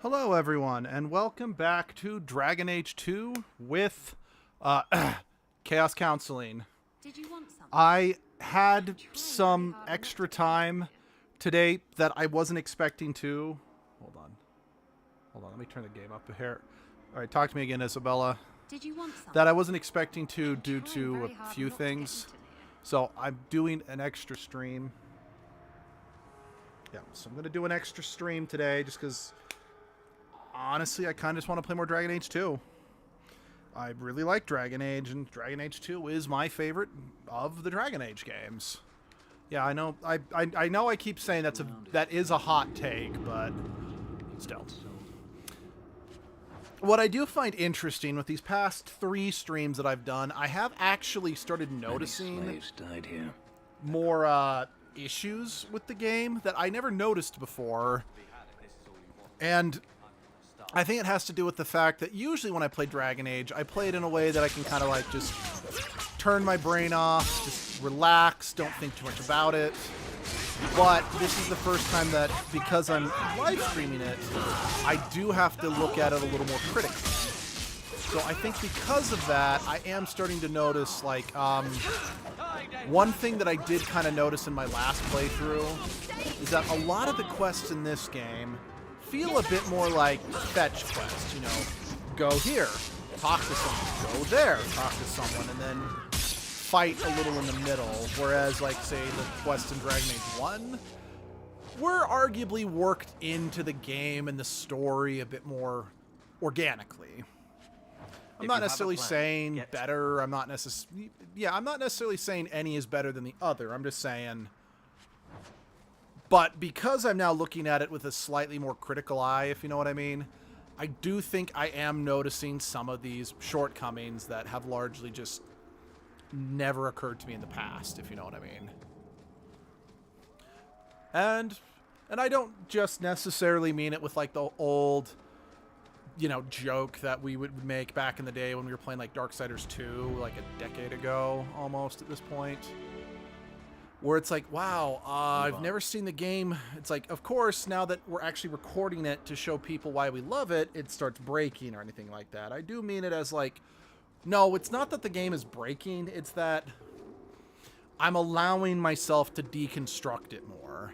Hello, everyone, and welcome back to Dragon Age 2 with Chaos Counseling. Did you want something? I had some extra time today that I wasn't expecting to. Hold on, let me turn the game up here. All right, talk to me again, Isabella. Did you want something? That I wasn't expecting to due to a few things. So I'm doing an extra stream. Yeah, so I'm going to do an extra stream today just because, honestly, I kind of just want to play more Dragon Age 2. I really like Dragon Age, and Dragon Age 2 is my favorite of the Dragon Age games. Yeah, I know. I know I keep saying that is a hot take, but still. What I do find interesting with these past 3 streams that I've done, I have actually started noticing died here. more issues with the game that I never noticed before. And I think it has to do with the fact that usually when I play Dragon Age, I play it in a way that I can kind of like just turn my brain off, just relax, don't think too much about it. But this is the first time that, because I'm live streaming it, I do have to look at it a little more critically. So I think because of that, I am starting to notice, like, one thing that I did kind of notice in my last playthrough is that a lot of the quests in this game feel a bit more like fetch quests, you know, go here, talk to someone, go there, talk to someone, and then fight a little in the middle, whereas, like, say, the quests in Dragon Age 1 were arguably worked into the game and the story a bit more organically. I'm not necessarily saying better, I'm not necessarily saying any is better than the other, I'm just saying. But because I'm now looking at it with a slightly more critical eye, if you know what I mean, I do think I am noticing some of these shortcomings that have largely just never occurred to me in the past, if you know what I mean. And I don't just necessarily mean it with like the old, you know, joke that we would make back in the day when we were playing like Darksiders 2, like a decade ago almost at this point. Where it's like, wow, I've never seen the game. It's like, of course, now that we're actually recording it to show people why we love it, it starts breaking or anything like that. I do mean it as like, no, it's not that the game is breaking. It's that I'm allowing myself to deconstruct it more.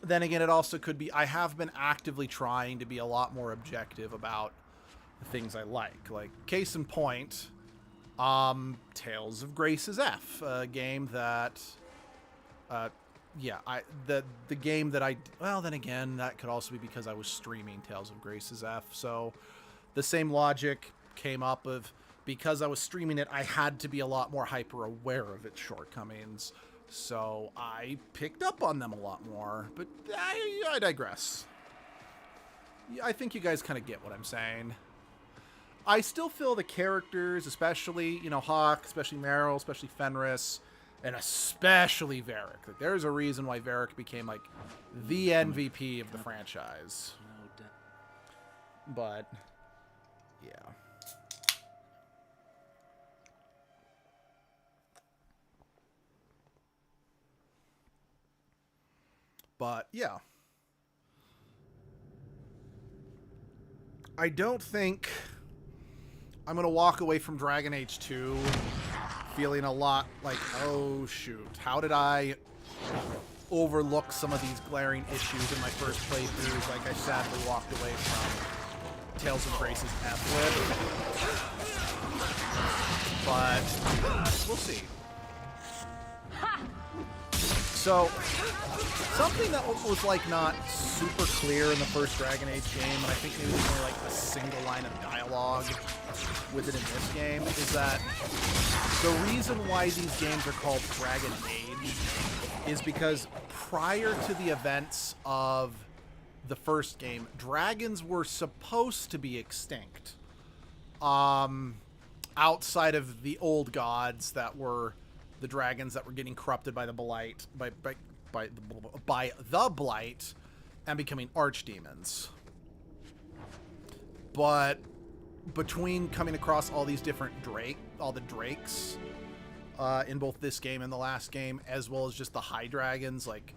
Then again, it also could be, I have been actively trying to be a lot more objective about the things I like. Like, case in point, Tales of Grace's F, a game that, the game that well, then again, that could also be because I was streaming Tales of Grace's F, so the same logic came up of, because I was streaming it, I had to be a lot more hyper aware of its shortcomings, so I picked up on them a lot more, but I digress. I think you guys kind of get what I'm saying. I still feel the characters, especially, you know, Hawk, especially Meryl, especially Fenris, and especially Varric. Like, there's a reason why Varric became, like, the MVP of the franchise. But, yeah. But, yeah. I don't think I'm going to walk away from Dragon Age 2 feeling a lot like, oh, shoot, how did I overlook some of these glaring issues in my first playthroughs like I sadly walked away from Tales of Grace's F-Lib. But we'll see. So, something that was, like, not super clear in the first Dragon Age game, and I think maybe there's only, like, a single line of dialogue with it in this game, is that the reason why these games are called Dragon Age is because prior to the events of the first game, dragons were supposed to be extinct. Outside of the old gods that were the dragons that were getting corrupted by the blight, by the blight, and becoming archdemons. But between coming across all these different all the drakes in both this game and the last game, as well as just the high dragons, like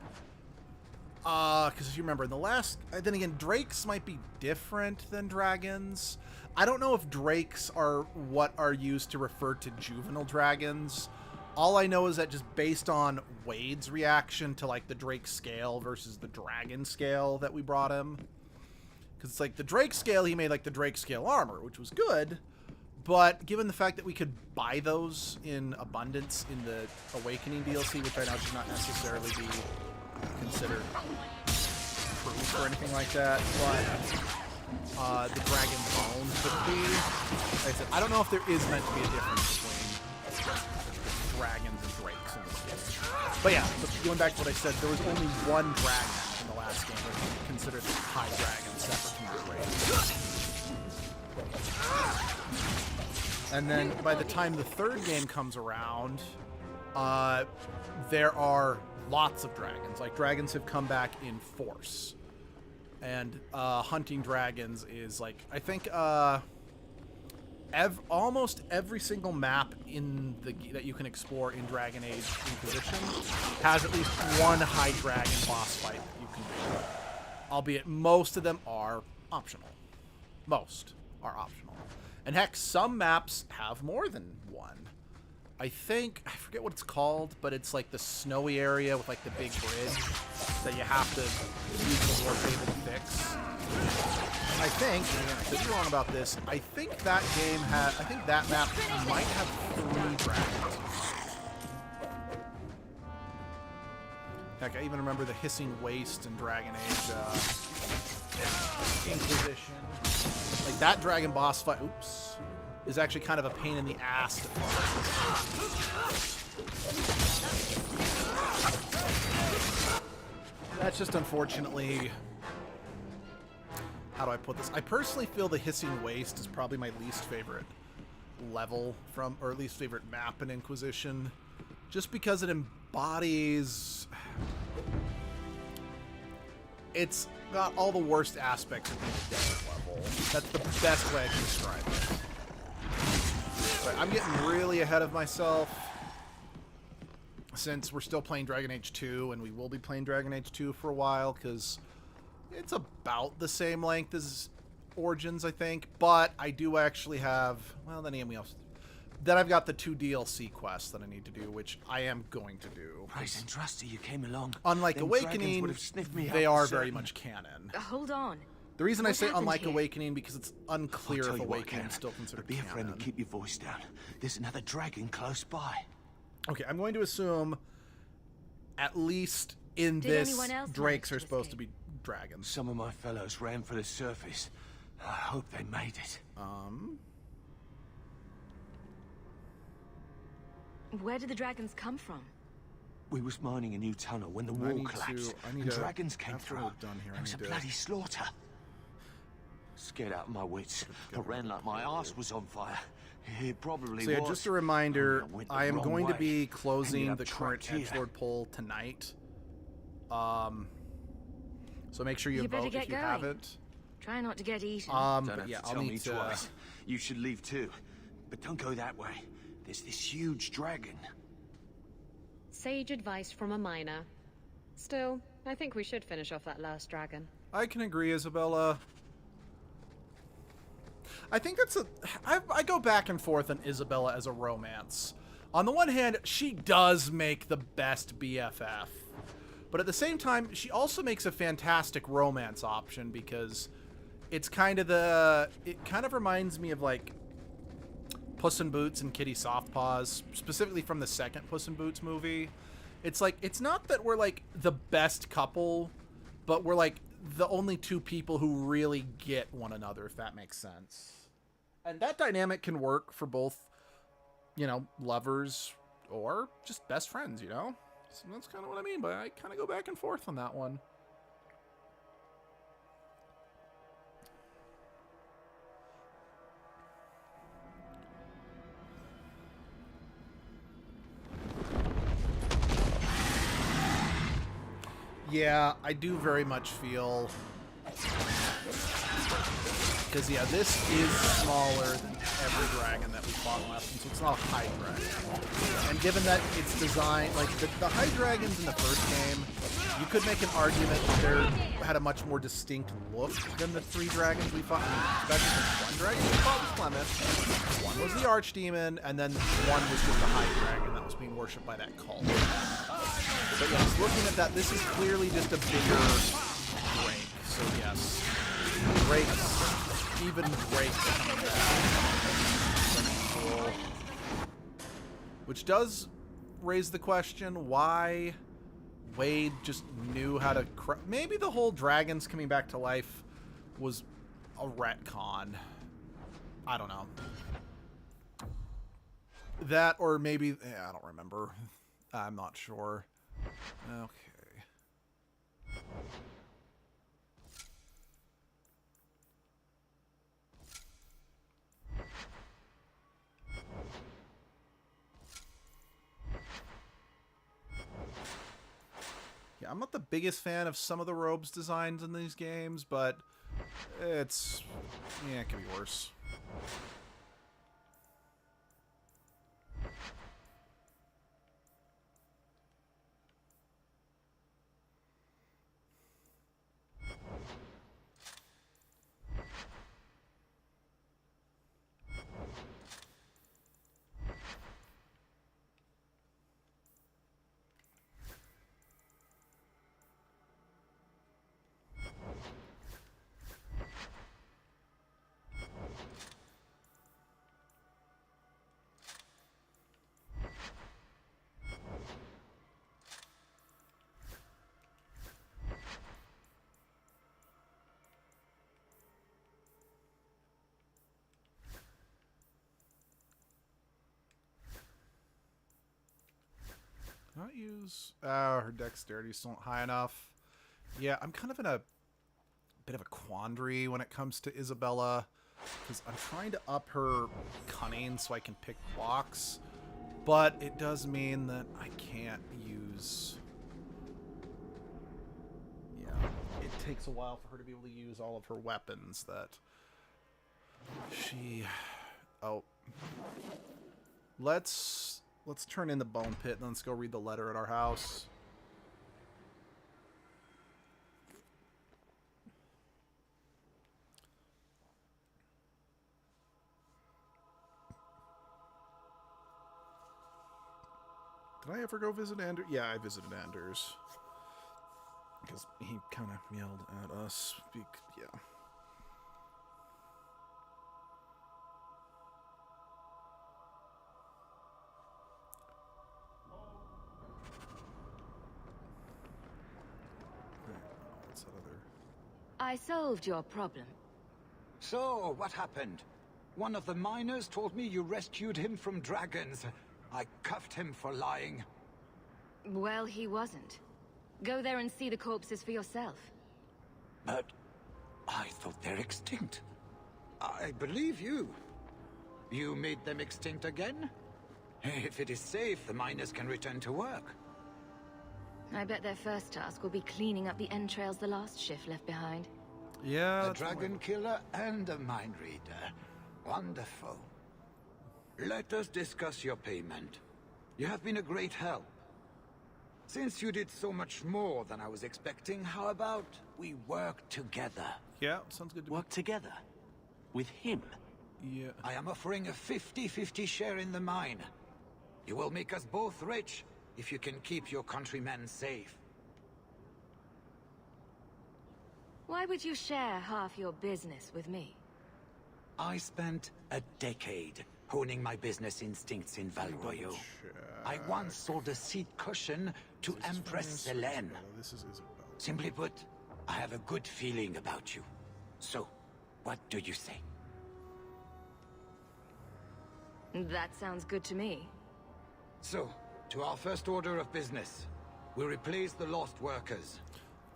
Because if you remember, in the last... then again, drakes might be different than dragons. I don't know if drakes are what are used to refer to juvenile dragons. All I know is that just based on Wade's reaction to, like, the drake scale versus the dragon scale that we brought him. Because it's like, the drake scale, he made, like, the drake scale armor, which was good. But given the fact that we could buy those in abundance in the Awakening DLC, which I know should not necessarily be considered proof or anything like that, but the dragon bone could be. Like I said, I don't know if there is meant to be a difference between dragons and drakes in this game. But yeah, so going back to what I said, there was only one dragon in the last game, which was considered the high dragon separate from the drake. And then by the time the third game comes around, there are lots of dragons. Like, dragons have come back in force. And hunting dragons is, like, I think almost every single map in that you can explore in Dragon Age Inquisition has at least one high dragon boss fight that you can do. Albeit most of them are optional. Most are optional. And heck, some maps have more than one. I forget what it's called, but it's like the snowy area with like the big bridge that you have to use the warp table to fix. I think, and again, I could be wrong about this, I think that map might have 3 dragons. Heck, I even remember the Hissing Waste in Dragon Age Inquisition. Like, that dragon boss fight, is actually kind of a pain in the ass to fight. That's just unfortunately... How do I put this? I personally feel the Hissing Waste is probably my least favorite level from, or least favorite map in Inquisition. Just because it embodies... It's got all the worst aspects of being a desert level. That's the best way I can describe it. But I'm getting really ahead of myself since we're still playing Dragon Age 2, and we will be playing Dragon Age 2 for a while, because it's about the same length as Origins, I think. But I do actually have, well, then I've got the 2 DLC quests that I need to do, which I am going to do. Praise and trusty you came along. Unlike Awakening, they are very much canon. Hold on. The reason I say unlike here? Awakening, because it's unclear if Awakening is still considered be a canon. friend and keep your voice down. There's another dragon close by. Okay, I'm going to assume at least in Did this, anyone else drakes manage are to supposed to escape? be dragons. Some of my fellows ran for the surface. I hope they made it. Where did the dragons come from? We was mining a new tunnel when the wall collapsed, and dragons came through. It was a bloody slaughter. Scared out of my wits. I ran like my ass was on fire. It probably So yeah, was. just a reminder, went the I am wrong going to way. be closing Ended the up current trapped here. Edgelord poll tonight. So make sure you You better vote get if you going. haven't. Try not to get eaten. Don't But have yeah, to I'll tell me need to... twice. You should leave too. But don't go that way. There's this huge dragon. Sage advice from a miner. Still, I think we should finish off that last dragon. I can agree, Isabella. I think that's I go back and forth on Isabella as a romance. On the one hand, she does make the best BFF. But at the same time, she also makes a fantastic romance option, because it's kind of it kind of reminds me of, like, Puss in Boots and Kitty Softpaws, specifically from the second Puss in Boots movie. It's like, it's not that we're, like, the best couple, but we're, like, the only 2 people who really get one another, if that makes sense. And that dynamic can work for both, you know, lovers or just best friends, you know? So that's kind of what I mean, but I kind of go back and forth on that one. Yeah, I do very much feel Because, yeah, this is smaller than every dragon that we fought last one, so it's not a high dragon. And given that it's designed, like, the high dragons in the first game, you could make an argument that they had a much more distinct look than the 3 dragons we fought. I mean, especially since one dragon we fought was Clement, one was the Archdemon, and then one was just a high dragon that was being worshipped by that cult. But yes, looking at that, this is clearly just a bigger Drake. So yes, Drake's even Drake's coming back. Cool. Which does raise the question why Wade just knew how to. Maybe the whole dragons coming back to life was a retcon. I don't know. That or maybe I don't remember. I'm not sure. Okay. Yeah, I'm not the biggest fan of some of the robes designs in these games, but it's it can be worse. Not use... her dexterity's still not high enough. Yeah, I'm kind of in a bit of a quandary when it comes to Isabella, because I'm trying to up her cunning so I can pick blocks, but it does mean that I can't use... Yeah, it takes a while for her to be able to use all of her weapons that she... Oh. Let's turn in the bone pit and let's go read the letter at our house. Did I ever go visit Anders? Yeah, I visited Anders. Because he kind of yelled at us. Yeah. I solved your problem. So, what happened? One of the miners told me you rescued him from dragons. I cuffed him for lying. Well, he wasn't. Go there and see the corpses for yourself. But I thought they're extinct. I believe you. You made them extinct again? If it is safe, the miners can return to work. I bet their first task will be cleaning up the entrails the last shift left behind. Yeah. A dragon killer and a mind reader. Wonderful. Let us discuss your payment. You have been a great help. Since you did so much more than I was expecting, how about we work together? Yeah, sounds good to me. Work together? With him? Yeah. I am offering a 50-50 share in the mine. You will make us both rich if you can keep your countrymen safe. Why would you share half your business with me? I spent a decade honing my business instincts in Val Royale. I once sold a seat cushion to Empress Selene. This is Isabella. Simply put, I have a good feeling about you. So, what do you say? That sounds good to me. So, to our first order of business. We replace the lost workers.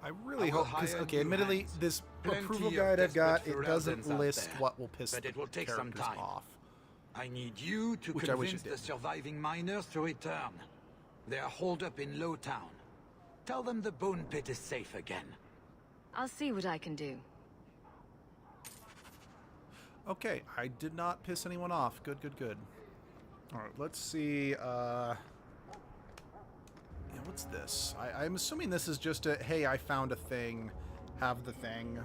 I really hope, because, okay, admittedly, this approval guide I've got, it doesn't list what will piss the characters off. I need you to convince the surviving miners to return. They are holed up in Lowtown. Tell them the bone pit is safe again. I'll see what I can do. Okay, I did not piss anyone off. Good, good, good. Alright, let's see, yeah, what's this? I'm assuming this is just a, hey, I found a thing, have the thing,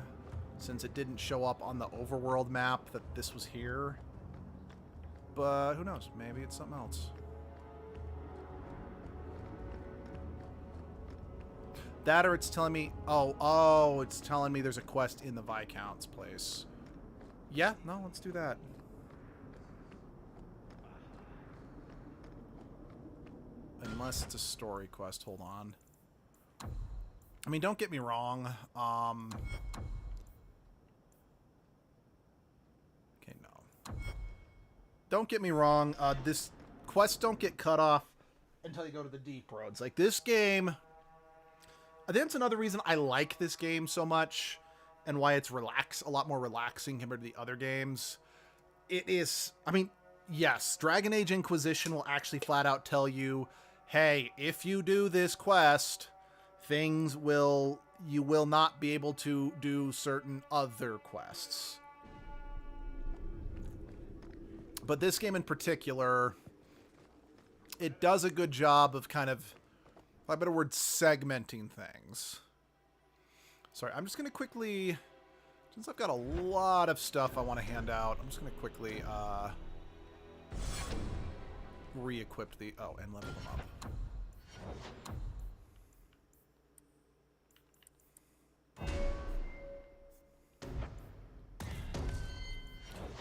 since it didn't show up on the overworld map that this was here. But who knows? Maybe it's something else. That or it's telling me, oh, it's telling me there's a quest in the Viscount's place. Yeah, no, let's do that. Unless it's a story quest. Hold on. I mean, don't get me wrong. Okay, no. Don't get me wrong. This quests don't get cut off until you go to the deep roads. Like, this game... I think that's another reason I like this game so much and why it's a lot more relaxing compared to the other games. It is... I mean, yes, Dragon Age Inquisition will actually flat out tell you, hey, if you do this quest, you will not be able to do certain other quests. But this game in particular, it does a good job of kind of, by a better word, segmenting things. Sorry, I'm just going to quickly, since I've got a lot of stuff I want to hand out, I'm just going to quickly re-equip the... Oh, and level them up.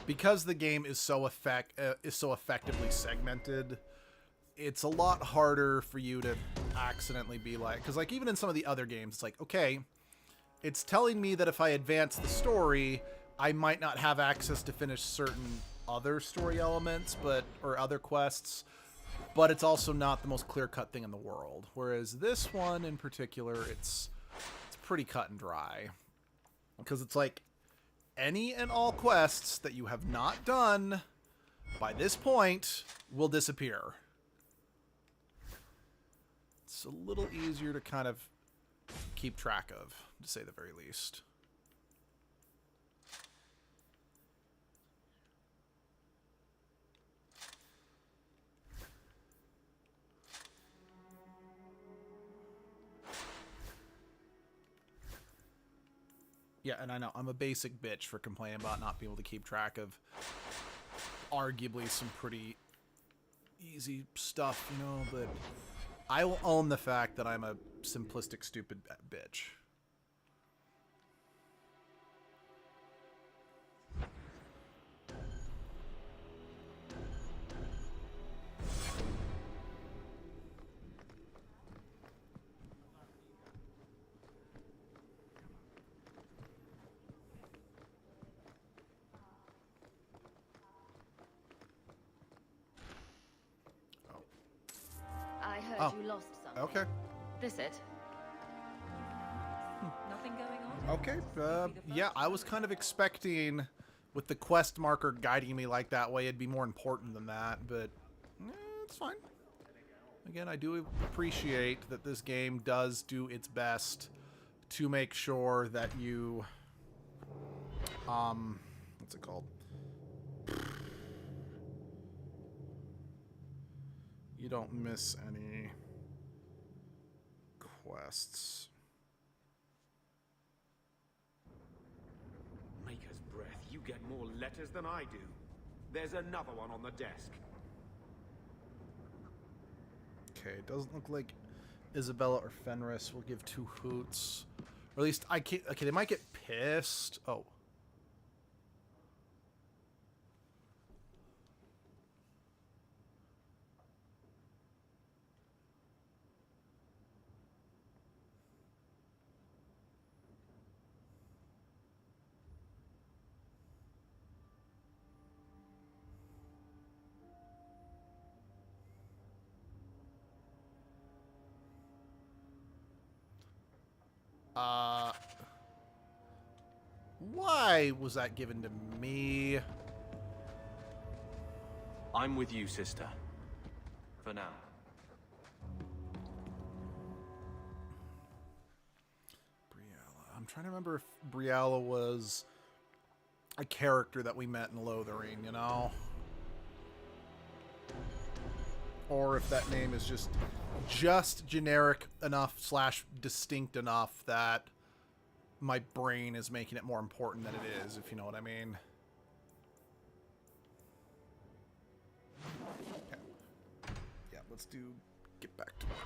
Because the game is so effectively segmented, it's a lot harder for you to accidentally be like... Because, like, even in some of the other games, it's like, okay, it's telling me that if I advance the story, I might not have access to finish certain other story elements, or other quests, but it's also not the most clear-cut thing in the world. Whereas this one in particular, it's pretty cut and dry. Because it's like, any and all quests that you have not done by this point will disappear. It's a little easier to kind of keep track of, to say the very least. Yeah, and I know, I'm a basic bitch for complaining about not being able to keep track of arguably some pretty easy stuff, you know, but I will own the fact that I'm a simplistic, stupid bitch. I heard you lost something. Okay. This it? Nothing going on? Okay. Yeah, I was kind of expecting, with the quest marker guiding me like that way, it'd be more important than that, but it's fine. Again, I do appreciate that this game does do its best to make sure that you, what's it called? You don't miss any quests. Maker's breath, you get more letters than I do. There's another one on the desk. Okay, it doesn't look like Isabella or Fenris will give two hoots. Or at least I can't... Okay, they might get pissed. Oh. Why was that given to me? I'm with you, sister. For now. Briella. I'm trying to remember if Briella was a character that we met in Lothering, you know? Or if that name is just generic enough / distinct enough that my brain is making it more important than it is, if you know what I mean. Okay. Yeah, let's get back to work.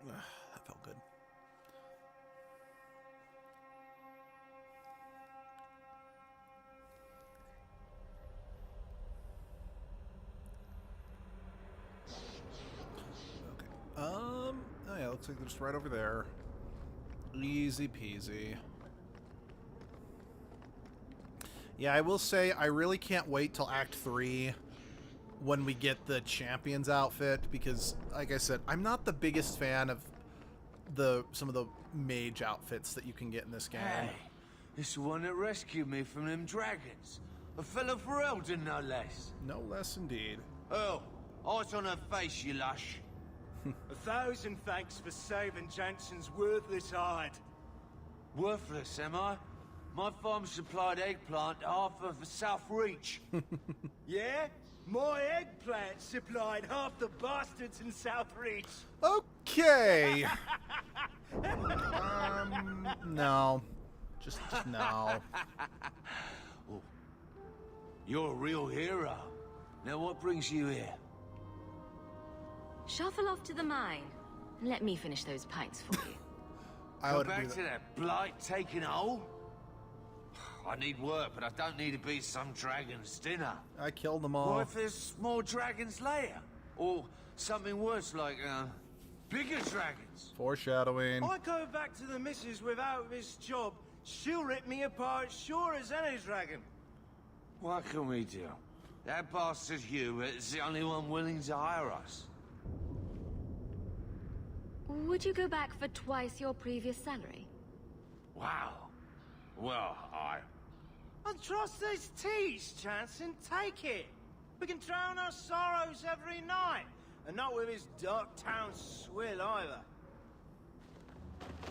That felt good. Okay. Oh yeah, looks like they're just right over there. Easy peasy. Yeah, I will say I really can't wait till Act 3 when we get the Champions outfit, because, like I said, I'm not the biggest fan of some of the mage outfits that you can get in this game. Hey, it's the one that rescued me from them dragons. A fellow for Eldon, no less. No less indeed. Oh, eyes on her face, you lush. 1,000 thanks for saving Jensen's worthless hide. Worthless, am I? My farm supplied eggplant to half of the South Reach. Yeah? My eggplant supplied half the bastards in South Reach. Okay. No. Just no. Oh, you're a real hero. Now what brings you here? Shuffle off to the mine. And let me finish those pints for you. I Go would back do to that. that blight taking hold? I need work, but I don't need to be some dragon's dinner. I killed them all. What if there's more dragons later? Or something worse like, bigger dragons? Foreshadowing. I go back to the missus without this job, she'll rip me apart sure as any dragon. What can we do? That bastard Hubert is the only one willing to hire us. Would you go back for twice your previous salary? Wow. Well, And trust these teas, Jansen, take it. We can drown our sorrows every night, and not with his dark town swill either.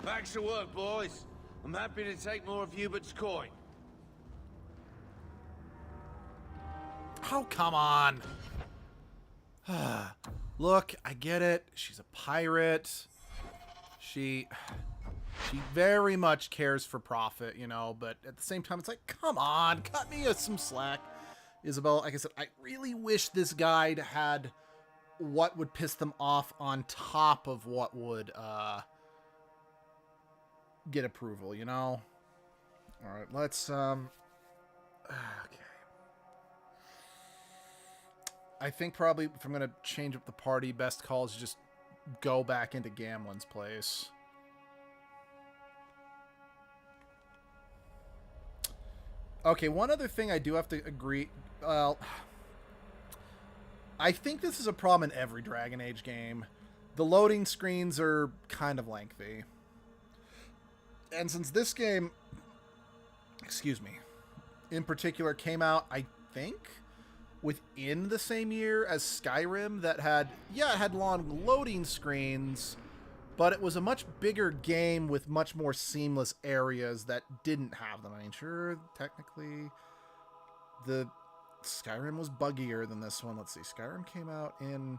back to work, boys. I'm happy to take more of Hubert's coin. Oh, come on. Look, I get it. She's a pirate. She very much cares for profit, you know, but at the same time, it's like, come on, cut me some slack. Isabel, like I said, I really wish this guide had what would piss them off on top of what would get approval, you know? All right, let's, okay. I think probably if I'm going to change up the party, best call is just go back into Gamlen's place. Okay, one other thing I do have to agree... Well, I think this is a problem in every Dragon Age game. The loading screens are kind of lengthy. And since this game, excuse me, in particular came out, I think, within the same year as Skyrim, that had, yeah, it had long loading screens, but it was a much bigger game with much more seamless areas that didn't have them. I mean, sure, technically, the Skyrim was buggier than this one. Let's see, Skyrim came out in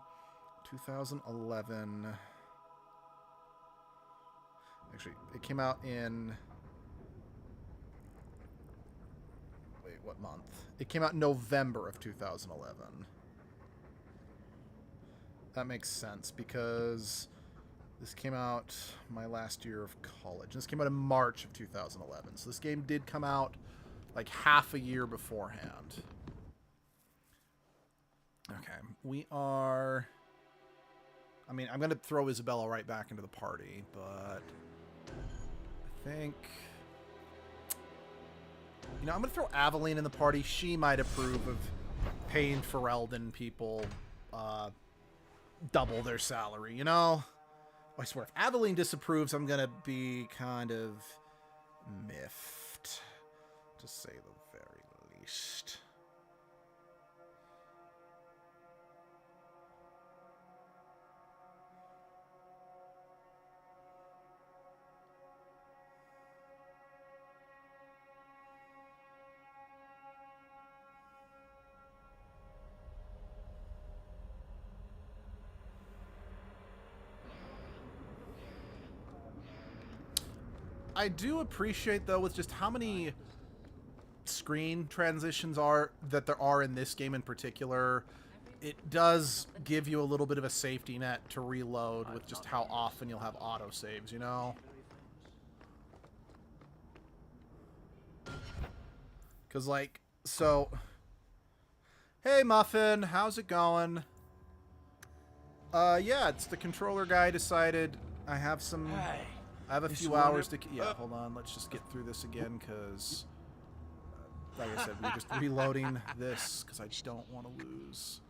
2011. Actually, it came out in... Wait, what month? It came out in November of 2011. That makes sense, because this came out my last year of college. This came out in March of 2011. So this game did come out like half a year beforehand. Okay, we are... I mean, I'm going to throw Isabella right back into the party, but I think... You know, I'm going to throw Aveline in the party. She might approve of paying Ferelden people double their salary, you know? I swear, if Aveline disapproves, I'm going to be kind of miffed, to say the very least. I do appreciate, though, with just how many screen transitions there are in this game in particular, it does give you a little bit of a safety net to reload with just how often you'll have autosaves, you know? Because, like, so... Hey, Muffin, how's it going? Yeah, it's the controller guy decided I have some... Hey. I have a few hours to... Yeah, hold on. Let's just get through this again, because... like I said, we're just reloading this, because I don't want to lose.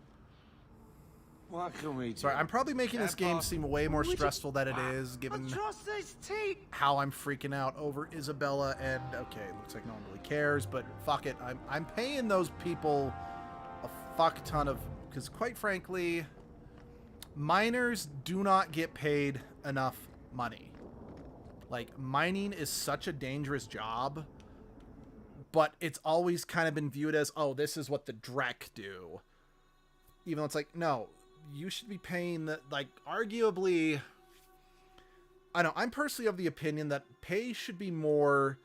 What can we do? Sorry, I'm probably making this game seem way more stressful than it is, given how I'm freaking out over Isabella, and... Okay, looks like no one really cares, but fuck it. I'm paying those people a fuck ton of... Because, quite frankly, miners do not get paid enough money. Like, mining is such a dangerous job, but it's always kind of been viewed as, oh, this is what the Drek do. Even though it's like, no, you should be paying the, like, arguably, I don't know, I'm personally of the opinion that pay should be more,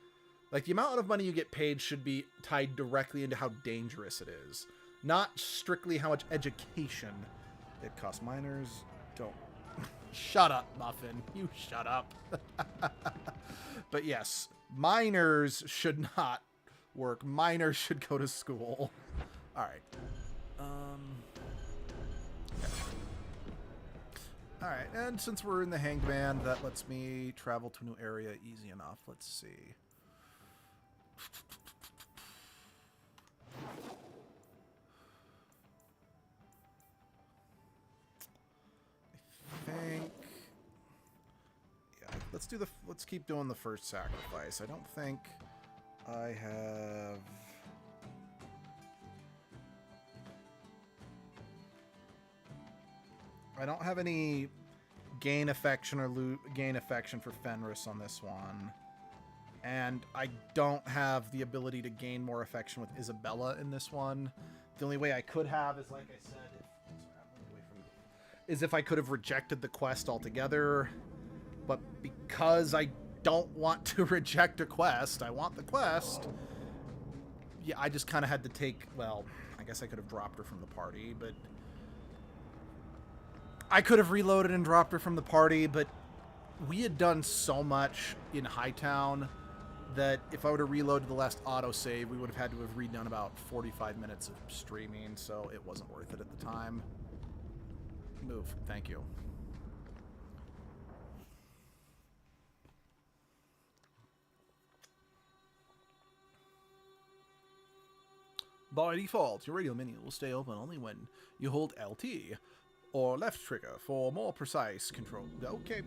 like, the amount of money you get paid should be tied directly into how dangerous it is. Not strictly how much education it costs. Miners don't. Shut up, Muffin. You shut up. But yes, miners should not work. Miners should go to school. All right. Okay. All right, and since we're in the Hanged Man, that lets me travel to a new area easy enough. Let's see. Think, yeah, let's keep doing the first sacrifice. I don't think I have... I don't have any gain affection or gain affection for Fenris on this one. And I don't have the ability to gain more affection with Isabella in this one. The only way I could have is, like I said, is if I could have rejected the quest altogether, but because I don't want to reject a quest, I want the quest, yeah, I just kind of had to take, well, I guess I could have dropped her from the party, but I could have reloaded and dropped her from the party, but we had done so much in Hightown that if I would have reloaded the last autosave, we would have had to have redone about 45 minutes of streaming, so it wasn't worth it at the time. Move. Thank you. By default, your radio menu will stay open only when you hold LT or left trigger for more precise control. Okay.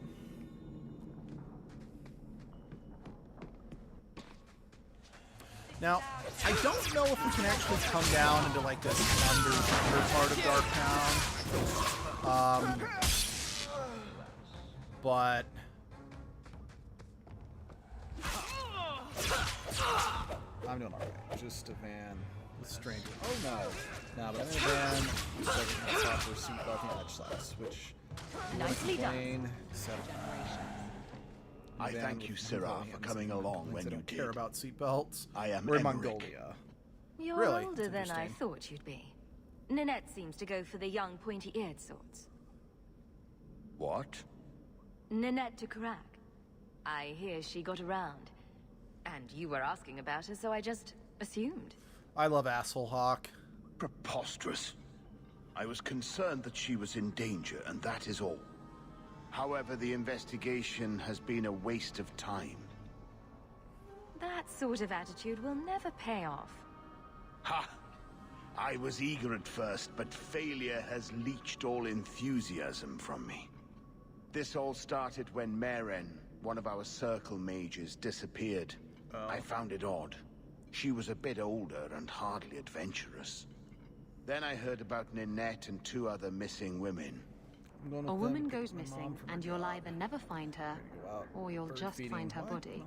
Now, I don't know if we can actually come down into like this under part of Darktown. But I'm doing alright. Just a van with strangers. Oh no. No, but I'm in a van with proper seatbelt and edge slides, which nicely done. I thank you, Syrah, for coming along when you did. Care about seatbelts. I am We're in Emmerich. Mongolia. You're Really? older than I thought you'd be. Ninette seems to go for the young, pointy-eared sorts. What? Ninette de Carac. I hear she got around. And you were asking about her, so I just assumed. I love Asshole Hawk. Preposterous. I was concerned that she was in danger, and that is all. However, the investigation has been a waste of time. That sort of attitude will never pay off. Ha! I was eager at first, but failure has leached all enthusiasm from me. This all started when Meren, one of our circle mages, disappeared. I found it odd. She was a bit older and hardly adventurous. Then I heard about Ninette and 2 other missing women. A woman goes missing, and you'll either never find her, or you'll just find her body.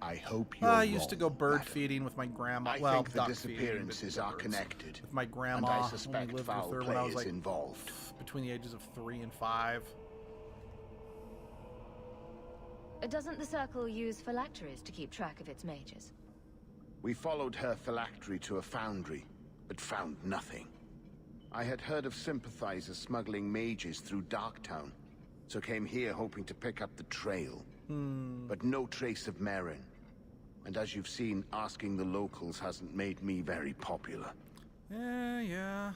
I hope you're I used to go wrong, bird madam. feeding with my grandma. I Well, think the duck disappearances feeding, are but connected. with my grandma, and I only suspect lived foul with her play when I was is like involved. between the ages of 3 and 5. Doesn't the Circle use phylacteries to keep track of its mages? We followed her phylactery to a foundry, but found nothing. I had heard of sympathizers smuggling mages through Darktown, so came here hoping to pick up the trail. But no trace of Merrin. And as you've seen, asking the locals hasn't made me very popular. Yeah.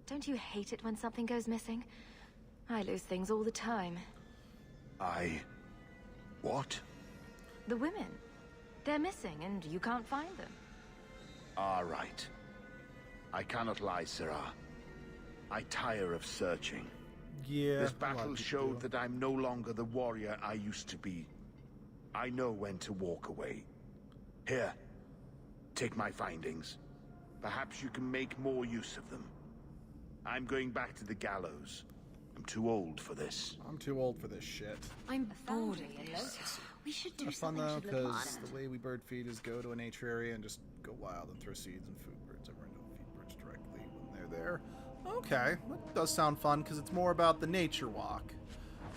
Don't you hate it when something goes missing? I lose things all the time. What? The women. They're missing, and you can't find them. All right. I cannot lie, Sarah. I tire of searching. Yeah. This battle showed that I'm no longer the warrior I used to be. I know when to walk away. Here, take my findings. Perhaps you can make more use of them. I'm going back to the gallows. I'm too old for this. I'm too old for this shit. I'm bored of this. We should do It's fun something though, to look because fun. the way we bird feed is go to a nature area and just go wild and throw seeds and food birds over and don't feed birds directly when they're there. Okay, that does sound fun because it's more about the nature walk.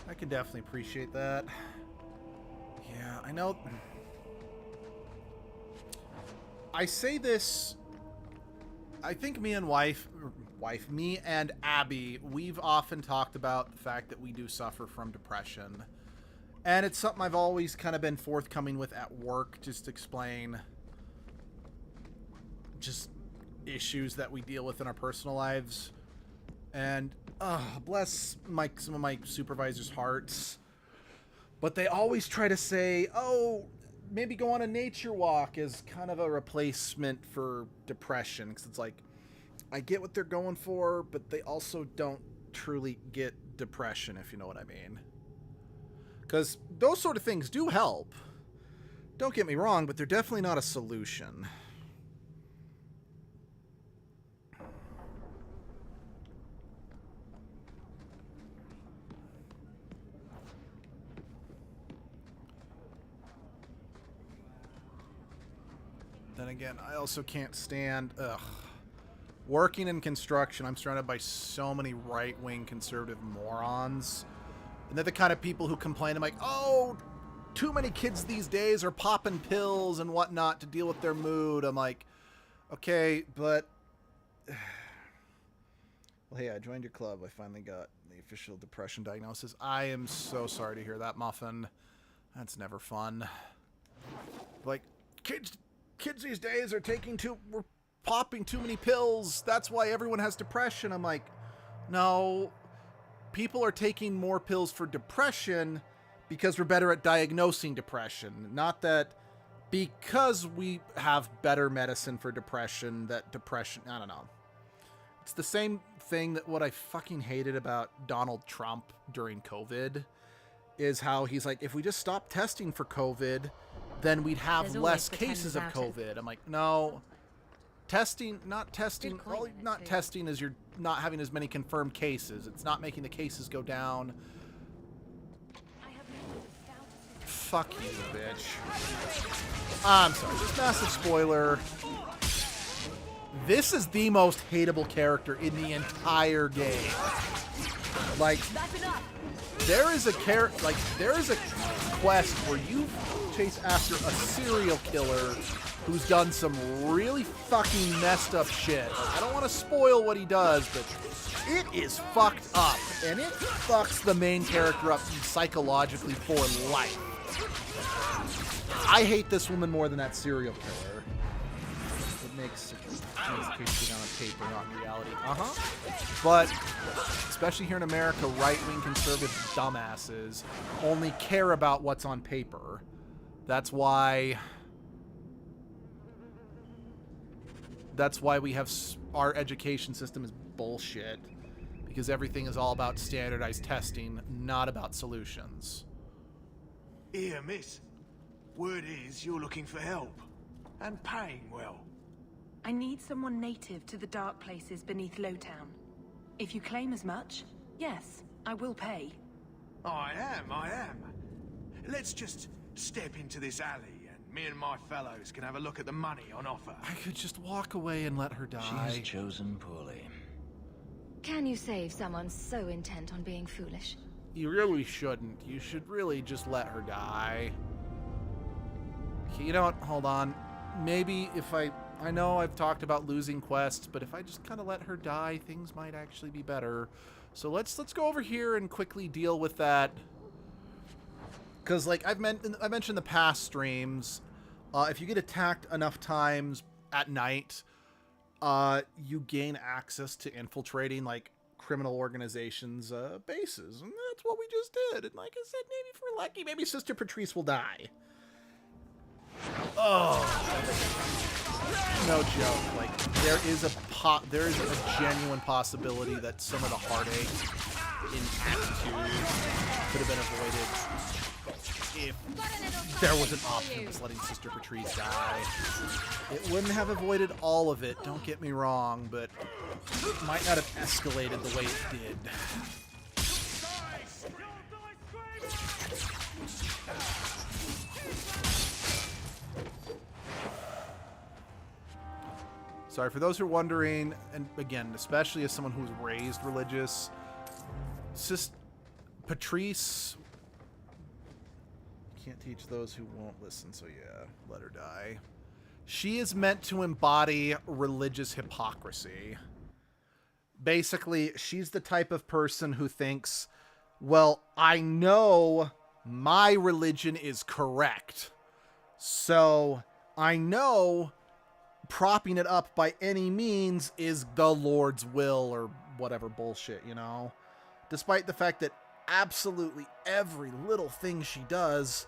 I can definitely appreciate that. Yeah, I know. I say this. I think me and Abby, we've often talked about the fact that we do suffer from depression. And it's something I've always kind of been forthcoming with at work, just to explain just issues that we deal with in our personal lives. And bless some of my supervisors' hearts. But they always try to say, oh, maybe go on a nature walk as kind of a replacement for depression. Because it's like, I get what they're going for, but they also don't truly get depression, if you know what I mean. Because those sort of things do help. Don't get me wrong, but they're definitely not a solution. Then again, I also can't stand... working in construction, I'm surrounded by so many right-wing conservative morons. And they're the kind of people who complain. I'm like, oh, too many kids these days are popping pills and whatnot to deal with their mood. I'm like, okay, but... Well, hey, I joined your club. I finally got the official depression diagnosis. I am so sorry to hear that, Muffin. That's never fun. Like, kids these days are we're popping too many pills. That's why everyone has depression. I'm like, no... People are taking more pills for depression because we're better at diagnosing depression. Not that because we have better medicine for depression, that depression... I don't know. It's the same thing that what I fucking hated about Donald Trump during COVID is how he's like, if we just stop testing for COVID, then we'd have less cases of COVID. I'm like, no... Not testing is you're not having as many confirmed cases. It's not making the cases go down. Fuck you, bitch. I'm sorry, just massive spoiler. This is the most hateable character in the entire game. Like, there is a quest where you chase after a serial killer who's done some really fucking messed up shit. I don't want to spoil what he does, but it is fucked up. And it fucks the main character up psychologically for life. I hate this woman more than that serial killer. It makes the case go down on paper, not in reality. But, especially here in America, right-wing conservative dumbasses only care about what's on paper. That's why we have our education system is bullshit. because everything is all about standardized testing, not about solutions. Here, miss. Word is you're looking for help. And paying well. I need someone native to the dark places beneath Lowtown. If you claim as much, yes, I will pay. I am. Let's just step into this alley, and me and my fellows can have a look at the money on offer. I could just walk away and let her die. She has chosen poorly. Can you save someone so intent on being foolish? You really shouldn't. You should really just let her die. Okay, you know what? Hold on. Maybe if I know I've talked about losing quests, but if I just kind of let her die, things might actually be better. So let's go over here and quickly deal with that. Because, like I mentioned in the past streams, if you get attacked enough times at night, you gain access to infiltrating, like, criminal organizations' bases. And that's what we just did. And like I said, maybe if we're lucky, maybe Sister Patrice will die. Oh, no joke. Like, there is a genuine possibility that some of the heartache in Act 2 could have been avoided if there was an option of letting Sister Patrice die. It wouldn't have avoided all of it, don't get me wrong, but it might not have escalated the way it did. Sorry, for those who are wondering, and again, especially as someone who was raised religious, Patrice can't teach those who won't listen, so yeah, let her die. She is meant to embody religious hypocrisy. Basically, she's the type of person who thinks, well, I know my religion is correct, so I know propping it up by any means is the Lord's will or whatever bullshit, you know? Despite the fact that absolutely every little thing she does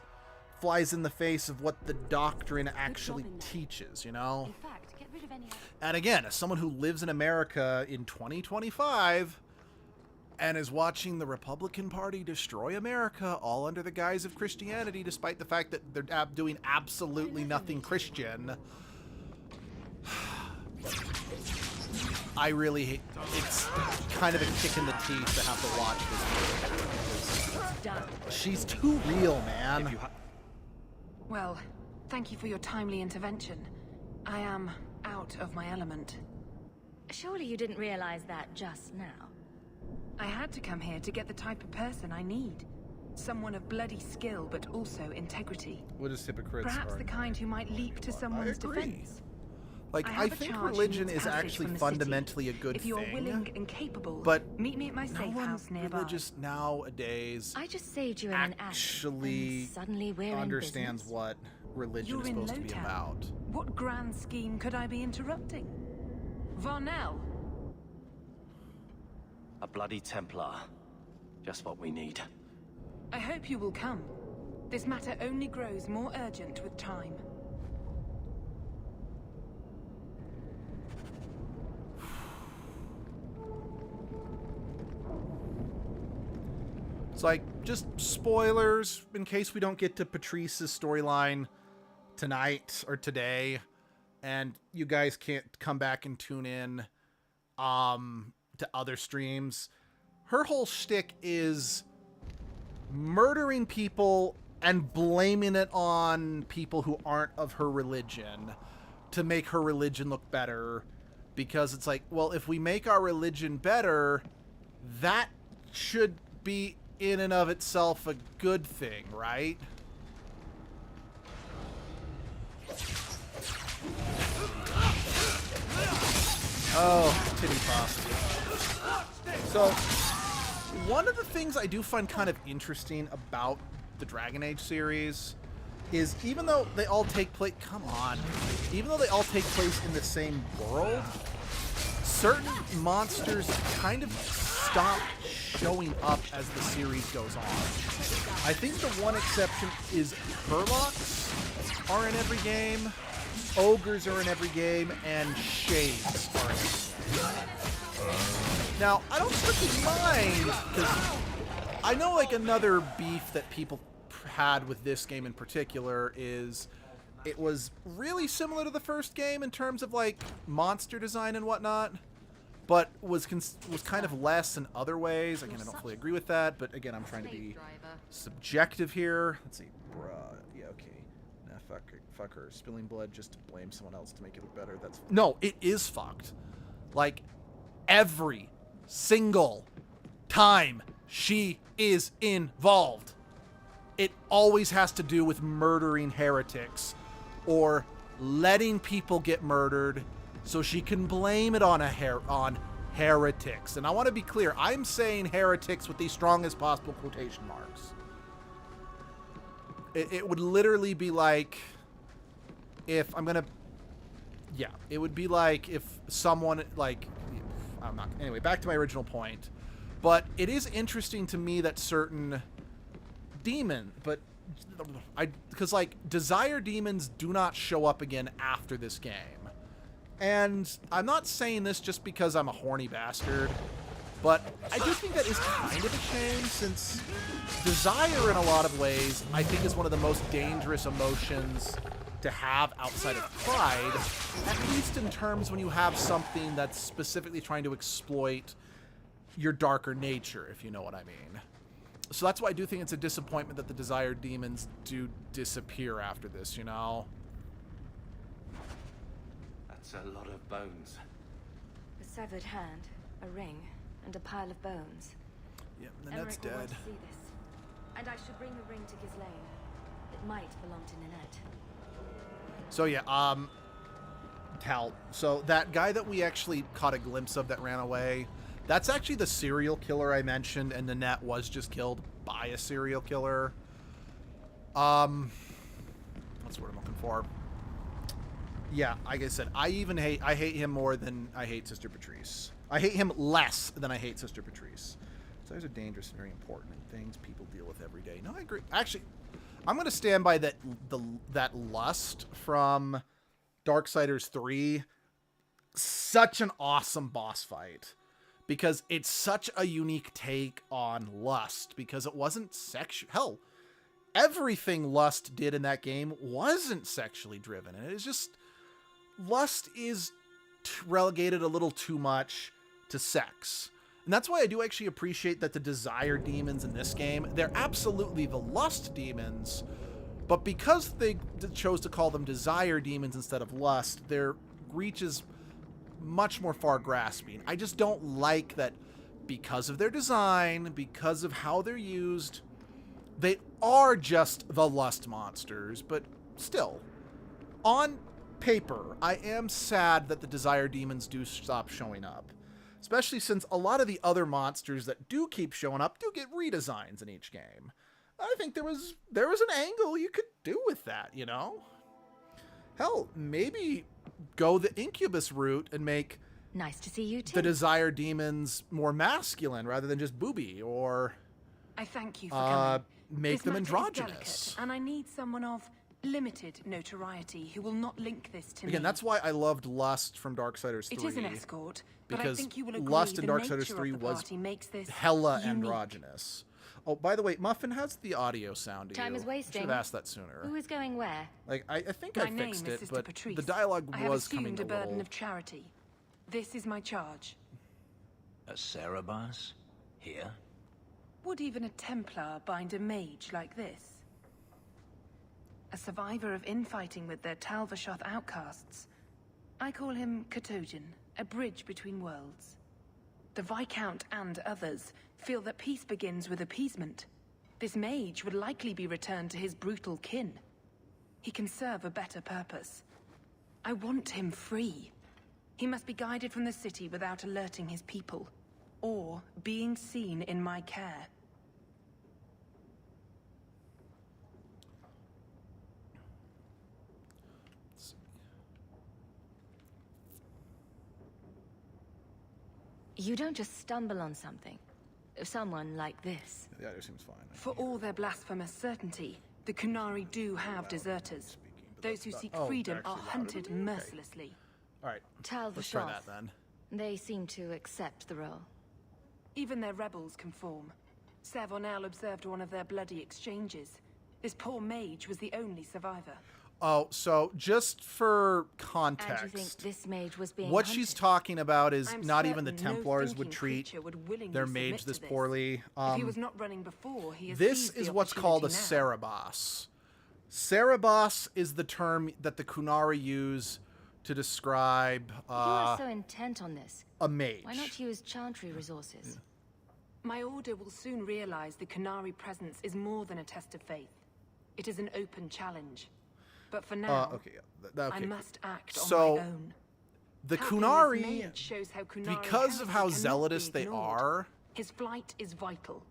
flies in the face of what the doctrine actually teaches, you know? In fact, get rid of any... And again, as someone who lives in America in 2025 and is watching the Republican Party destroy America all under the guise of Christianity, despite the fact that they're doing absolutely nothing Christian, I really hate... It's kind of a kick in the teeth to have to watch this. She's too real, man. Well, thank you for your timely intervention. I am out of my element. Surely you didn't realize that just now. I had to come here to get the type of person I need. Someone of bloody skill, but also integrity. What is hypocrites? Perhaps the kind who might leap to someone's defense. Like, I think religion is actually fundamentally a good if you are thing, willing and capable, but meet me at my safe house nearby. Religious nowadays I just saved you in an actually suddenly we're understands in what religion is supposed to be about. What grand scheme could I be interrupting? Varnell? A bloody Templar. Just what we need. I hope you will come. This matter only grows more urgent with time. It's like, just spoilers in case we don't get to Patrice's storyline tonight or today, and you guys can't come back and tune in to other streams. Her whole shtick is murdering people and blaming it on people who aren't of her religion to make her religion look better, because it's like, well, if we make our religion better, that should be in and of itself a good thing, right? Oh, titty pop. So, one of the things I do find kind of interesting about the Dragon Age series is even though they all take place... Come on. Even though they all take place in the same world, certain monsters kind of stop showing up as the series goes on. I think the one exception is Herlocks are in every game, Ogres are in every game, and Shades are in every game. Now, I don't strictly mind, because I know, like, another beef that people had with this game in particular is it was really similar to the first game in terms of, like, monster design and whatnot, but was kind of less in other ways. Again, I don't fully agree with that, but again, I'm trying to be subjective here. Let's see. Bruh. Yeah, okay. Nah, fuck her. Spilling blood just to blame someone else to make it look better. That's... No, it is fucked. Like, every single time she is involved, it always has to do with murdering heretics or letting people get murdered so she can blame it on heretics. And I want to be clear, I'm saying heretics with the strongest possible quotation marks. It would literally be like if I'm gonna... Yeah, it would be like if someone, like... I'm not... Anyway, back to my original point. But it is interesting to me that certain demon... But... Because, like, desire demons do not show up again after this game. And I'm not saying this just because I'm a horny bastard, but I do think that is kind of a shame, since desire in a lot of ways I think is one of the most dangerous emotions to have outside of pride, at least in terms when you have something that's specifically trying to exploit your darker nature, if you know what I mean. So that's why I do think it's a disappointment that the desire demons do disappear after this, you know? That's a lot of bones. A severed hand, a ring, and a pile of bones. Yep, Nanette's dead. Will want to see this. And I should bring the ring to Ghislaine. It might belong to Nanette. So yeah, Tal. So that guy that we actually caught a glimpse of that ran away, that's actually the serial killer I mentioned, and Nanette was just killed by a serial killer. That's what I'm looking for. Yeah, like I said, I hate him more than I hate Sister Patrice. I hate him less than I hate Sister Patrice. So those are dangerous and very important things people deal with every day. No, I agree. Actually, I'm going to stand by that lust from Darksiders 3. Such an awesome boss fight. Because it's such a unique take on lust. Because it wasn't sexual. Hell, everything Lust did in that game wasn't sexually driven. And it is just... Lust is relegated a little too much to sex. And that's why I do actually appreciate that the desire demons in this game, they're absolutely the lust demons, but because they chose to call them desire demons instead of lust, their reach is much more far grasping. I just don't like that because of their design, because of how they're used, they are just the lust monsters, but still, on paper, I am sad that the desire demons do stop showing up. Especially since a lot of the other monsters that do keep showing up do get redesigns in each game. I think there was an angle you could do with that, you know? Hell, maybe go the Incubus route and make nice to see you too. The desire demons more masculine rather than just booby, or I thank you for coming. Make this them matter is androgynous. delicate, and I need someone of limited notoriety who will not link this to me. Again, that's why I loved Lust from Darksiders 3. It is an escort, but because I think you will agree Lust in the Darksiders nature 3 of the was party makes this hella unique. androgynous. Oh, by the way, Muffin, how's the audio sound to you? Time is wasting. Should have asked that sooner. Who is going where? Like, I think My I fixed name it, is but Patrice. the dialogue I have was coming assumed a a burden little... of charity. This is my charge. A Cerebas? Here? Would even a Templar bind a mage like this? A survivor of infighting with their Talvashoth outcasts. I call him Katojan, a bridge between worlds. The Viscount and others feel that peace begins with appeasement. This mage would likely be returned to his brutal kin. He can serve a better purpose. I want him free. He must be guided from the city without alerting his people, or being seen in my care. You don't just stumble on something. Someone like this. The audio seems fine. For all their blasphemous certainty, the Kunari do have deserters. Those who seek freedom are hunted mercilessly. All right, Tal let's try Vashoth. that then. They seem to accept the role. Even their rebels conform. Servonel observed one of their bloody exchanges. This poor mage was the only survivor. Oh, so just for And you context, think this mage was being what hunted? she's talking about is I'm not even the certain no Templars would thinking treat creature would willingly their submit mage to this this. poorly. If he was not running before, he has This seized the is what's called a opportunity now. Cerebos. Cerebos is the term that the Kunari use to describe You are so intent on this. a mage. Why not use chantry resources? My order will soon realize the Kunari presence is more than a test of faith. It is an open challenge. But for now, Okay, yeah, I okay. must act So, on my own. The Helping this Kunari, mage shows how Kunari because of how heresy cannot zealous be they ignored. are, His flight is vital.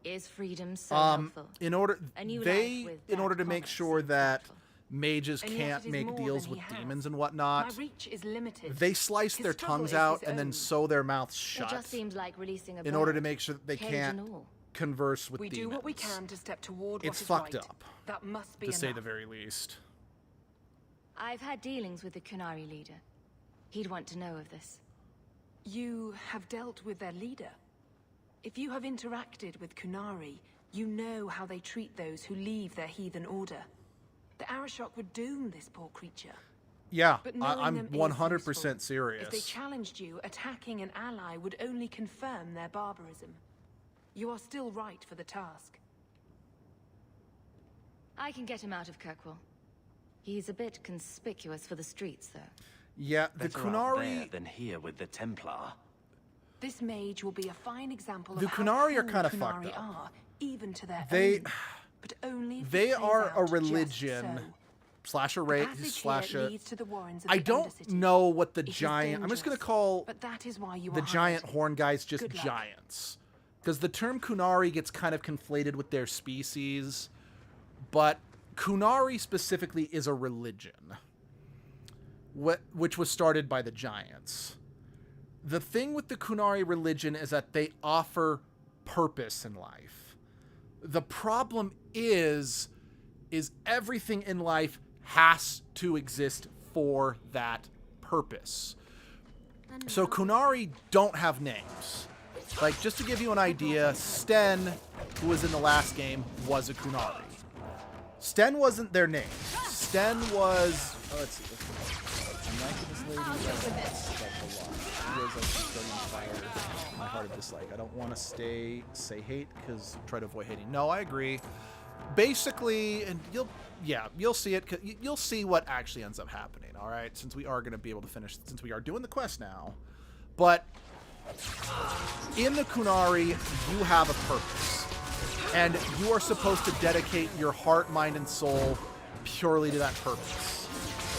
Is freedom so helpful? in order A new they life with in that order to make promise sure seems that helpful. mages And yet can't it is make more deals than with he has. demons and My whatnot, reach is limited. they slice His their struggle tongues is out his and then own. sew their mouths It shut just seems like releasing a in order to bird, make sure that they cage can't and all. converse with We demons. do what we can to step toward It's what is fucked right. up, That must be to enough. say the very least. I've had dealings with the Kunari leader. He'd want to know of this. You have dealt with their leader. If you have interacted with Kunari, you know how they treat those who leave their heathen order. The Arashok would doom this poor creature. Yeah, But knowing I'm them is 100% useful. serious. If they challenged you, attacking an ally would only confirm their barbarism. You are still right for the task. I can get him out of Kirkwall. He's a bit conspicuous for the streets, though. Yeah, the Better out there Kunari, than here with the Templar. This mage will be a fine example of The how Kunari are cold kinda Kunari fucked up. are, even to their They- enemies. But only if they it plays are a out just religion so. slash a The race passage slash here a. leads to the warrens of I the don't Undercity. know what the It is giant. I'm just gonna dangerous, call but that is why you the are giant hired. horn guys just Good luck. giants, because the term Kunari gets kind of conflated with their species, but Kunari specifically is a religion, which was started by the giants. The thing with the Kunari religion is that they offer purpose in life. The problem is everything in life has to exist for that purpose. So Kunari don't have names. Like, just to give you an idea, Sten, who was in the last game, was a Kunari. Sten wasn't their name. Sten was... Oh, let's see. I'm liking this lady. Like a lot. She goes like studying fire. My heart of dislike. I don't want to say hate, because try to avoid hating. No, I agree. Basically, and you'll see it. You'll see what actually ends up happening. All right, since we are going to be able to finish, since we are doing the quest now. But in the Kunari, you have a purpose, and you are supposed to dedicate your heart, mind, and soul purely to that purpose.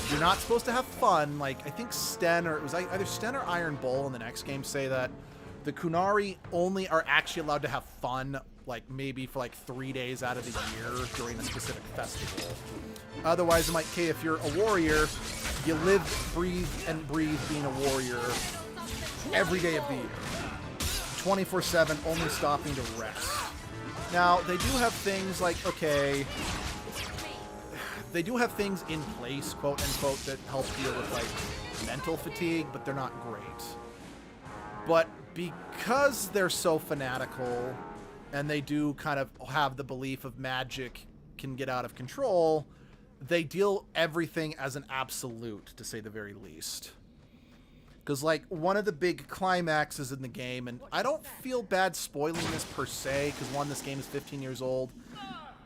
You're not supposed to have fun. Like, I think Sten, or it was either Sten or Iron Bull in the next game, say that the Kunari only are actually allowed to have fun, like maybe for like 3 days out of the year during a specific festival. Otherwise, I'm like, okay, if you're a warrior, you live, breathe, and breathe being a warrior every day of the year. 24/7, only stopping to rest. Now, they do have things like, okay, they do have things in place, quote unquote, that help deal with like mental fatigue, but they're not great. But because they're so fanatical, and they do kind of have the belief of magic can get out of control, they deal everything as an absolute, to say the very least. Because, like, one of the big climaxes in the game, and I don't feel bad spoiling this per se, because one, this game is 15 years old,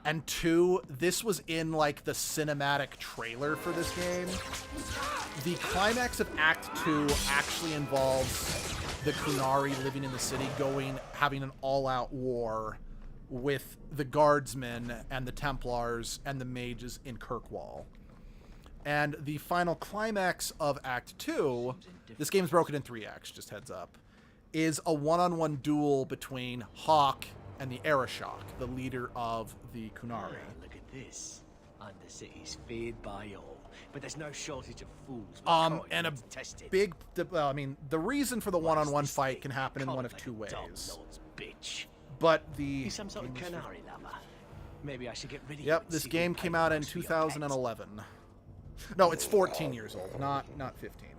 and two, this was in, like, the cinematic trailer for this game. The climax of Act 2 actually involves the Kunari living in the city, having an all-out war with the guardsmen and the Templars and the mages in Kirkwall. And the final climax of Act 2, this game's broken in 3 acts, just heads up, is a one-on-one duel between Hawk and the Arashok, the leader of the Kunari. Look at this. Undercity's feared by all, but there's no shortage of fools. And a big, well, I mean, the reason for the one-on-one fight can happen in one of 2 ways. Bitch. But the... He's some sort of Canary lover. Maybe I should get rid of you. Yep, and this see game who came pays out in most for your pets. 2011. No, it's 14 years old, not 15.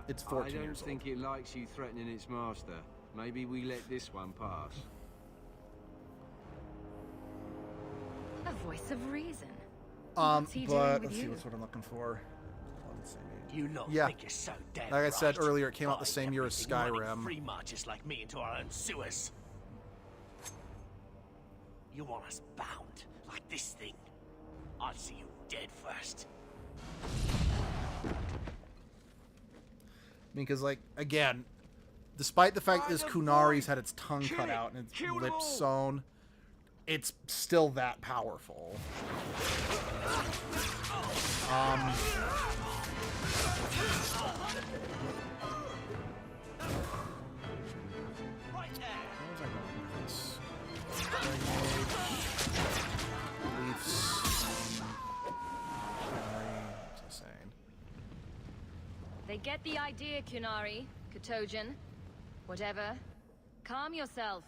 It's 14 I don't years think it likes you threatening its master. Maybe we let this one pass. A voice of reason. What's he doing but with let's see you? what's what I'm looking for. You lot Yeah. think you're so damn Like I said bright. earlier, it came out the By same year as everything, running Skyrim. free marches like me into our own sewers. You want us bound like this thing? I'll see you dead first. I mean, because, like, again, despite the fact that this Kunari's had its tongue cut out and its lips sewn, it's still that powerful. Right there. Where was I going with this? Beliefs. What's I saying? They get the idea, Kunari, Kotojin. Whatever. Calm yourself.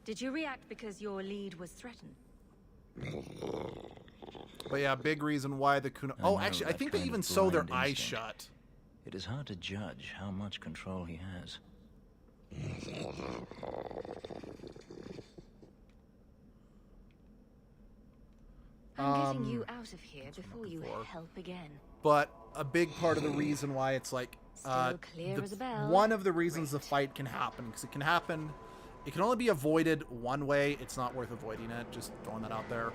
Did you react because your lead was threatened? But yeah, big reason why the Kunari... Oh, actually, I think they even sew their eyes shut. It is hard to judge how much control he has. I'm getting you out of here before you help again. But a big part of the reason why it's like... Still clear as a bell. One of the reasons the fight can happen, because it can happen... It can only be avoided one way. It's not worth avoiding it. Just throwing that out there.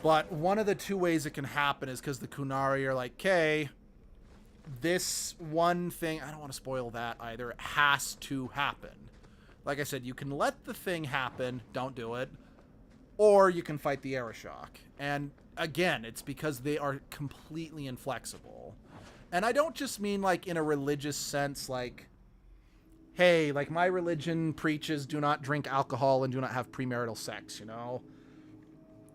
But one of the two ways it can happen is because the Kunari are like, okay, this one thing, I don't want to spoil that either, it has to happen. Like I said, you can let the thing happen, don't do it, or you can fight the Arishok. And again, it's because they are completely inflexible. And I don't just mean like in a religious sense, like, hey, like my religion preaches do not drink alcohol and do not have premarital sex, you know?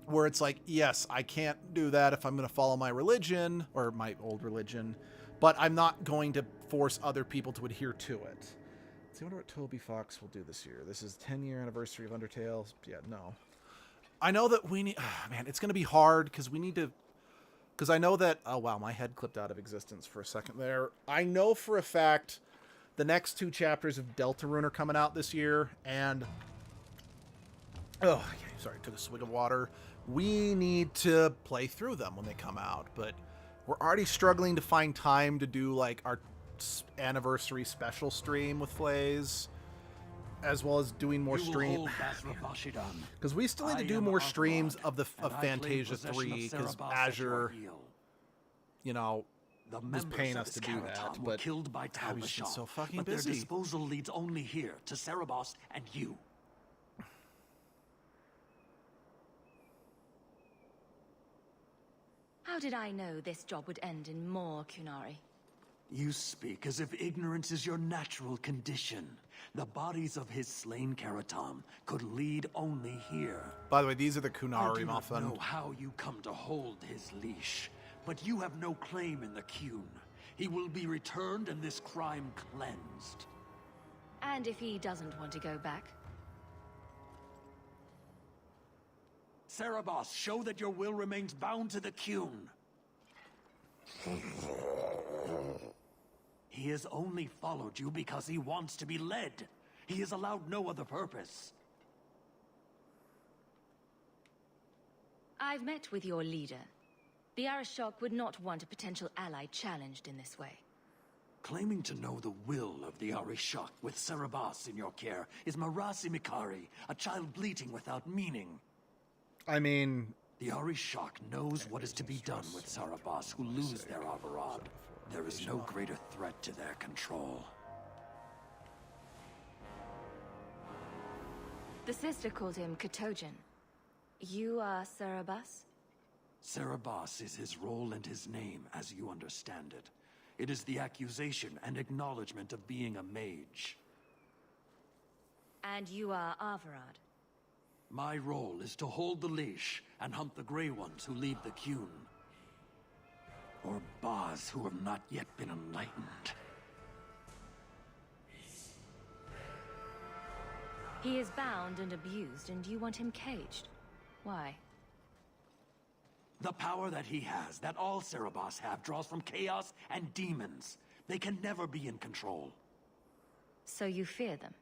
Where it's like, yes, I can't do that if I'm going to follow my religion, or my old religion, but I'm not going to force other people to adhere to it. Let's see, I wonder what Toby Fox will do this year. This is 10-year anniversary of Undertale. Yeah, no. I know that we need... man, it's going to be hard, because we need to... Because I know that... Oh, wow, my head clipped out of existence for a second there. I know for a fact the next 2 chapters of Deltarune are coming out this year, and... Oh, okay, sorry, took a swig of water. We need to play through them when they come out, but we're already struggling to find time to do, like, our anniversary special stream with Flays, as well as doing more stream. Because we still need to do more streams of Fantasia 3, because Azure, you know, was paying us to do that, but killed by we've just been so fucking but busy. Their disposal leads only here, to Cerebos and you. How did I know this job would end in more, Kunari? You speak as if ignorance is your natural condition. The bodies of his slain Karatam could lead only here. By the way, these are the I Kunari, do not Muffin. know how you come to hold his leash, but you have no claim in the Qun. He will be returned and this crime cleansed. And if he doesn't want to go back? Cerebos, show that your will remains bound to the Qun. He has only followed you because he wants to be led. He has allowed no other purpose. I've met with your leader. The Arishok would not want a potential ally challenged in this way. Claiming to know the will of the Arishok with Cerebos in your care is Marasi Mikari, a child bleating without meaning. I mean... The Arishok knows what is to be done with Cerebos who lose their Avarad. There is no greater threat to their control. The sister called him Kotojin. You are Cerebos? Cerebos is his role and his name, as you understand it. It is the accusation and acknowledgement of being a mage. And you are Avarad? My role is to hold the leash and hunt the Grey Ones who lead the Qun. Or Baz who have not yet been enlightened. He is bound and abused, and you want him caged. Why? The power that he has, that all Cerebos have, draws from chaos and demons. They can never be in control. So you fear them?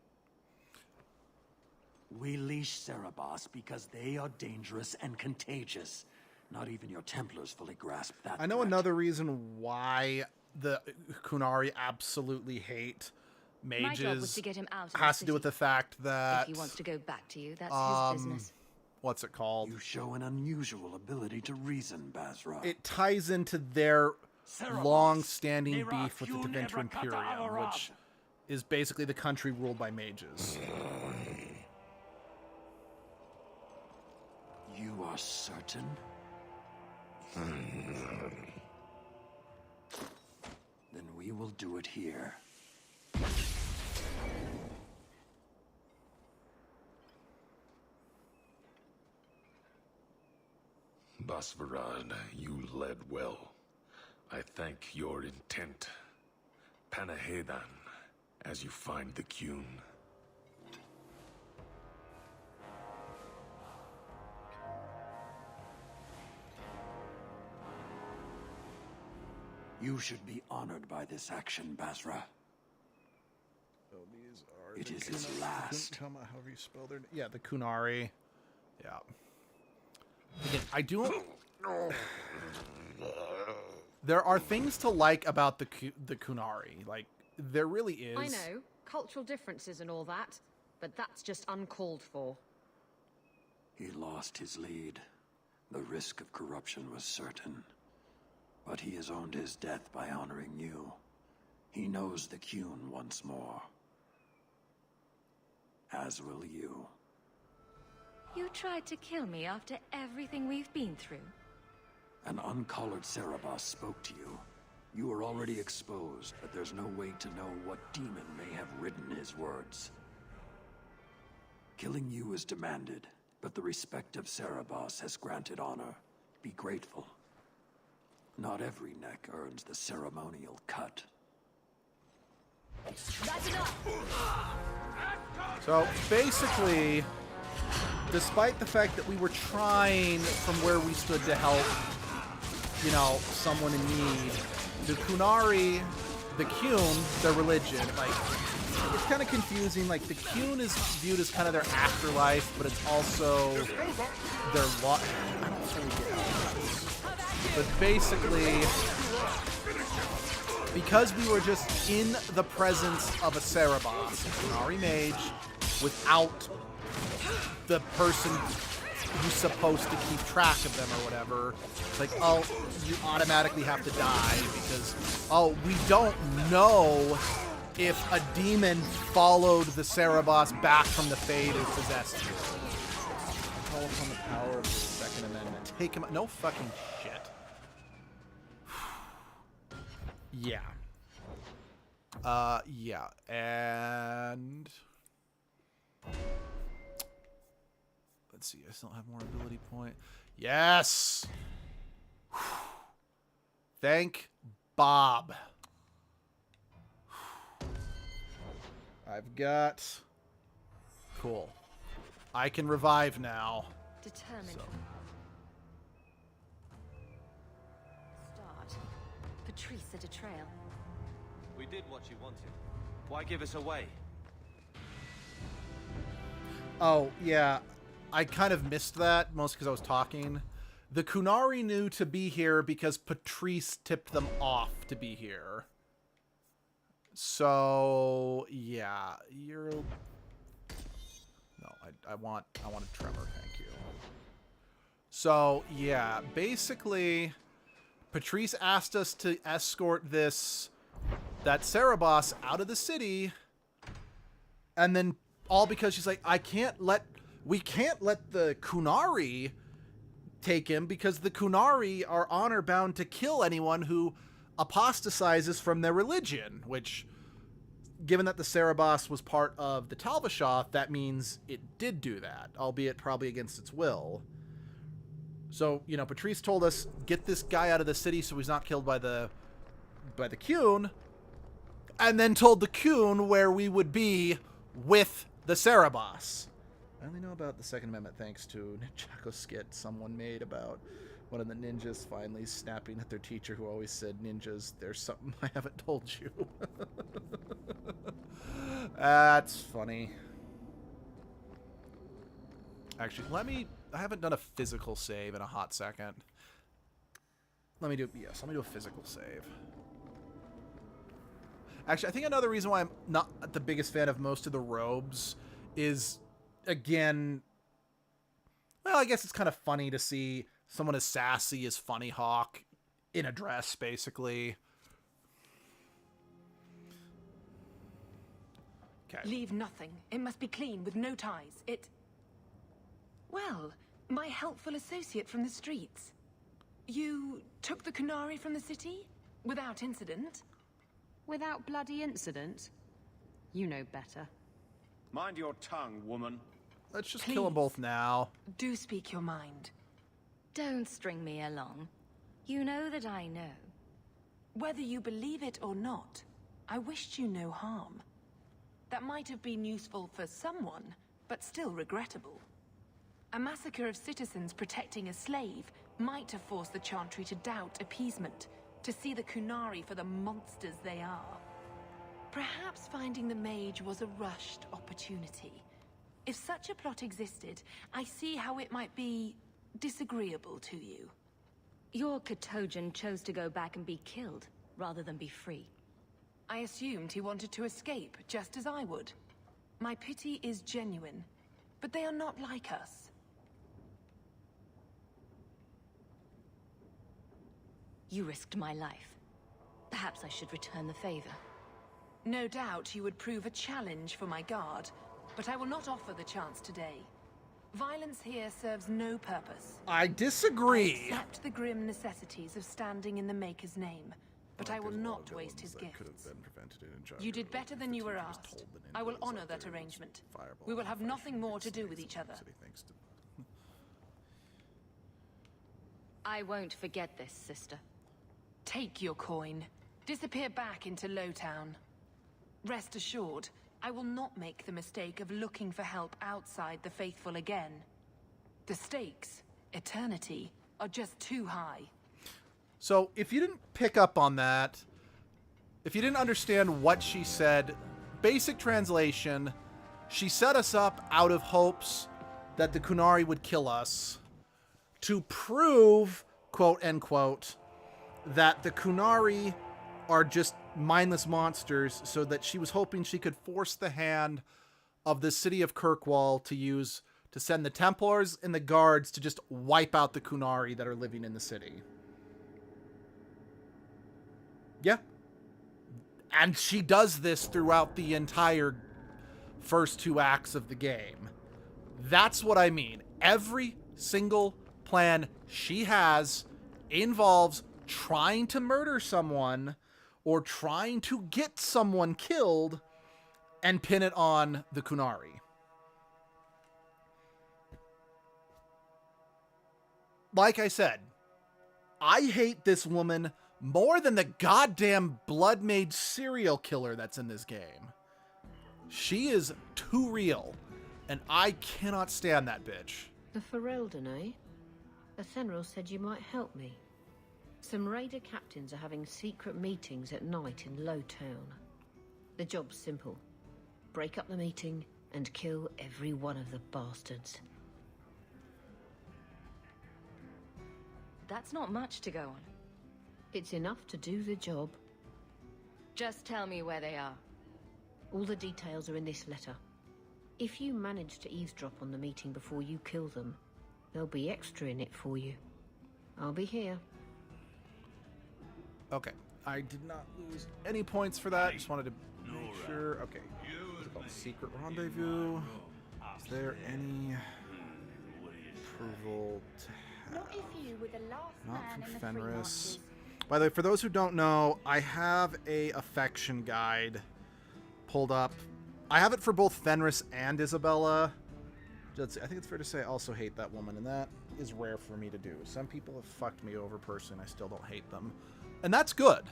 We leash Cerebos because they are dangerous and contagious. Not even your Templars fully grasp that. I know threat. another reason why the Kunari absolutely hate mages My job was to get him out of has the to do with city. the fact that If he wants to go back to you, that's his business. What's it called? You show an unusual ability to reason, Basra. It ties into their Cerebos, long-standing Nera beef with the Kyun Tevinter Evrakata Imperium, Avarab. which is basically the country ruled by mages. You are certain? Then we will do it here. Basvarad, you led well. I thank your intent. Panahedan, as you find the Kyun. You should be honored by this action, Basra. It is his last. However you spell their name. Yeah, the Kunari. Yeah. Again, I do. There are things to like about the Kunari. Like, there really is. I know, cultural differences and all that, but that's just uncalled for. He lost his lead. The risk of corruption was certain. But he has earned his death by honoring you. He knows the Kyun once more. As will you. You tried to kill me after everything we've been through. An uncollared Cerebos spoke to you. You were already exposed, but there's no way to know what demon may have written his words. Killing you is demanded, but the respect of Cerebos has granted honor. Be grateful. Not every neck earns the ceremonial cut. That's enough! So, basically, despite the fact that we were trying from where we stood to help, you know, someone in need, the Kunari, the Kyun, their religion, like, it's kind of confusing. Like, the Kyun is viewed as kind of their afterlife, but it's also their lot. I don't really get how it is. But basically, because we were just in the presence of a Cerebos, a Kunari mage, without the person who's supposed to keep track of them or whatever, it's like, oh, you automatically have to die because, oh, we don't know if a demon followed the Cerebos back from the Fade and possessed him. Call upon the power of the Second Amendment. Take him. No fucking shit. Yeah. Yeah. And let's see. I still have more ability point. Yes. Thank Bob. I've got. Cool. I can revive now. Determined. So. Start. Patrice at a trail. We did what you wanted. Why give us away? Oh, yeah. I kind of missed that, mostly because I was talking. The Kunari knew to be here because Patrice tipped them off to be here. So, yeah. You're... No, I want a tremor, thank you. So, yeah. Basically, Patrice asked us to escort that Cerebos out of the city, and then all because she's like, we can't let the Kunari take him because the Kunari are honor bound to kill anyone who apostatizes from their religion, which, given that the Cerebos was part of the Talvashoth, that means it did do that, albeit probably against its will. So, you know, Patrice told us, get this guy out of the city so he's not killed by the Kyun, and then told the Kyun where we would be with the Cerebos. I only know about the Second Amendment thanks to a Ninjago skit someone made about One of the ninjas finally snapping at their teacher who always said, "Ninjas, there's something I haven't told you." That's funny. Actually, I haven't done a physical save in a hot second. Let me do a physical save. Actually, I think another reason why I'm not the biggest fan of most of the robes is, again, well, I guess it's kind of funny to see someone as sassy as Funny Hawk in a dress, basically. Okay. Leave nothing. It must be clean, with no ties. Well, my helpful associate from the streets. You took the Kunari from the city? Without incident? Without bloody incident? You know better. Mind your tongue, woman. Let's just kill them both now. Do speak your mind. Don't string me along. You know that I know. Whether you believe it or not, I wished you no harm. That might have been useful for someone, but still regrettable. A massacre of citizens protecting a slave might have forced the Chantry to doubt appeasement, to see the Kunari for the monsters they are. Perhaps finding the mage was a rushed opportunity. If such a plot existed, I see how it might be disagreeable to you. Your Katojan chose to go back and be killed, rather than be free. I assumed he wanted to escape, just as I would. My pity is genuine, but they are not like us. You risked my life. Perhaps I should return the favor. No doubt you would prove a challenge for my guard, but I will not offer the chance today. Violence here serves no purpose. I disagree. I accept the grim necessities of standing in the Maker's name, but I will not waste his gifts. You did better than you were asked. I will honor that arrangement. We will have nothing more to do with each other. I won't forget this, sister. Take your coin. Disappear back into Lowtown. Rest assured, I will not make the mistake of looking for help outside the Faithful again. The stakes, eternity, are just too high. So, if you didn't pick up on that, if you didn't understand what she said, basic translation, she set us up out of hopes that the Kunari would kill us to prove, quote unquote, that the Kunari are just mindless monsters, so that she was hoping she could force the hand of the city of Kirkwall to send the Templars and the guards to just wipe out the Kunari that are living in the city. Yeah. And she does this throughout the entire first 2 acts of the game. That's what I mean. Every single plan she has involves trying to murder someone or trying to get someone killed and pin it on the Kunari. Like I said, I hate this woman more than the goddamn blood-made serial killer that's in this game. She is too real, and I cannot stand that bitch. The Ferelden, eh? Athenril said you might help me. Some raider captains are having secret meetings at night in Lowtown. The job's simple. Break up the meeting and kill every one of the bastards. That's not much to go on. It's enough to do the job. Just tell me where they are. All the details are in this letter. If you manage to eavesdrop on the meeting before you kill them, there'll be extra in it for you. I'll be here. Okay. I did not lose any points for that. Just wanted to make sure. Okay. What's it called? Secret rendezvous. Is there any approval to have? Not from Fenris. By the way, for those who don't know, I have a affection guide pulled up. I have it for both Fenris and Isabella. I think it's fair to say I also hate that woman, and that is rare for me to do. Some people have fucked me over personally, and I still don't hate them. And that's good.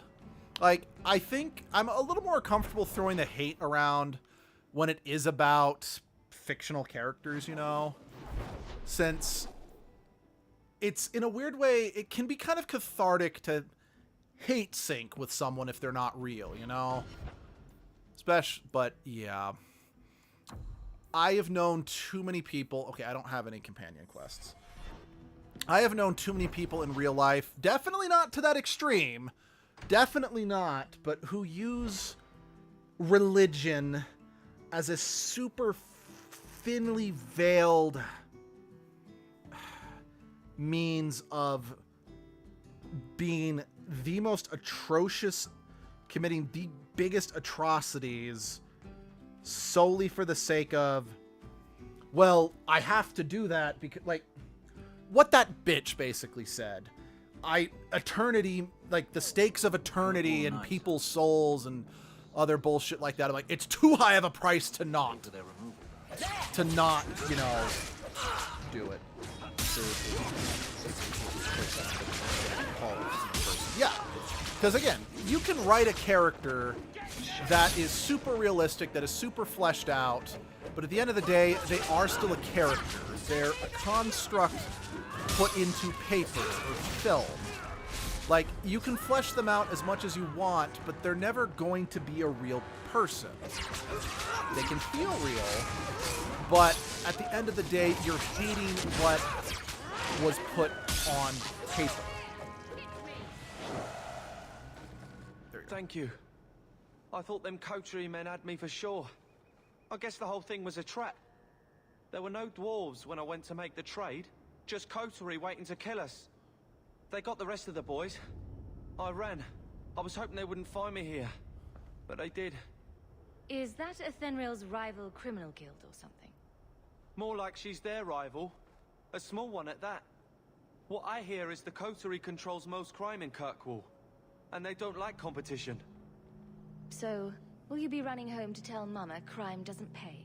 Like, I think I'm a little more comfortable throwing the hate around when it is about fictional characters, you know? Since it's, in a weird way, it can be kind of cathartic to hate sync with someone if they're not real, you know? But yeah. I have known too many people... Okay, I don't have any companion quests. I have known too many people in real life, definitely not to that extreme, definitely not, but who use religion as a super thinly veiled means of being the most atrocious, committing the biggest atrocities solely for the sake of, well, I have to do that because, like, what that bitch basically said. Eternity, like the stakes of eternity and people's souls and other bullshit like that. I'm like, it's too high of a price to not, you know, do it. Yeah, because again, you can write a character that is super realistic, that is super fleshed out, but at the end of the day, they are still a character. They're a construct put into paper or film. Like, you can flesh them out as much as you want, but they're never going to be a real person. They can feel real, but at the end of the day, you're hating what was put on paper. Thank you. I thought them coterie men had me for sure. I guess the whole thing was a trap. There were no dwarves when I went to make the trade, just coterie waiting to kill us. They got the rest of the boys. I ran. I was hoping they wouldn't find me here, but they did. Is that Athenril's rival criminal guild or something? More like she's their rival. A small one at that. What I hear is the coterie controls most crime in Kirkwall, and they don't like competition. So, will you be running home to tell Mama crime doesn't pay?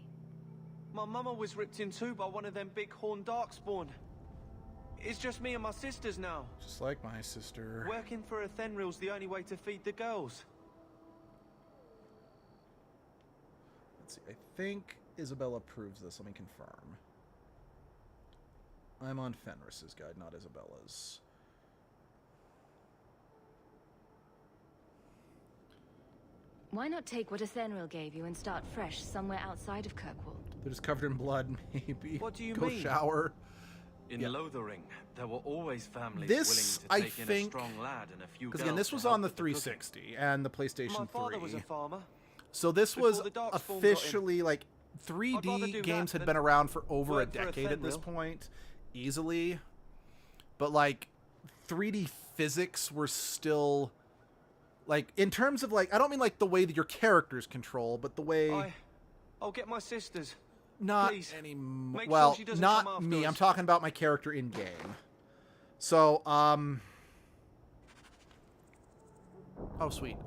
My mama was ripped in two by one of them big horned darkspawn. It's just me and my sisters now. Just like my sister. Working for Athenril's the only way to feed the girls. Let's see, I think Isabella approves this. Let me confirm. I'm on Fenris's guide, not Isabella's. Why not take what Athenril gave you and start fresh somewhere outside of Kirkwall? They're just covered in blood, maybe. What do you Go mean? shower. In Lothering, there were always families This, willing to I take in think, a strong lad and a few because girls again, this to was help on the with cooking. 360 and the PlayStation 3. My father was a farmer. So this Before was the Darkspawn got in. officially, like, I'd rather do 3D games that had been than around for over a work for decade at this Athenril. point, easily. But, like, 3D physics were still, like, in terms of, like, I don't mean, like, the way that your characters control, but the way... I'll get my sisters. Not Please. anymore. Make Well, sure she doesn't come not after me. us. I'm talking about my character in game. So, oh, sweet.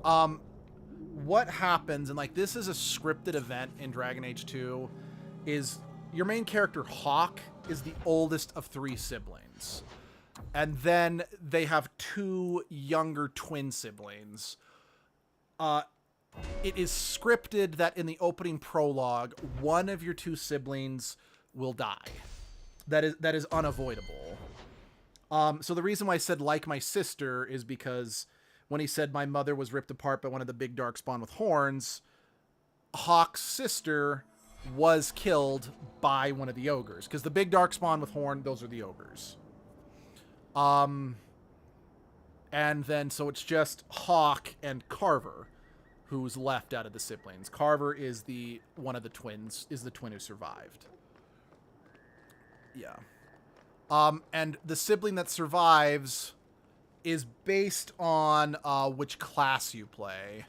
What happens, and like this is a scripted event in Dragon Age 2, is your main character Hawk is the oldest of 3 siblings. And then they have 2 younger twin siblings. It is scripted that in the opening prologue, one of your 2 siblings will die. That is unavoidable. So the reason why I said like my sister is because when he said my mother was ripped apart by one of the big darkspawn with horns, Hawk's sister was killed by one of the ogres. Because the big darkspawn with horn, those are the ogres. And then, so it's just Hawk and Carver who's left out of the siblings. Carver is one of the twins, is the twin who survived. Yeah. And the sibling that survives is based on which class you play.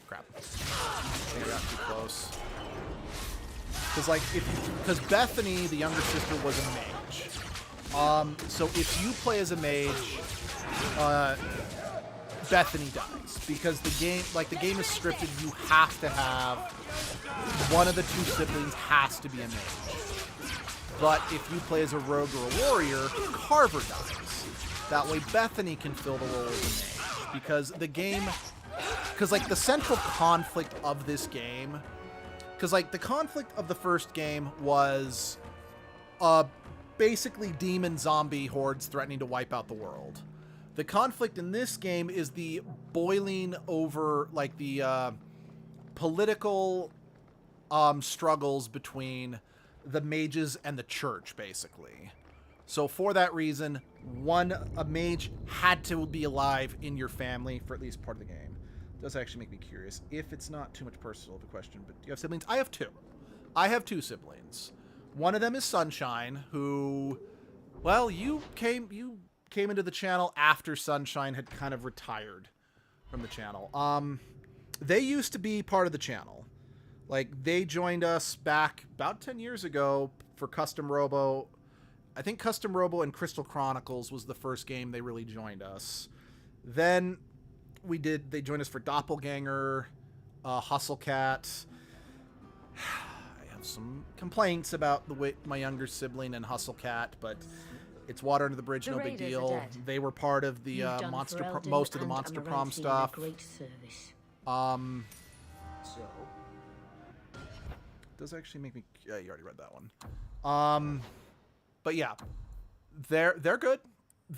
Crap. I think I got too close. Because Bethany, the younger sister, was a mage. So if you play as a mage, Bethany dies. Because the game is scripted, you have to have one of the 2 siblings has to be a mage. But if you play as a rogue or a warrior, Carver dies. That way Bethany can fill the role as a mage. Because the game... Because, like, the central conflict of this game... Because, like, the conflict of the first game was... basically demon zombie hordes threatening to wipe out the world. The conflict in this game is the boiling over, like, the political struggles between the mages and the church, basically. So for that reason, a mage had to be alive in your family for at least part of the game. It does actually make me curious, if it's not too much personal of a question, but do you have siblings? I have two. I have two siblings. One of them is Sunshine, who, well, you came into the channel after Sunshine had kind of retired from the channel. They used to be part of the channel. Like, they joined us back about 10 years ago for Custom Robo. I think Custom Robo and Crystal Chronicles was the first game they really joined us. Then they joined us for Doppelganger, Hustle Cat. I have some complaints about the way my younger sibling and Hustle Cat, but it's water under the bridge, no big deal. They were part of the most of the Monster Prom stuff. So, does actually make me. Yeah, you already read that one. But yeah, they're good.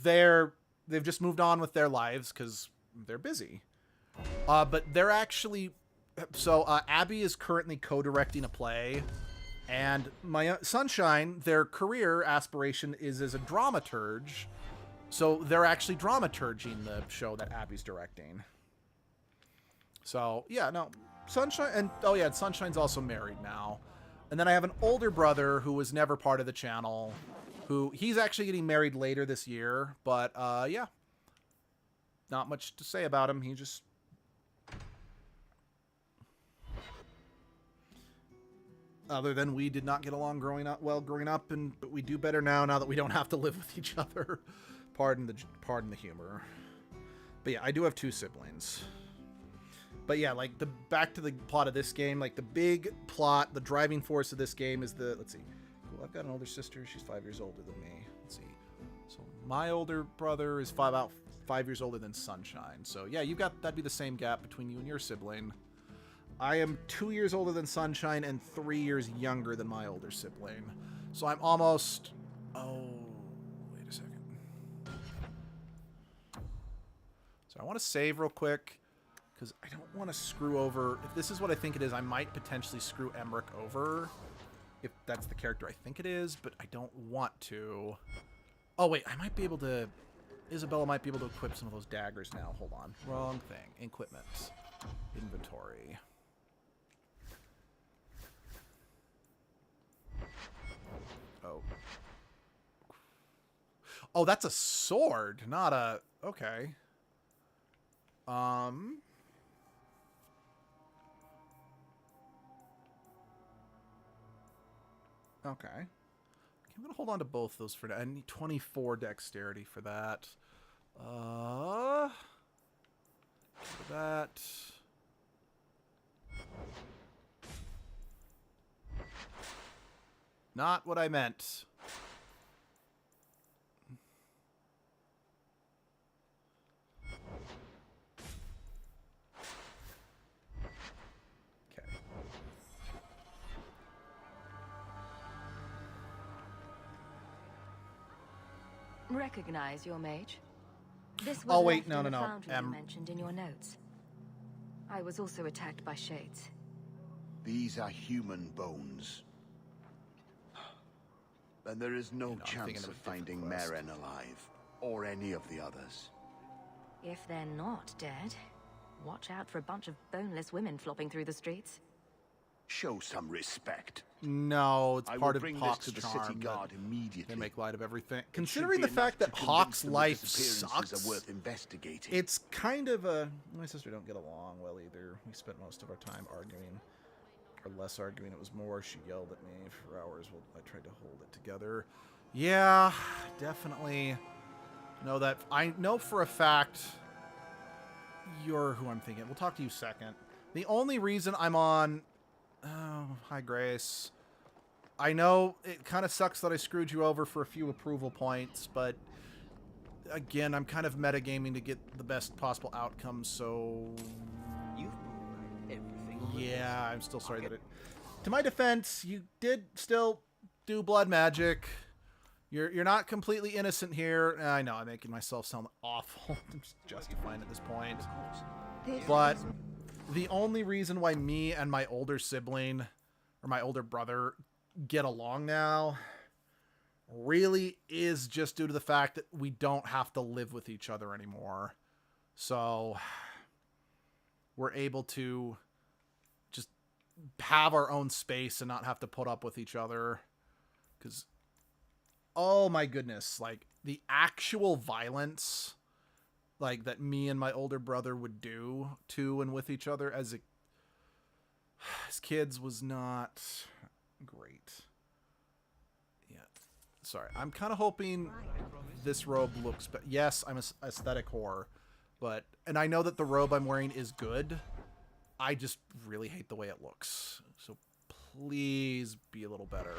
They've just moved on with their lives because they're busy. But they're actually. So Abby is currently co-directing a play, and my Sunshine, their career aspiration is as a dramaturge. So they're actually dramaturging the show that Abby's directing. So yeah, no, Sunshine, and oh yeah, Sunshine's also married now. And then I have an older brother who was never part of the channel, he's actually getting married later this year, but yeah, not much to say about him. He just other than we did not get along growing up, but we do better now that we don't have to live with each other. Pardon the humor. But yeah, I do have two siblings. But yeah, like back to the plot of this game, like the big plot, the driving force of this game is let's see. Cool, I've got an older sister. She's 5 years older than me. Let's see. So my older brother is about 5 years older than Sunshine. So yeah, that'd be the same gap between you and your sibling. I am 2 years older than Sunshine and 3 years younger than my older sibling. So I'm almost... Oh, wait a second. So I want to save real quick, because I don't want to screw over... If this is what I think it is, I might potentially screw Emmerich over, if that's the character I think it is, but I don't want to. Oh, wait, I might be able to... Isabella might be able to equip some of those daggers now. Hold on. Wrong thing. Equipment. Inventory. Oh. Oh, that's a sword, not a... Okay. Okay. I'm gonna hold on to both those for now. I need 24 dexterity for that. For that. Not what I meant. Okay. Recognize your mage? This was oh wait, left no. in the foundry you mentioned in your notes. I was also attacked by shades. These are human bones. Then there is no chance of finding Meren alive, or any of the others. If they're not dead, watch out for a bunch of boneless women flopping through the streets. Show some respect. No, it's part of Hawk's to the charm. City Guard immediately. They make light of everything. Considering the fact that Hawk's life sucks, are worth investigating. It's kind of a... My sister don't get along well either. We spent most of our time arguing. Or less arguing. It was more she yelled at me for hours while I tried to hold it together. Yeah, definitely know that. I know for a fact you're who I'm thinking. We'll talk to you second. The only reason I'm on... Oh, hi, Grace. I know it kind of sucks that I screwed you over for a few approval points, but again, I'm kind of metagaming to get the best possible outcome, so... Yeah, I'm still sorry that it... To my defense, you did still do blood magic. You're not completely innocent here. I know I'm making myself sound awful. I'm just justifying at this point. But the only reason why me and my older sibling or my older brother get along now really is just due to the fact that we don't have to live with each other anymore. So we're able to just have our own space and not have to put up with each other. Because, oh my goodness, like the actual violence like that me and my older brother would do to and with each other as kids was not great. Yeah. Sorry. I'm kind of hoping this robe looks yes, I'm an aesthetic whore, and I know that the robe I'm wearing is good. I just really hate the way it looks. So please be a little better.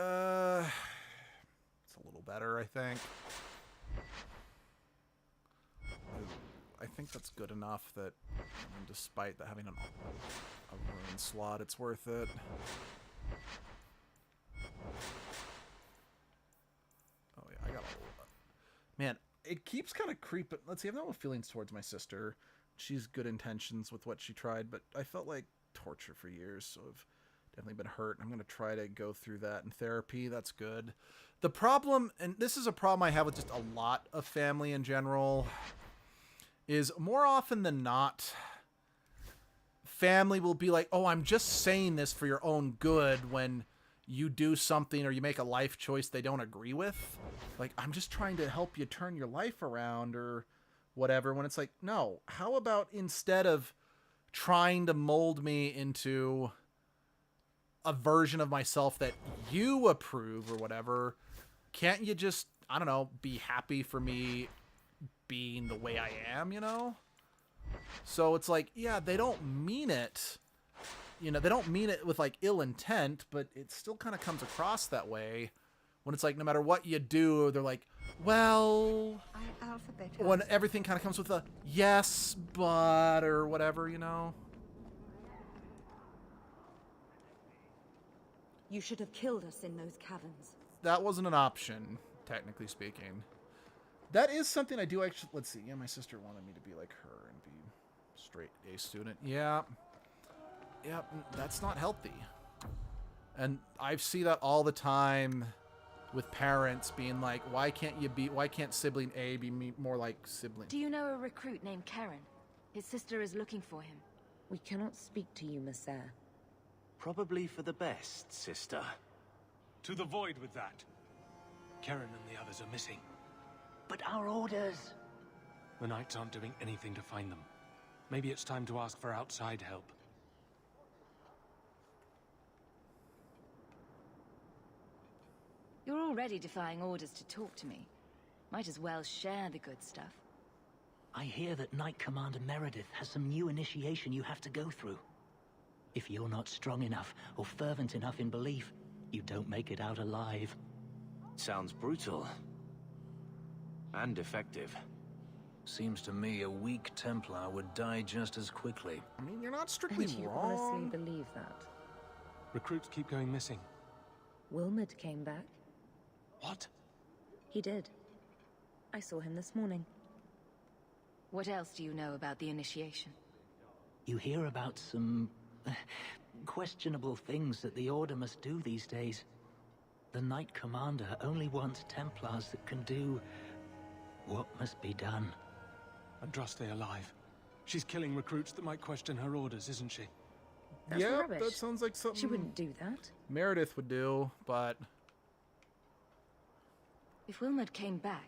It's a little better, I think. I think that's good enough that, despite that having a rune slot, it's worth it. Oh yeah, I got a... Man, it keeps kind of creeping. Let's see, I have no feelings towards my sister. She's good intentions with what she tried, but I felt like torture for years, so I've definitely been hurt. I'm going to try to go through that in therapy. That's good. The problem, and this is a problem I have with just a lot of family in general, is more often than not, family will be like, oh, I'm just saying this for your own good when you do something or you make a life choice they don't agree with. Like, I'm just trying to help you turn your life around or whatever, when it's like, no, how about instead of trying to mold me into a version of myself that you approve or whatever, can't you just, I don't know, be happy for me being the way I am, you know? So it's like, yeah, they don't mean it. You know, they don't mean it with like ill intent, but it still kind of comes across that way when it's like, no matter what you do, they're like, well, when everything kind of comes with a yes, but, or whatever, you know? You should have killed us in those caverns. That wasn't an option, technically speaking. That is something I do actually... Let's see. Yeah, my sister wanted me to be like her and be straight A student. Yeah. Yeah, that's not healthy. And I see that all the time with parents being like, why can't sibling A be more like sibling? Do you know a recruit named Karen? His sister is looking for him. We cannot speak to you, Messer. Probably for the best, sister. To the void with that. Karen and the others are missing. But our orders... The Knights aren't doing anything to find them. Maybe it's time to ask for outside help. You're already defying orders to talk to me. Might as well share the good stuff. I hear that Knight Commander Meredith has some new initiation you have to go through. If you're not strong enough or fervent enough in belief, you don't make it out alive. Sounds brutal. And effective. Seems to me a weak Templar would die just as quickly. I mean, you're not strictly And you wrong. honestly believe that? Recruits keep going missing. Wilmot came back. What? He did. I saw him this morning. What else do you know about the initiation? You hear about some questionable things that the Order must do these days. The Knight Commander only wants Templars that can do what must be done. Andraste alive. She's killing recruits that might question her orders, isn't she? That's Yeah, rubbish. that sounds like something She wouldn't do that. Meredith would do, but... If Wilmot came back,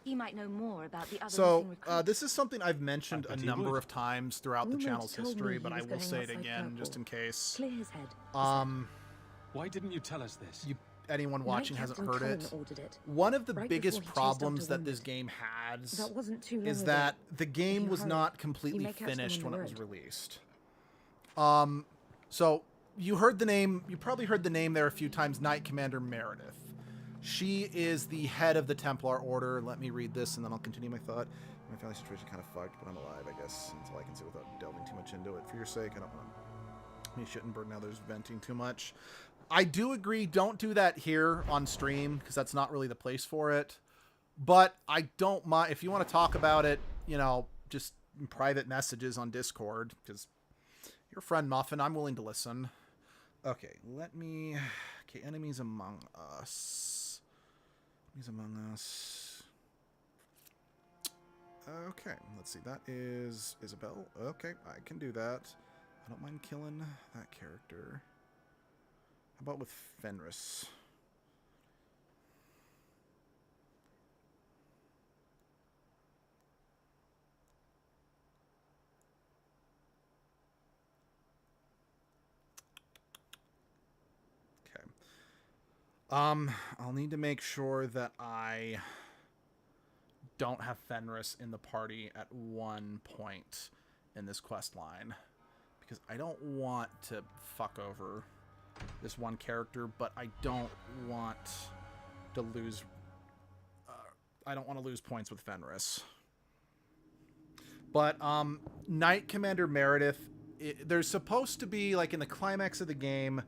he might know more about the other So, missing recruits. this is something I've mentioned a number of times throughout the Wilmot channel's told me history, he but I was will going say it outside again, purple. just in case. Clear his head. Why didn't you tell us this? Anyone watching Knight hasn't Captain heard Cullen it. ordered it. One of the Right biggest before he chased problems after that this Wilmot. game has That wasn't too long is ago. that the game you was hurry, not you completely may catch them finished on when the it was road. released. So you heard the name, you probably heard the name there a few times, Knight Commander Meredith. She is the head of the Templar Order. Let me read this and then I'll continue my thought. My family situation kind of fucked, but I'm alive, I guess, until I can see without delving too much into it. For your sake, I don't want to You shouldn't burn others venting too much. I do agree, don't do that here on stream, because that's not really the place for it. But I don't mind, if you want to talk about it, you know, just in private messages on Discord, because your friend Muffin, I'm willing to listen. Okay, let me... Okay, enemies among us. Enemies among us. Okay, let's see. That is Isabel. Okay, I can do that. I don't mind killing that character. How about with Fenris? I'll need to make sure that I don't have Fenris in the party at one point in this quest line, because I don't want to fuck over this one character, but I don't want to lose I don't want to lose points with Fenris. But Knight Commander Meredith, there's supposed to be, like, in the climax of the game,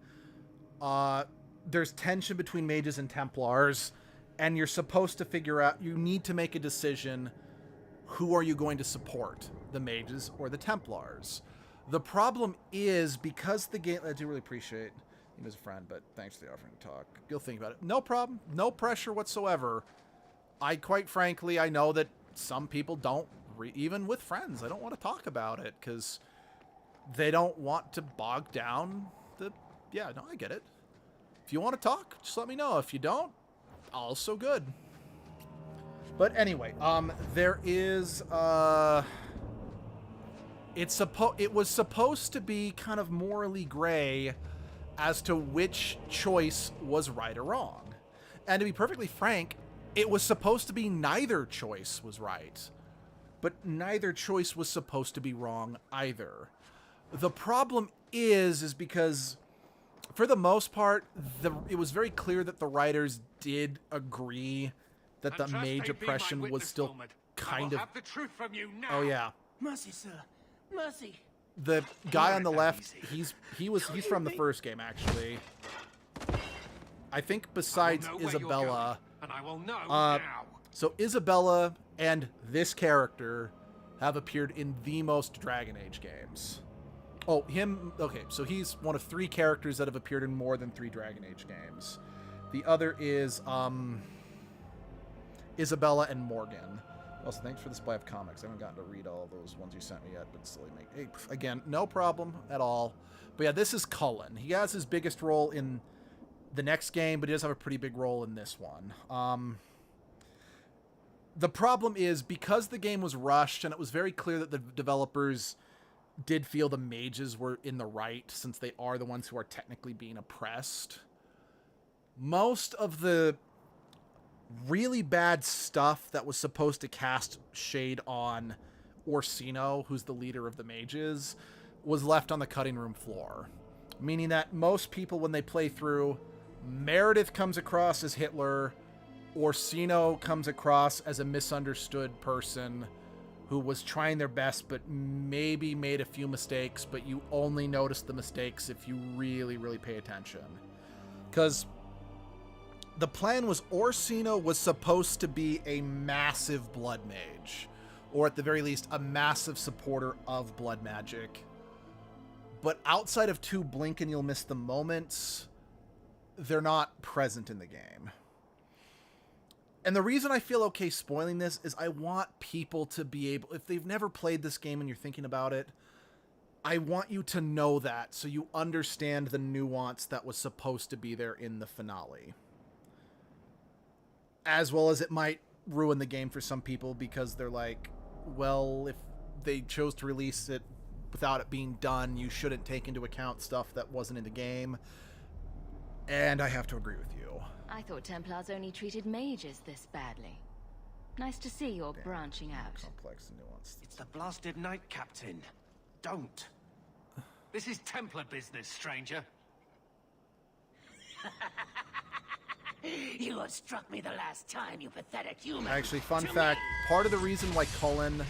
there's tension between mages and Templars, and you're supposed to figure out, you need to make a decision, who are you going to support, the mages or the Templars? The problem is, because the game, I do really appreciate him as a friend, but thanks for the offering to talk. You'll think about it. No problem, no pressure whatsoever. Quite frankly, I know that some people don't, even with friends, I don't want to talk about it, because they don't want to bog down the, yeah, no, I get it. If you want to talk, just let me know. If you don't, also good. But anyway, there is, it was supposed to be kind of morally gray as to which choice was right or wrong. And to be perfectly frank, it was supposed to be neither choice was right. But neither choice was supposed to be wrong either. The problem is because, for the most part, it was very clear that the writers did agree that the mage oppression was still kind of... Have the truth from you now. Oh, yeah. Mercy, sir. Mercy. The guy on the left, he's from the first game, actually. I think besides Isabella... And I will know now. So Isabella and this character have appeared in the most Dragon Age games. Oh, him... Okay, so he's one of 3 characters that have appeared in more than 3 Dragon Age games. The other is, Isabella and Morgan. Also, thanks for the supply of comics. I haven't gotten to read all those ones you sent me yet, but still, hey, again, no problem at all. But yeah, this is Cullen. He has his biggest role in the next game, but he does have a pretty big role in this one. The problem is, because the game was rushed, and it was very clear that the developers did feel the mages were in the right, since they are the ones who are technically being oppressed. Most of the really bad stuff that was supposed to cast shade on Orsino, who's the leader of the mages, was left on the cutting room floor. Meaning that most people, when they play through, Meredith comes across as Hitler, Orsino comes across as a misunderstood person who was trying their best but maybe made a few mistakes, but you only notice the mistakes if you really, really pay attention. Because the plan was Orsino was supposed to be a massive blood mage, or at the very least, a massive supporter of blood magic. But outside of 2 blink and you'll miss the moments, they're not present in the game. And the reason I feel okay spoiling this is I want people to be able, if they've never played this game and you're thinking about it, I want you to know that so you understand the nuance that was supposed to be there in the finale. As well as it might ruin the game for some people because they're like, well, if they chose to release it without it being done, you shouldn't take into account stuff that wasn't in the game. And I have to agree with you. I thought Templars only treated mages this badly. Nice to see you're branching out. Complex and nuanced. It's the blasted Knight Captain. Don't. This is Templar business, stranger. You have struck me the last time, you pathetic human. Actually, fun fact, part of the reason why Cullen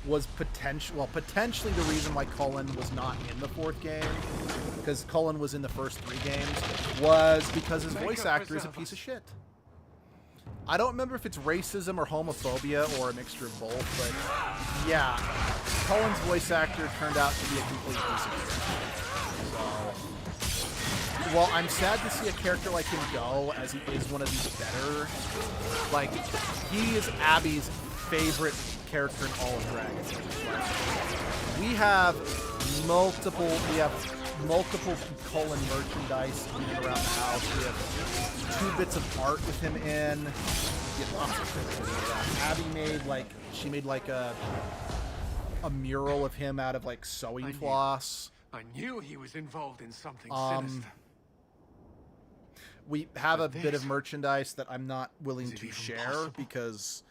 was potentially the reason why Cullen was not in the 4th game because Cullen was in the first 3 games, was because his voice actor is a piece of shit. I don't remember if it's racism or homophobia or a mixture of both, but yeah, Cullen's voice actor turned out to be a complete piece of shit. So, well, I'm sad to see a character like him go, as he is one of these better. Like, he is Abby's favorite character in all of Dragon Age. We have multiple Cullen merchandise in and around the house. We have 2 bits of art with him in. Abby made like a mural of him out of like sewing floss. I knew he was involved in something sinister. We have a bit of merchandise that I'm not willing to share because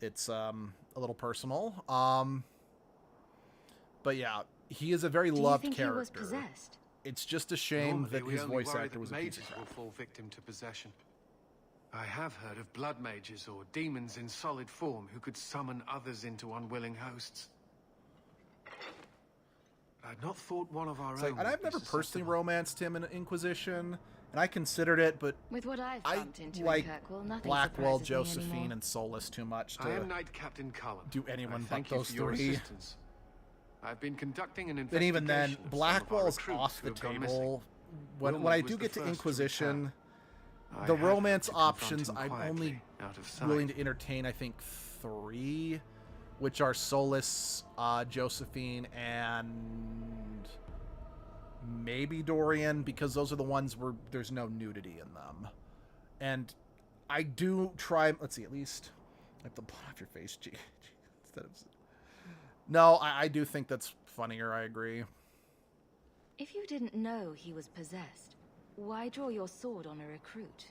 it's a little personal. But yeah, he is a very loved character. He was possessed? It's just a shame that his voice actor was a piece of crap. Will fall victim to possession. I have heard of blood mages or demons in solid form who could summon others into unwilling hosts. I'd not thought one of our own. And I've never personally romanced him in Inquisition, and I considered it, but with what I've bumped into like in Kirkwall, nothing Blackwell, surprises me Josephine, anymore. and Solus too much to I am Knight Captain Cullen. do anyone but Thank you those for your 3. assistance. I've been conducting an And investigation. even then, Blackwell's off the table. When I do get to Inquisition, the romance options, I'm only willing to entertain, I think, 3, which are Solus, Josephine, and maybe Dorian, because those are the ones where there's no nudity in them. And I do try, let's see, at least at the bottom of your face, G, instead of... No, I do think that's funnier, I agree. If you didn't know he was possessed, why draw your sword on a recruit?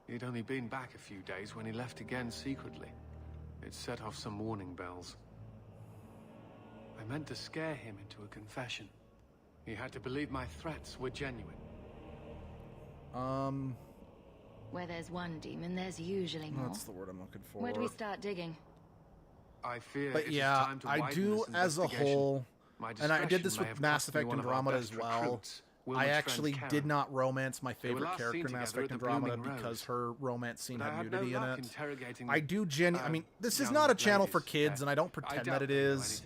He'd only been back a few days when he left again secretly. It set off some warning bells. I meant to scare him into a confession. He had to believe my threats were genuine. Where there's one demon, there's usually more. That's the word I'm looking for. Where do we start digging? I fear but yeah, I do as a whole, and I did this with Mass Effect Andromeda as well. I actually did not romance my favorite character in Mass Effect Andromeda because her romance scene had nudity in it. I do I mean, this is not a channel for kids, and I don't pretend that it is.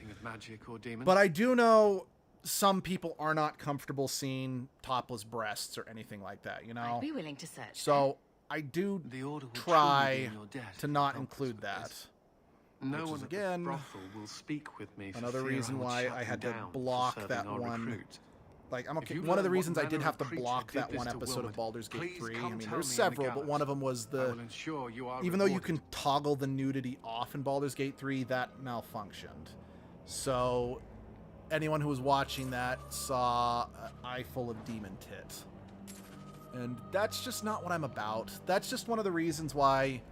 But I do know some people are not comfortable seeing topless breasts or anything like that, you know? I'd be willing to search. So I do try to not include that. No one again will speak with me. Another reason why I had to block that one. Like, I'm okay. One of the reasons I did have to block that one episode of Baldur's Gate 3. I mean, there's several, but one of them was the. Even though you can toggle the nudity off in Baldur's Gate 3, that malfunctioned. So, anyone who was watching that saw an eye full of demon tit, and that's just not what I'm about. That's just one of the reasons why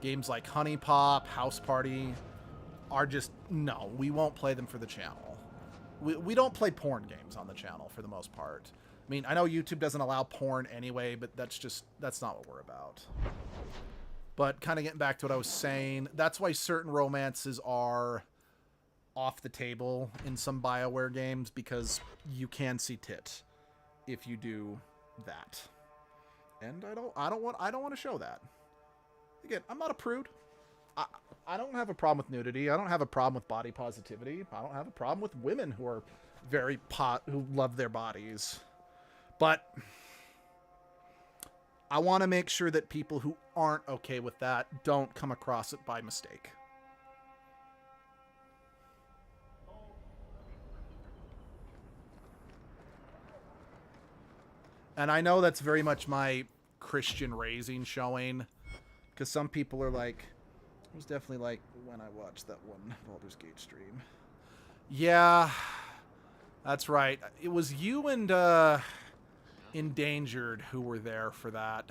games like Honey Pop, House Party are just, no, we won't play them for the channel. We don't play porn games on the channel for the most part. I mean, I know YouTube doesn't allow porn anyway, but that's not what we're about. But kind of getting back to what I was saying, that's why certain romances are off the table in some BioWare games, because you can see tit if you do that. And I don't want to show that. Again, I'm not a prude. I don't have a problem with nudity. I don't have a problem with body positivity. I don't have a problem with women who are who love their bodies. But I want to make sure that people who aren't okay with that don't come across it by mistake. And I know that's very much my Christian raising showing, because some people are like, it was definitely like when I watched that one Baldur's Gate stream. Yeah, that's right. It was you and Endangered who were there for that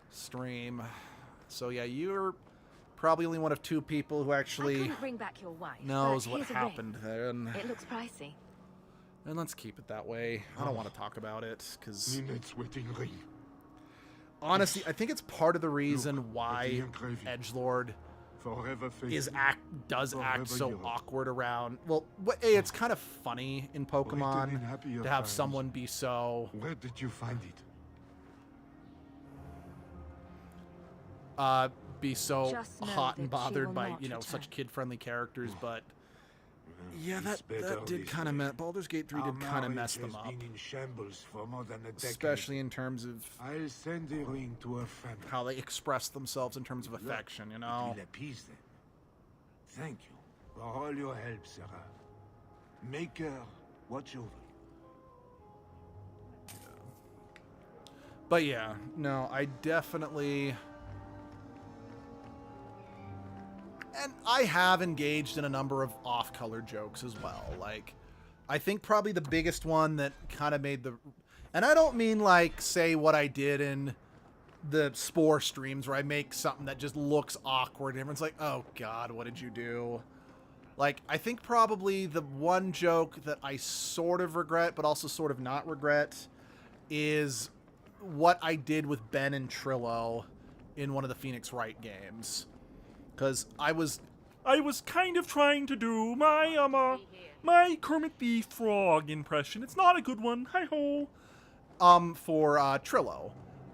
stream. So yeah, you're probably only one of 2 people who actually I couldn't bring back your wife, knows what happened there. And it looks pricey. And let's keep it that way. I don't want to talk about it, because honestly, I think it's part of the reason why Edgelord does act so awkward around. Well, it's kind of funny in Pokemon to have someone be so. Where did you find it? Be so Just know hot and that she bothered will by, not you know, return. such kid-friendly characters, but yeah, that did kind of mess. Baldur's Gate 3 did kind of mess them up. Been in shambles for more than a decade. Especially in terms of I'll send the ring to her family. how they express themselves in terms of affection, you know? It will appease them. Thank you for all your help, Sarah. Make her watch over you. But yeah, no, I definitely... And I have engaged in a number of off-color jokes as well. Like, I think probably the biggest one that kind of made the... And I don't mean, like, say what I did in the Spore streams where I make something that just looks awkward and everyone's like, oh god, what did you do? Like, I think probably the one joke that I sort of regret, but also sort of not regret, is what I did with Ben and Trillo in one of the Phoenix Wright games. Because I was kind of trying to do my my Kermit the Frog impression. It's not a good one. Hi-ho. For Trillo.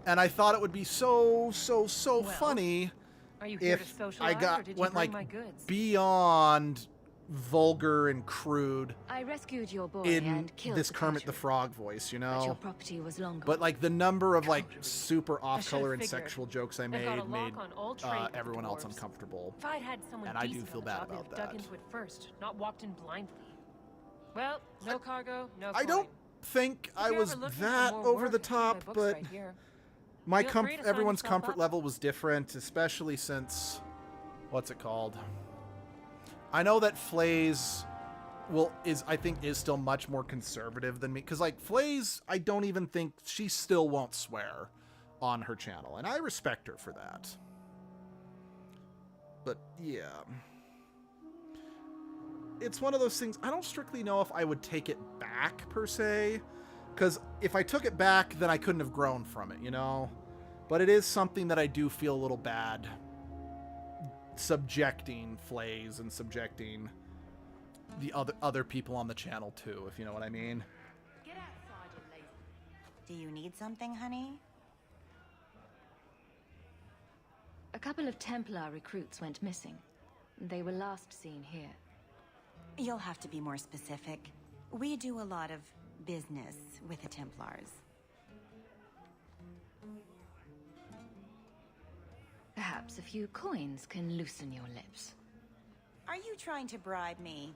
And I thought it would be so funny Are you here if to socialize, I or did you went bring my like goods? beyond vulgar and crude I rescued your boy in and killed this the Kermit the cattery, Frog voice, you but your know? property was long But gone. like the number of like super off-color and figured. sexual jokes I They've got a made lock on all trade with the everyone else dwarves. uncomfortable. If I'd had someone And I do decent feel on the bad job, they'd about have dug that. into it first, not walked in blindly. Well, no cargo, no I don't think I you're was ever looking for that more over work, the I have my top, books but right here. my Feel free to sign everyone's yourself comfort up. level was different, especially since what's it called? I know that Flays I think is still much more conservative than me, because like Flays, I don't even think she still won't swear on her channel, and I respect her for that. But yeah, it's one of those things. I don't strictly know if I would take it back per se, because if I took it back, then I couldn't have grown from it, you know? But it is something that I do feel a little bad subjecting Flays and subjecting the other people on the channel too, if you know what I mean. Do you need something, honey? A couple of Templar recruits went missing. They were last seen here. You'll have to be more specific. We do a lot of business with the Templars. Perhaps a few coins can loosen your lips. Are you trying to bribe me?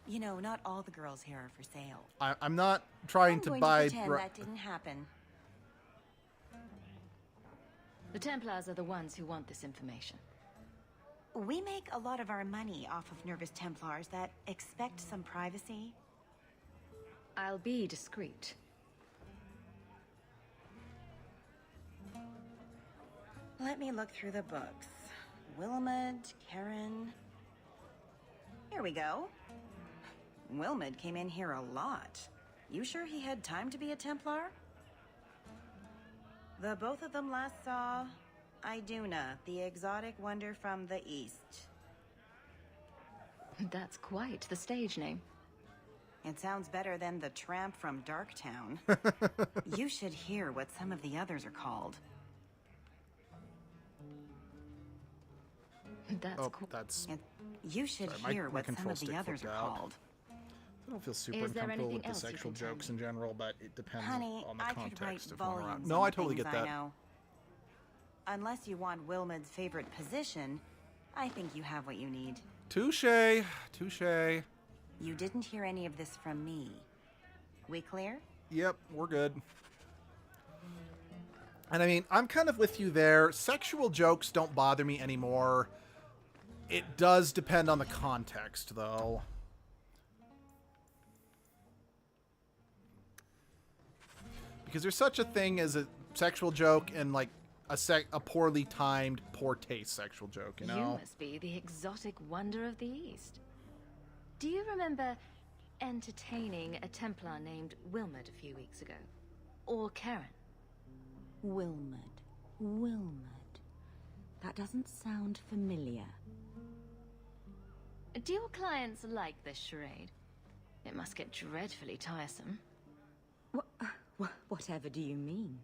You know, not all the girls here are for sale. I'm not trying I'm to going buy... to pretend that didn't happen. The Templars are the ones who want this information. We make a lot of our money off of nervous Templars that expect some privacy. I'll be discreet. Let me look through the books. Wilmot, Karen... Here we go. Wilmot came in here a lot. You sure he had time to be a Templar? The both of them last saw Iduna, the exotic wonder from the east. That's quite the stage name. It sounds better than the tramp from Darktown. You should hear what some of the others are called. That's You should Sorry, hear my what some control of the stick others are flipped out. called. I don't feel super Is there uncomfortable with anything the else you sexual can tell jokes me? in general, but it depends Honey, on the I could write context of when we're volumes around. on No, the I totally things get that. I know. Unless you want Wilmot's favorite position, I think you have what you need. Touche. Touche. You didn't hear any of this from me. We clear? Yep, we're good. And I mean, I'm kind of with you there. Sexual jokes don't bother me anymore. It does depend on the context, though. Because there's such a thing as a sexual joke and, like, a poorly timed, poor taste sexual joke, you know? You must be the exotic wonder of the East. Do you remember entertaining a Templar named Wilmot a few weeks ago? Or Karen? Wilmot. That doesn't sound familiar. Do your clients like this charade? It must get dreadfully tiresome. Whatever do you mean?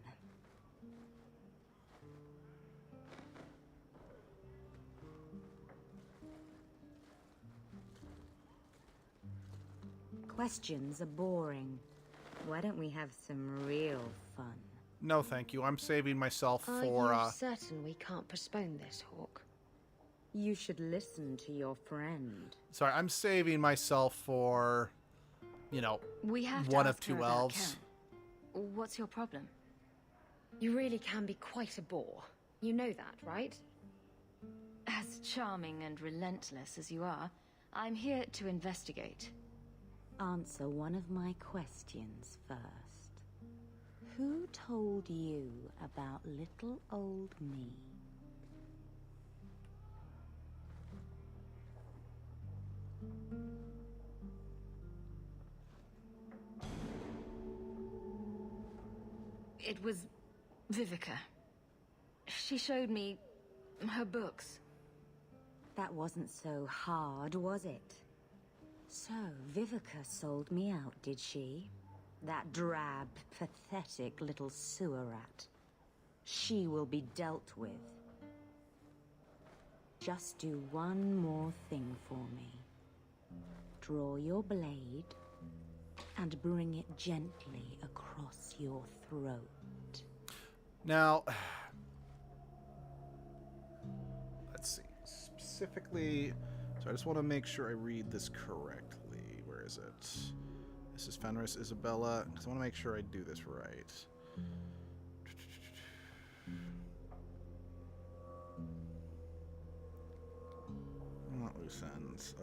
Questions are boring. Why don't we have some real fun? No, thank you. I'm saving myself for, Are you certain we can't postpone this, Hawk? You should listen to your friend. Sorry, I'm saving myself for, you know, We have one to of ask her two about elves. Karen. What's your problem? You really can be quite a bore. You know that, right? As charming and relentless as you are, I'm here to investigate. Answer one of my questions first. Who told you about little old me? It was Vivica. She showed me her books. That wasn't so hard, was it? So, Vivica sold me out, did she? That drab, pathetic little sewer rat. She will be dealt with. Just do one more thing for me. Draw your blade and bring it gently across your throat. Now, let's see. Specifically, so I just want to make sure I read this correctly. Where is it? This is Fenris, Isabella. Because I want to make sure I do this right. Not loose ends.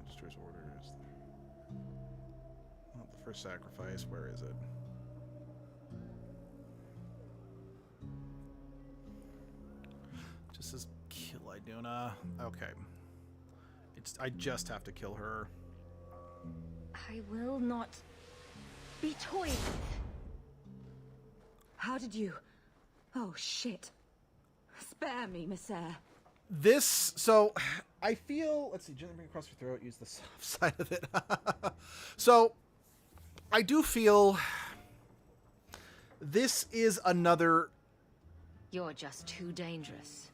Destroys orders. Not the first sacrifice. Where is it? Just says kill Iduna. Okay. I just have to kill her. I will not be toyed with. How did you... Oh, shit. Spare me, Messer. This, so, I feel... Let's see, gently bring across your throat, use the soft side of it. So, I do feel... This is another... You're just too dangerous.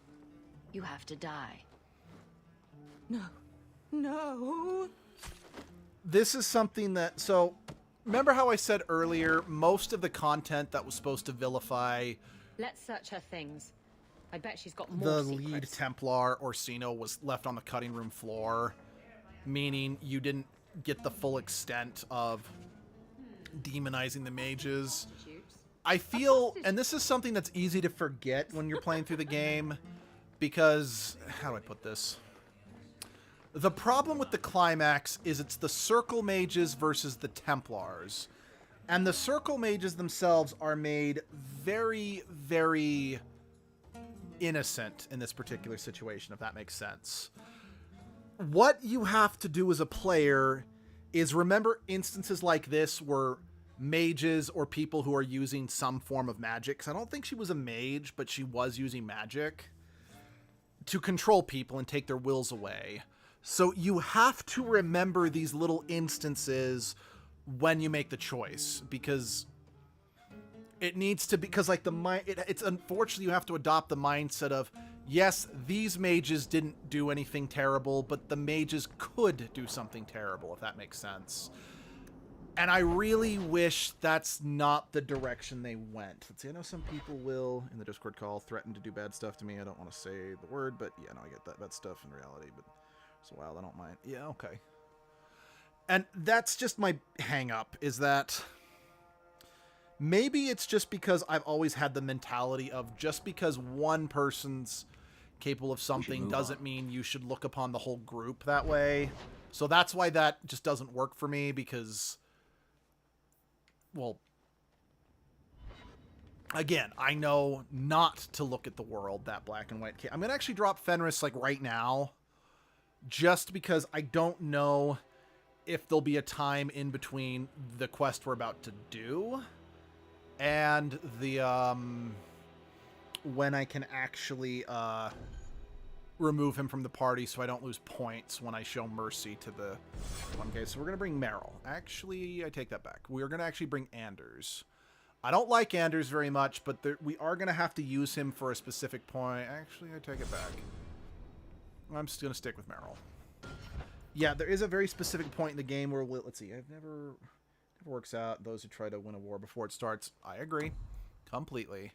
You have to die. No. No. This is something that... So, remember how I said earlier, most of the content that was supposed to vilify... Let's search her things. I bet she's got more The secrets. lead Templar, Orsino, was left on the cutting room floor, meaning you didn't get the full extent of demonizing the mages. I feel, and this is something that's easy to forget when you're playing through the game, because, how do I put this? The problem with the climax is it's the Circle Mages versus the Templars. And the Circle Mages themselves are made very, very innocent in this particular situation, if that makes sense. What you have to do as a player is remember instances like this where mages or people who are using some form of magic, because I don't think she was a mage, but she was using magic to control people and take their wills away. So you have to remember these little instances when you make the choice, because it needs to be, because like it's unfortunately you have to adopt the mindset of, yes, these mages didn't do anything terrible, but the mages could do something terrible, if that makes sense. And I really wish that's not the direction they went. Let's see, I know some people will, in the Discord call, threaten to do bad stuff to me. I don't want to say the word, but yeah, no, I get that bad stuff in reality, but it's a while, I don't mind. Yeah, okay. And that's just my hang-up, is that maybe it's just because I've always had the mentality of just because one person's capable of something doesn't mean you should look upon the whole group that way. So that's why that just doesn't work for me, because, well, again, I know not to look at the world that black and white. I'm going to actually drop Fenris like right now, just because I don't know if there'll be a time in between the quest we're about to do and the when I can actually remove him from the party so I don't lose points when I show mercy to the... Okay, so we're going to bring Meryl. Actually, I take that back. We're going to actually bring Anders. I don't like Anders very much, but we are going to have to use him for a specific point. Actually, I take it back. I'm just going to stick with Meryl. Yeah, there is a very specific point in the game where... Let's see. It never works out. Those who try to win a war before it starts. I agree. Completely.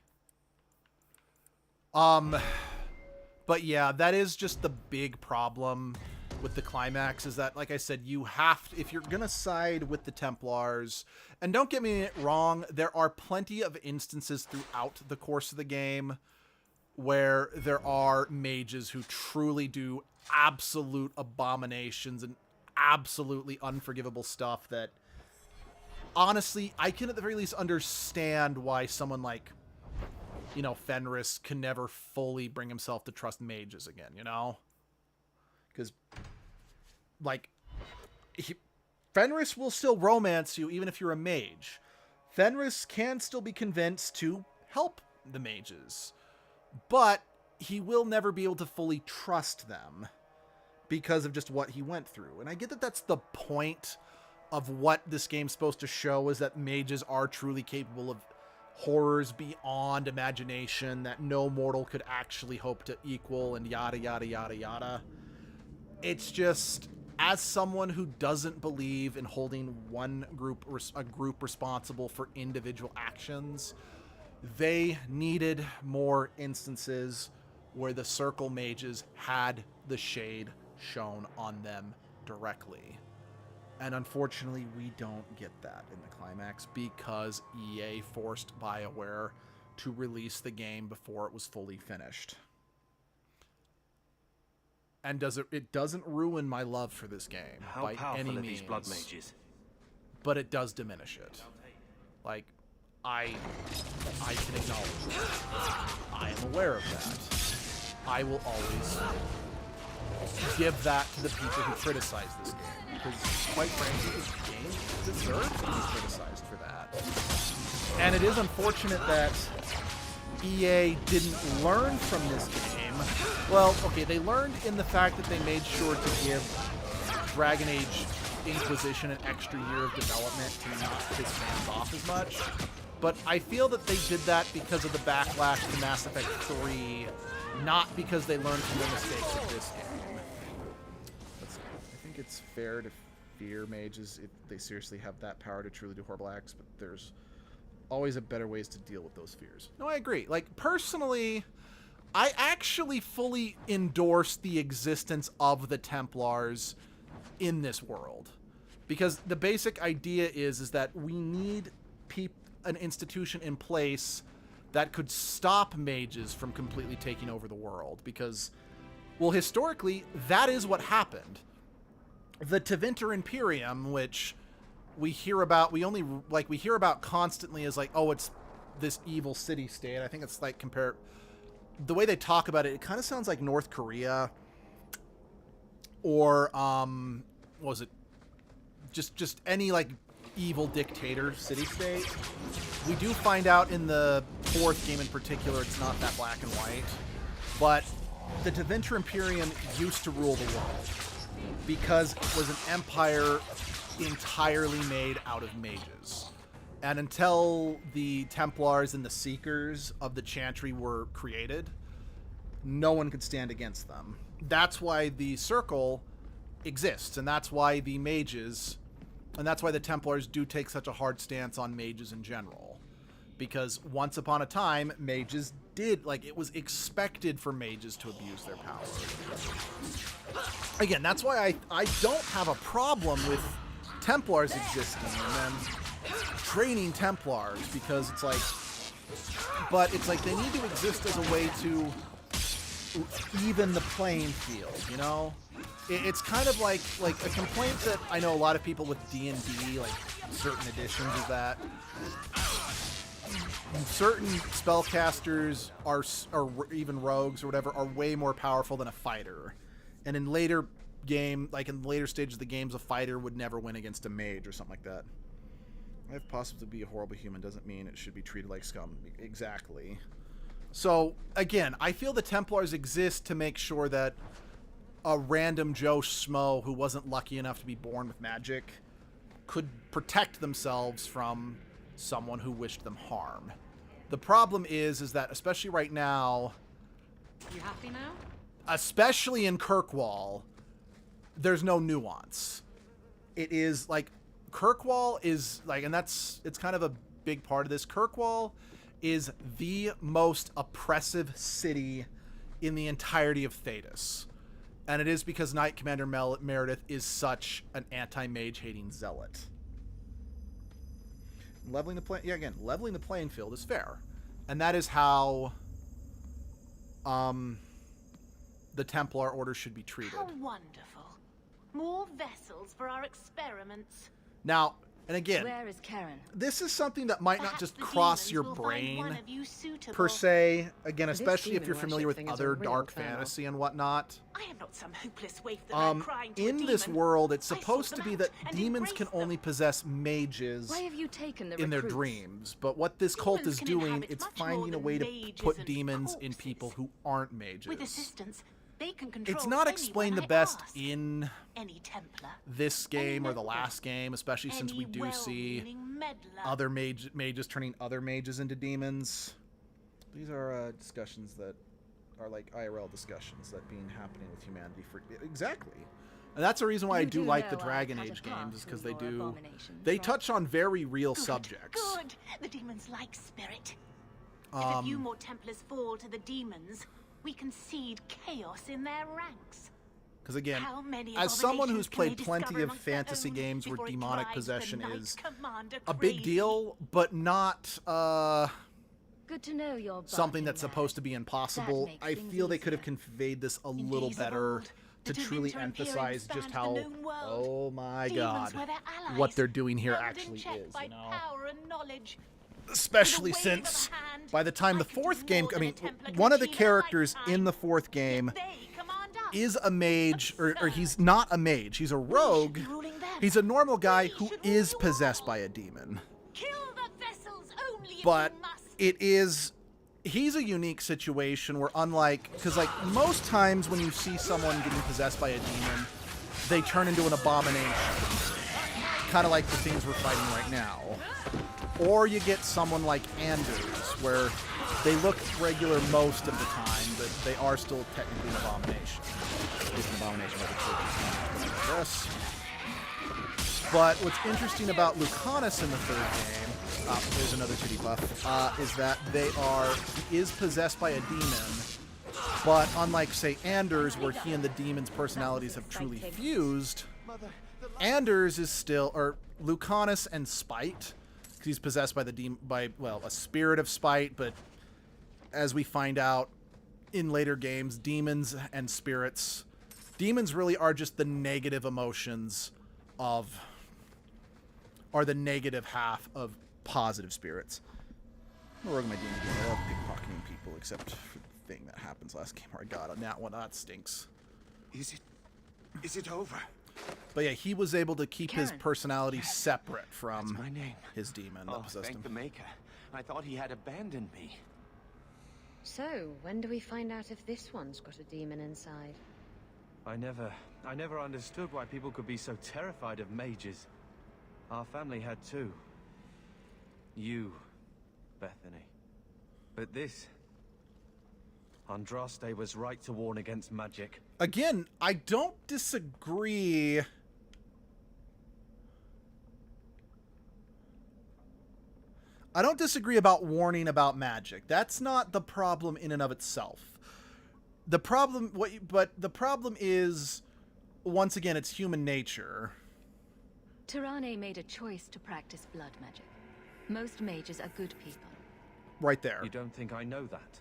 But yeah, that is just the big problem with the climax, is that, like I said, you have to, if you're gonna side with the Templars, and don't get me wrong, there are plenty of instances throughout the course of the game where there are mages who truly do absolute abominations and absolutely unforgivable stuff that, honestly, I can at the very least understand why someone like, you know, Fenris can never fully bring himself to trust mages again, you know? Because, like, Fenris will still romance you even if you're a mage. Fenris can still be convinced to help the mages, but he will never be able to fully trust them because of just what he went through. And I get that that's the point of what this game's supposed to show, is that mages are truly capable of horrors beyond imagination that no mortal could actually hope to equal, and yada, yada, yada, yada. It's just, as someone who doesn't believe in holding a group responsible for individual actions, they needed more instances where the circle mages had the shade shown on them directly. And unfortunately, we don't get that in the climax because EA forced BioWare to release the game before it was fully finished. And it doesn't ruin my love for this game by any means. These blood mages? But it does diminish it. Like, I can acknowledge that. I am aware of that. I will always give that to the people who criticize this game, because quite frankly, this game deserves to be criticized for that. And it is unfortunate that EA didn't learn from this game. Well, okay, they learned in the fact that they made sure to give Dragon Age Inquisition an extra year of development to not piss fans off as much. But I feel that they did that because of the backlash to Mass Effect 3, not because they learned from their mistakes of this game. I think it's fair to fear mages if they seriously have that power to truly do horrible acts, but there's always a better ways to deal with those fears. No, I agree. Like, personally, I actually fully endorse the existence of the Templars in this world. Because the basic idea is that we need an institution in place that could stop mages from completely taking over the world. Because, well, historically, that is what happened. The Tevinter Imperium, which we hear about, we hear about constantly as like, oh, it's this evil city-state. I think it's like, the way they talk about it, it kind of sounds like North Korea, or what was it? Just any like evil dictator city-state. We do find out in the 4th game in particular, it's not that black and white, but the Tevinter Imperium used to rule the world because it was an empire entirely made out of mages. And until the Templars and the Seekers of the Chantry were created, no one could stand against them. That's why the Circle exists, and that's why the mages, and that's why the Templars do take such a hard stance on mages in general. Because once upon a time, mages did, like, it was expected for mages to abuse their power. Again, that's why I don't have a problem with Templars existing and then training Templars, because it's like, but it's like they need to exist as a way to even the playing field, you know? It's kind of like a complaint that I know a lot of people with D&D, like certain editions, is that certain spellcasters or even rogues or whatever are way more powerful than a fighter. And in later stages of the games, a fighter would never win against a mage or something like that. If possible to be a horrible human doesn't mean it should be treated like scum. Exactly. So, again, I feel the Templars exist to make sure that a random Joe Schmo who wasn't lucky enough to be born with magic could protect themselves from someone who wished them harm. The problem is that, especially right now... You happy now? Especially in Kirkwall, there's no nuance. It is, like, Kirkwall is, like, and it's kind of a big part of this. Kirkwall is the most oppressive city in the entirety of Thedas. And it is because Knight Commander Meredith is such an anti-mage hating zealot. Leveling the playing field is fair. And that is how the Templar Order should be treated. How wonderful. More vessels for our experiments. Now, and again, Where is Karen? this is something that might not just the cross demons your will find one brain of you suitable. per se. Again, This especially if demon you're familiar worship with thing is a other real dark thing. fantasy and whatnot. I am not some hopeless waif that I'm crying to a In this demon. world, it's I sought supposed to them be out that and demons embraced can them. only possess mages Why have you taken the in their recruits? dreams. But what this cult Demons is can doing, inhabit it's much more finding a than way to mages put and demons in corpses. people who aren't mages. With assistance, they can control It's not explained the anyone I best ask. in Any Templar, this game or the member, last game, especially since we any do see well-meaning meddler. other mages turning other mages into demons. These are discussions that are like IRL discussions that being happening with humanity for exactly. And that's the reason why I do like the Dragon Age games, is because they touch on very real subjects. Good. The demons like spirit. If a few more Templars fall to the demons, we can seed chaos in their ranks. Because again, How many as someone who's abominations can they played plenty discover of amongst their fantasy own games where before it demonic drives the possession Knight is Commander a big crazy? deal, but not Good to know you're something that's supposed to be impossible. makes I things feel they could have conveyed this a little days of better old, to the truly Tevinter Imperium emphasize just spanned how, the known world. oh my Demons god, were their allies, what they're doing here held in actually check is, by you know? power and knowledge. Especially With a wave of since a hand, by the time I the can do fourth game, more I than mean, a Templar can one of the achieve in a characters in lifetime. the fourth game They command us. is a mage, or he's not a mage, he's a rogue. ruling them. He's a normal guy who is possessed by a demon. Kill the vessels only if But you must. it is, he's a unique situation where, unlike, because like most times when you see someone getting possessed by a demon, they turn into an abomination, kind of like the things we're fighting right now. Or you get someone like Anders, where they look regular most of the time, but they are still technically an abomination. It's an abomination by the church. But what's interesting about Lucanus in the third game, there's another titty buff, is that he is possessed by a demon, but unlike, say, Anders, where he and the demon's personalities have truly fused, Anders is still, or Lucanus and Spite, because he's possessed by a spirit of spite, but as we find out in later games, demons and spirits, demons really are just the negative emotions are the negative half of positive spirits. I'm roguing my demon again. I love pickpocketing people, except for the thing that happens last game where I got on that one. That stinks. Is it over? But yeah, he was able to keep his Karen. personality separate from That's my name. his demon that Oh, possessed thank him. the Maker. I thought he had abandoned me. So, when do we find out if this one's got a demon inside? I never understood why people could be so terrified of mages. Our family had too. You, Bethany. But this... Andraste was right to warn against magic. Again, I don't disagree. I don't disagree about warning about magic. That's not the problem in and of itself. The problem, but the problem is, once again, it's human nature. Tirane made a choice to practice blood magic. Most mages are good people. Right there. You don't think I know that?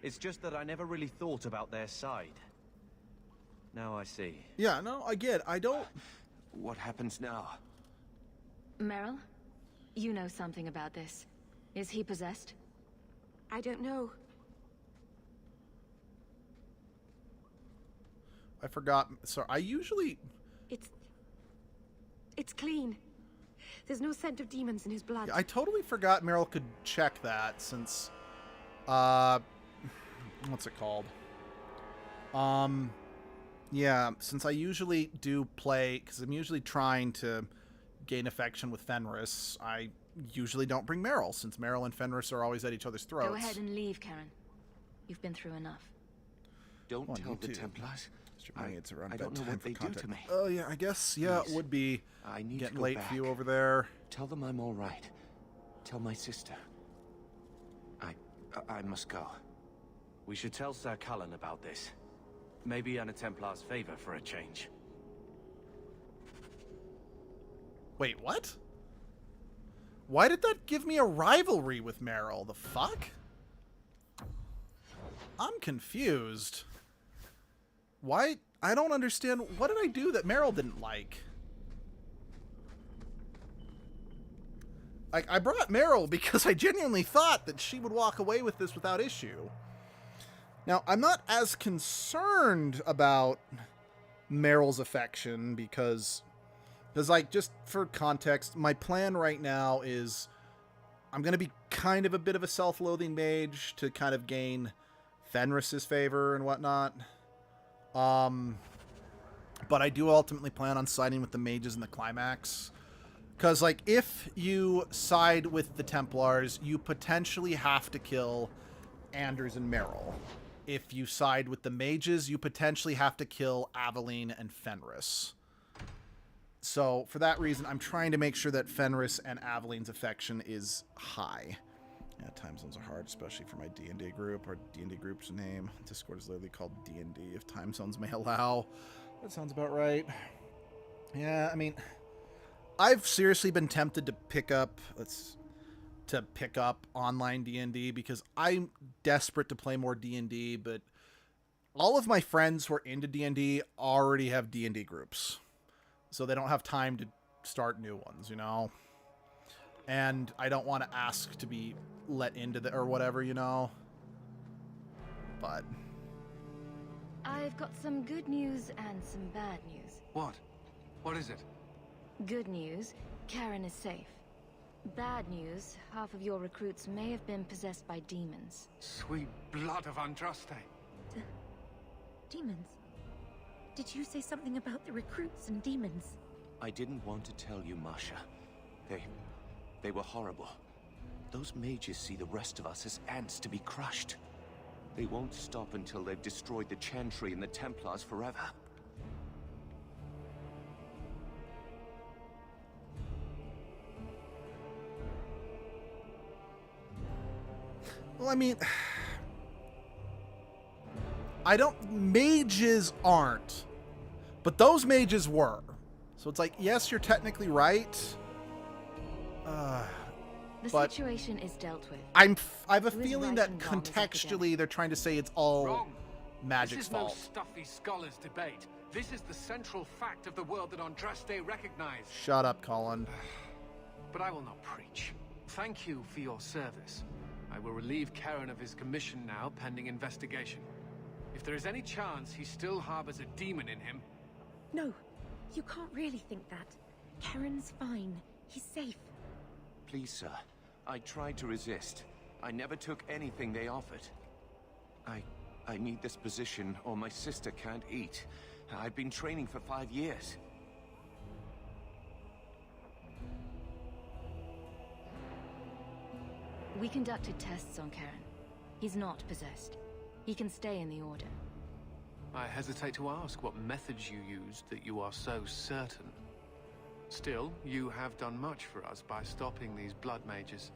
It's just that I never really thought about their side. Now I see. Yeah, no, I get it. I don't... What happens now? Meryl, you know something about this. Is he possessed? I don't know. I forgot. Sorry, I usually... It's clean. There's no scent of demons in his blood. I totally forgot Meryl could check that, since What's it called? Yeah, since I usually do play, because I'm usually trying to gain affection with Fenris, I usually don't bring Meryl, since Meryl and Fenris are always at each other's throats. Go ahead and leave, Karen. You've been through enough. Don't tell the Templars. It's around I don't know what they do to me. Oh, yeah, I guess, yeah, Please. it would be I need getting to go late back. for you over there. Tell them I'm all right. Tell my sister. I must go. We should tell Sir Cullen about this. Maybe earn a Templar's favor for a change. Wait, what? Why did that give me a rivalry with Meryl? The fuck? I'm confused. Why? I don't understand. What did I do that Meryl didn't like? Like, I brought Meryl because I genuinely thought that she would walk away with this without issue. Now, I'm not as concerned about Meryl's affection because, like, just for context, my plan right now is I'm going to be kind of a bit of a self-loathing mage to kind of gain Fenris's favor and whatnot. But I do ultimately plan on siding with the mages in the climax. Because, like, if you side with the Templars, you potentially have to kill Anders and Meryl. If you side with the mages, you potentially have to kill Aveline and Fenris. So, for that reason, I'm trying to make sure that Fenris and Aveline's affection is high. Yeah, time zones are hard, especially for my D&D group. Our D&D group's name. Discord is literally called D&D, if time zones may allow. That sounds about right. Yeah, I mean, I've seriously been tempted to pick up online D&D because I'm desperate to play more D&D, but all of my friends who are into D&D already have D&D groups. So they don't have time to start new ones, you know? And I don't want to ask to be let into the or whatever, you know? But I've got some good news and some bad news. What? What is it? Good news, Karen is safe. Bad news, half of your recruits may have been possessed by demons. Sweet blood of Andraste. Demons? Did you say something about the recruits and demons? I didn't want to tell you, Masha. They were horrible. Those mages see the rest of us as ants to be crushed. They won't stop until they've destroyed the Chantry and the Templars forever. well, I mean, mages aren't, but those mages were. So it's like, yes, you're technically right. The But situation is dealt with. I have a Who is feeling right that and wrong is contextually they're trying to say it's all Wrong. magic's This is no fault. stuffy scholars debate. This is the central fact of the world that Andraste recognized. Shut up, Colin. But I will not preach. Thank you for your service. I will relieve Karen of his commission now, pending investigation. If there is any chance he still harbors a demon in him... No, you can't really think that. Karen's fine. He's safe. Please, sir. I tried to resist. I never took anything they offered. I need this position or my sister can't eat. I've been training for 5 years. We conducted tests on Karen. He's not possessed. He can stay in the Order. I hesitate to ask what methods you used that you are so certain. Still, you have done much for us by stopping these blood mages.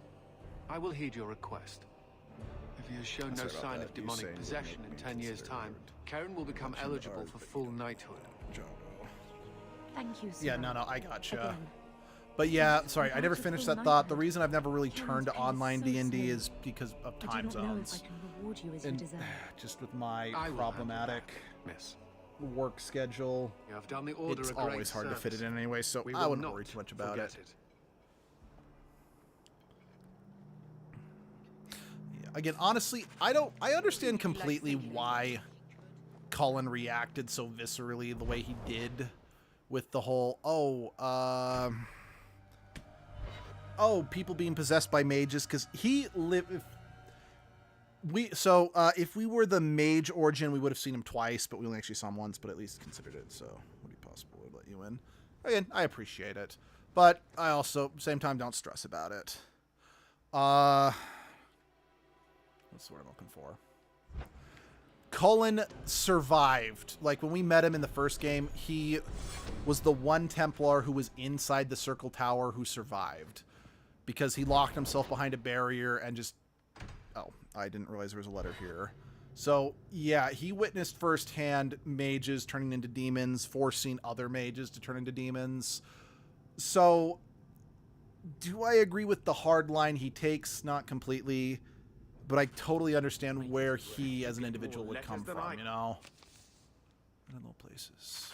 I will heed your request. If he has shown no sign of demonic possession in 10 years' time, Karen will become eligible for full knighthood. Thank you, sir. Yeah, no, I gotcha. Again. But yeah, sorry, I never finished that thought. The reason I've never really turned to online D&D is because of time zones. And just with my problematic work schedule, You have done the Order it's a great always hard to fit it service. in anyway, so We I will wouldn't not worry too much about forget it. Yeah, again, honestly, I understand completely why Cullen reacted so viscerally the way he did with the whole, people being possessed by mages, because if we were the mage origin, we would have seen him twice, but we only actually saw him once, but at least considered it. So would be possible to let you in. Again, I appreciate it, but I also, same time, don't stress about it. What's the word I'm looking for? Cullen survived. Like, when we met him in the first game, he was the one Templar who was inside the Circle Tower who survived. Because he locked himself behind a barrier and just... Oh, I didn't realize there was a letter here. So, yeah, he witnessed firsthand mages turning into demons, forcing other mages to turn into demons. So, do I agree with the hard line he takes? Not completely. But I totally understand where he, as an individual, would come from, you know? In little places.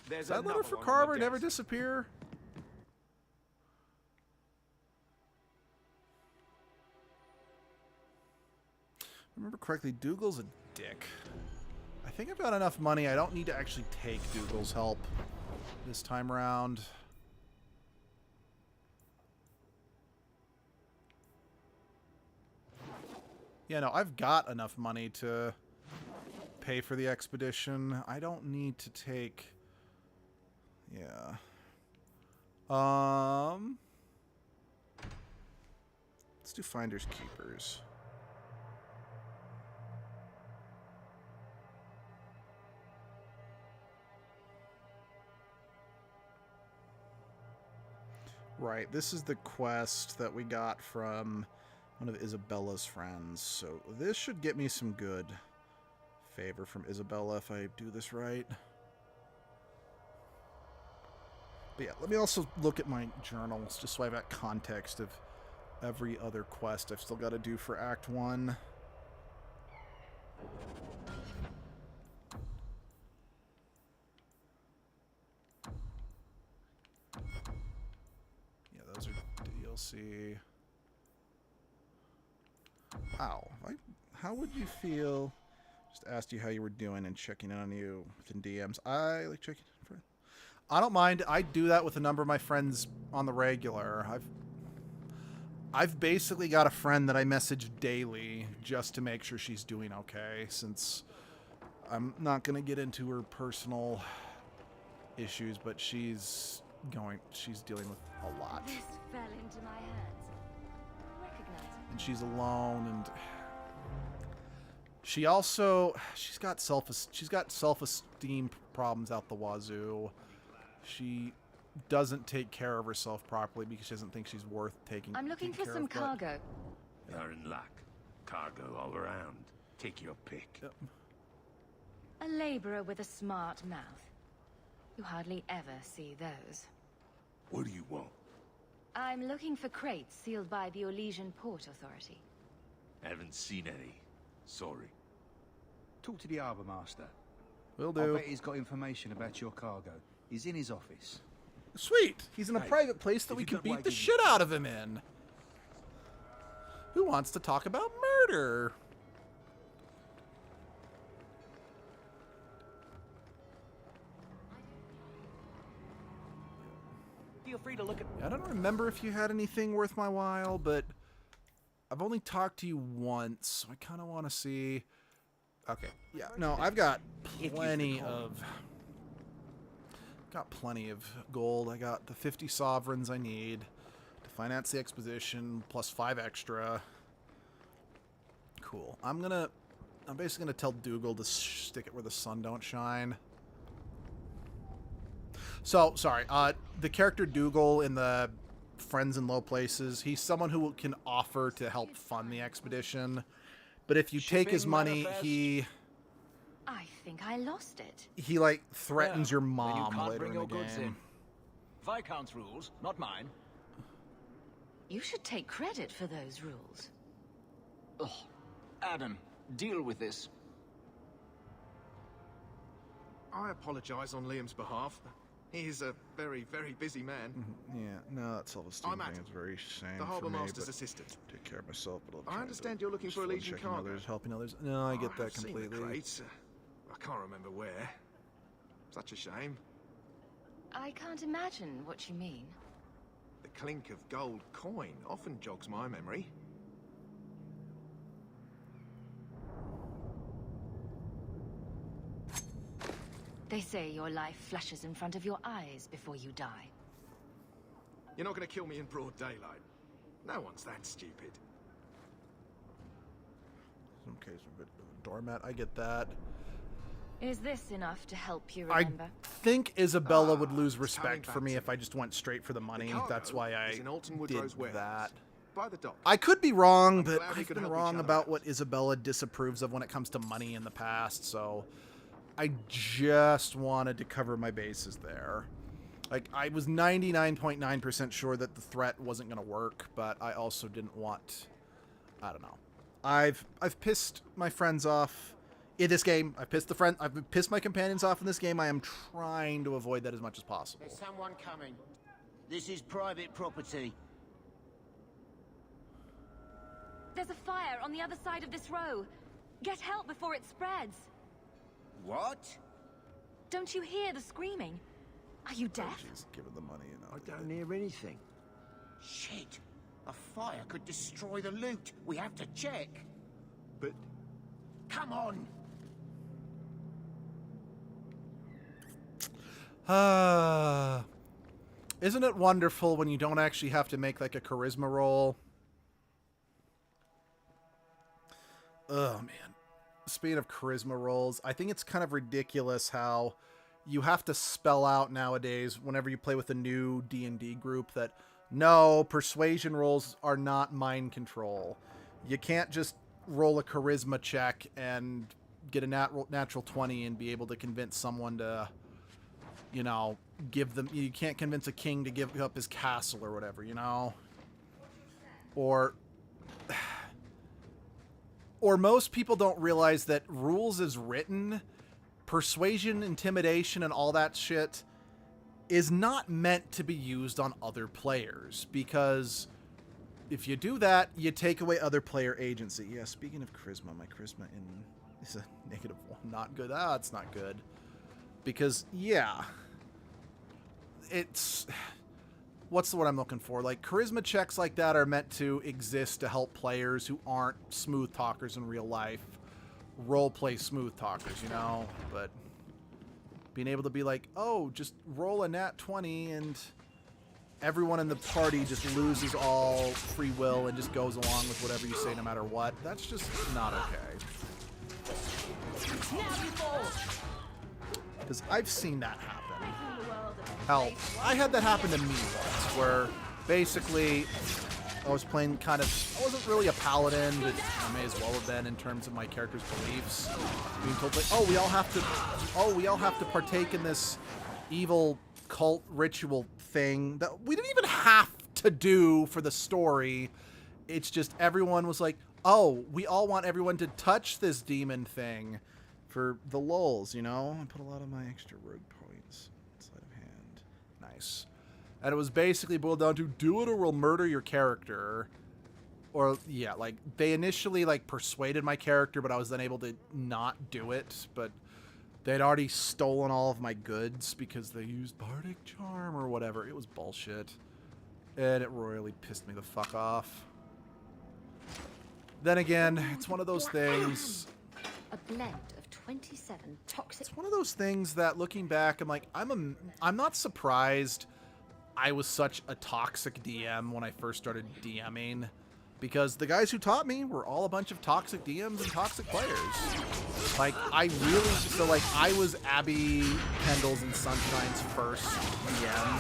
Does that letter for Carver never disappear? If I remember correctly, Dougal's a dick. I think I've got enough money. I don't need to actually take Dougal's help this time around. Yeah, no, I've got enough money to pay for the expedition. I don't need to take... Yeah. Let's do Finders Keepers. Right, this is the quest that we got from one of Isabella's friends. So this should get me some good favor from Isabella if I do this right. But yeah, let me also look at my journals just so I've got context of every other quest I've still got to do for Act 1. Yeah, those are DLC. Wow. How would you feel... Just asked you how you were doing and checking in on you within DMs. I like checking in for... I don't mind. I do that with a number of my friends on the regular. I've basically got a friend that I message daily just to make sure she's doing okay, since I'm not going to get into her personal issues, but she's dealing with a lot. This fell into my hands. Recognize it. And she's alone, and she's got self-esteem problems out the wazoo. She doesn't take care of herself properly because she doesn't think she's worth taking care of. I'm looking for some cargo. You're in luck. Cargo all around. Take your pick. Yep. A laborer with a smart mouth. You hardly ever see those. What do you want? I'm looking for crates sealed by the Orlesian Port Authority. Haven't seen any. Sorry. Talk to the harbour master. Will do. I bet he's got information about your cargo. He's in his office. Sweet! He's in a private place that we can beat the shit out of him in. Who wants to talk about murder? Feel free to look at... I don't remember if you had anything worth my while, but I've only talked to you once, so I kind of want to see... Okay, yeah, no, I've got plenty of... Got plenty of gold. I got the 50 sovereigns I need to finance the exposition, plus 5 extra. Cool. I'm basically gonna tell Dougal to stick it where the sun don't shine. So, sorry, the character Dougal in the Friends in Low Places, he's someone who can offer to help fund the expedition. But if you take his money, I think I lost it. he like threatens your mom Then you can't later bring in the your goods game. in. Viscount's rules, not mine. You should take credit for those rules. Ugh. Adam, deal with this. I apologize on Liam's behalf. He is a very, very busy man. Yeah, no, that self-esteem I'm thing Adam, is very same the for harbour me, master's but assistant. take care of myself, but I understand you're looking for a Legion checking cargo. others, helping others. No, I get that I've seen the completely. crates. I can't remember where. Such a shame. I can't imagine what you mean. The clink of gold coin often jogs my memory. They say your life flashes in front of your eyes before you die. You're not going to kill me in broad daylight. No one's that stupid. Okay, so a bit of a doormat. I get that. Is this enough to help you remember? I think Isabella would lose respect for me if I just went straight for the money. That's why I did that. By the dock. I could be wrong, but glad we I've could been help each wrong other about out. what Isabella disapproves of when it comes to money in the past, so I just wanted to cover my bases there. Like, I was 99.9% sure that the threat wasn't going to work, but I also didn't want... I don't know. I've pissed my friends off in this game. I've pissed my companions off in this game. I am trying to avoid that as much as possible. There's someone coming. This is private property. There's a fire on the other side of this row. Get help before it spreads. What? Don't you hear the screaming? Are you deaf? She's giving the money. And I don't hear anything. Shit. A fire could destroy the loot. We have to check. But... Come on. Isn't it wonderful when you don't actually have to make like a charisma roll? Oh man. Speaking of charisma rolls, I think it's kind of ridiculous how you have to spell out nowadays whenever you play with a new D&D group that no, persuasion rolls are not mind control. You can't just roll a charisma check and get a natural 20 and be able to convince someone to, you know, give them... You can't convince a king to give up his castle or whatever, you know? Or most people don't realize that rules as written, persuasion, intimidation, and all that shit is not meant to be used on other players, because if you do that, you take away other player agency. Yeah, speaking of charisma, my charisma is a -1. Not good. Ah, it's not good. Because, yeah, it's... What's the word I'm looking for? Like, charisma checks like that are meant to exist to help players who aren't smooth talkers in real life roleplay smooth talkers, you know? But being able to be like, oh, just roll a nat 20 and everyone in the party just loses all free will and just goes along with whatever you say no matter what, that's just not okay. Because I've seen that happen. Hell, I had that happen to me once, where basically I was playing kind of... I wasn't really a paladin, but I may as well have been in terms of my character's beliefs. Being told, like, oh, we all have to partake in this evil cult ritual thing that we didn't even have to do for the story. It's just everyone was like, oh, we all want everyone to touch this demon thing for the lulz, you know? I put a lot of my extra rogue points inside of hand. Nice. And it was basically boiled down to do it or we'll murder your character. Or, yeah, like, they initially, like, persuaded my character, but I was then able to not do it. But they'd already stolen all of my goods because they used Bardic Charm or whatever. It was bullshit. And it royally pissed me the fuck off. Then again, it's one of those things... A blend of 27 toxic... It's one of those things that, looking back, I'm like, I'm not surprised I was such a toxic DM when I first started DMing, because the guys who taught me were all a bunch of toxic DMs and toxic players. Like, I was Abby, Kendall's, and Sunshine's first DM.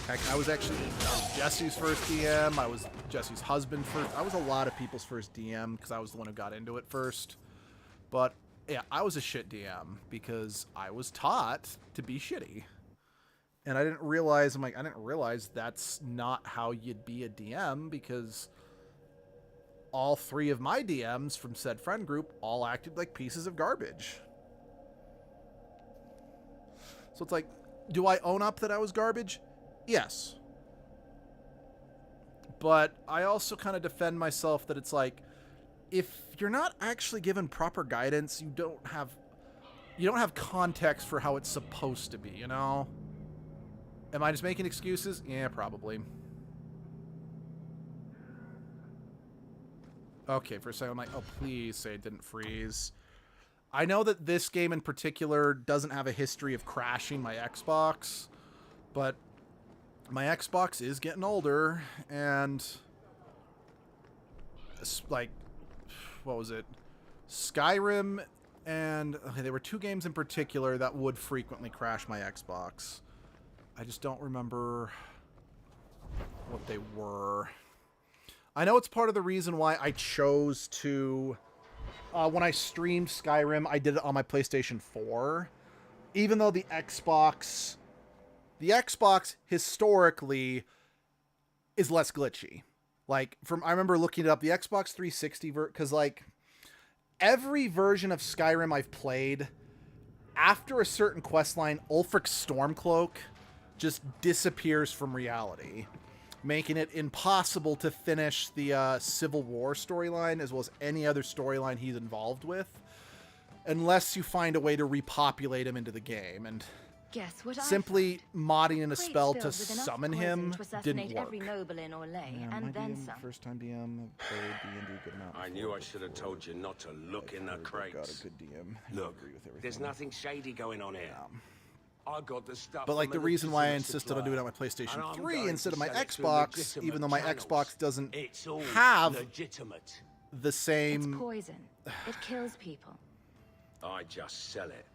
Heck, I was Jesse's first DM. I was Jesse's husband first. I was a lot of people's first DM because I was the one who got into it first. But yeah, I was a shit DM because I was taught to be shitty. And I didn't realize, I didn't realize that's not how you'd be a DM, because all 3 of my DMs from said friend group all acted like pieces of garbage. So it's like, do I own up that I was garbage? Yes. But I also kind of defend myself that it's like, if you're not actually given proper guidance, you don't have context for how it's supposed to be, you know? Am I just making excuses? Yeah, probably. Okay, for a second I'm like, oh, please say it didn't freeze. I know that this game in particular doesn't have a history of crashing my Xbox, but my Xbox is getting older, and like, what was it? Skyrim and okay, there were two games in particular that would frequently crash my Xbox. I just don't remember what they were. I know it's part of the reason why I chose to, when I streamed Skyrim, I did it on my PlayStation 4. Even though the Xbox historically is less glitchy. Like, I remember looking it up, the Xbox 360, because like, every version of Skyrim I've played, after a certain questline, Ulfric's Stormcloak just disappears from reality, making it impossible to finish the Civil War storyline as well as any other storyline he's involved with, unless you find a way to repopulate him into the game. And guess what simply modding in a spell to filled with enough summon poison him to assassinate didn't work. every noble in Orlais, Yeah, and my then DM, some. first time DM, played D&D good amount. I knew I should have told you not to look in the crates. Got a good DM. Look, there's nothing shady going on here. I got the stuff. But like from the a reason why I legitimate insisted on doing it on my supplier, PlayStation and I'm 3 going instead to of my sell it to Xbox, legitimate even though my channels. Xbox doesn't It's all have legitimate. the same. It's poison. It kills people. I just sell it.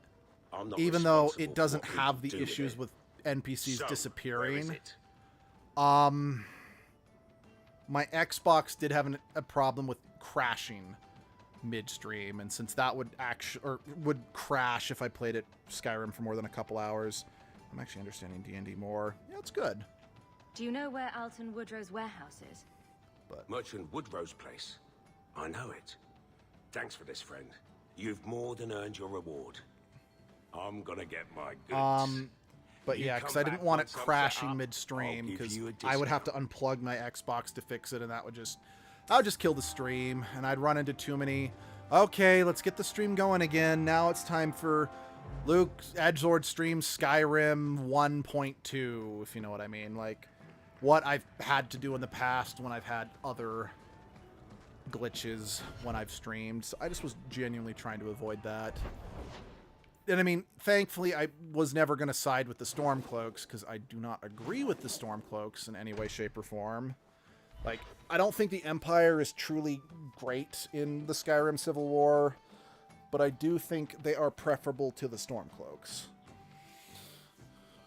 I'm not Even though responsible it for doesn't what people have the do with issues it. with NPCs So, where is disappearing. it? My Xbox did have a problem with crashing midstream, and since that would would crash if I played it Skyrim for more than a couple hours, I'm actually understanding D&D more. Yeah, it's good. Do you know where Alton Woodrow's warehouse is? Merchant Woodrow's place. I know it. Thanks for this, friend. You've more than earned your reward. I'm gonna get my goods. But You yeah, come because I didn't back want it once I'm set crashing up, midstream, I'll give because you a I would have to unplug my Xbox to fix it, and that would just kill the stream, and I'd run into too many. Okay, let's get the stream going again. Now it's time for Luke Edgelord stream Skyrim 1.2, if you know what I mean. Like, what I've had to do in the past when I've had other glitches when I've streamed. So I just was genuinely trying to avoid that. And I mean, thankfully, I was never going to side with the Stormcloaks, because I do not agree with the Stormcloaks in any way, shape, or form. Like, I don't think the Empire is truly great in the Skyrim Civil War, but I do think they are preferable to the Stormcloaks.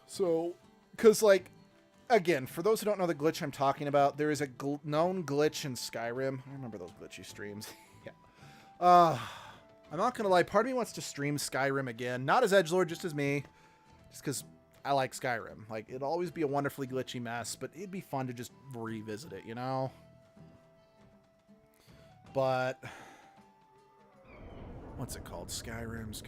So, because, like, again, for those who don't know the glitch I'm talking about, there is a known glitch in Skyrim. I remember those glitchy streams. Yeah. I'm not going to lie, part of me wants to stream Skyrim again. Not as Edgelord, just as me. Just because I like Skyrim. Like, it'd always be a wonderfully glitchy mess, but it'd be fun to just revisit it, you know? But what's it called? Skyrim. Slaves.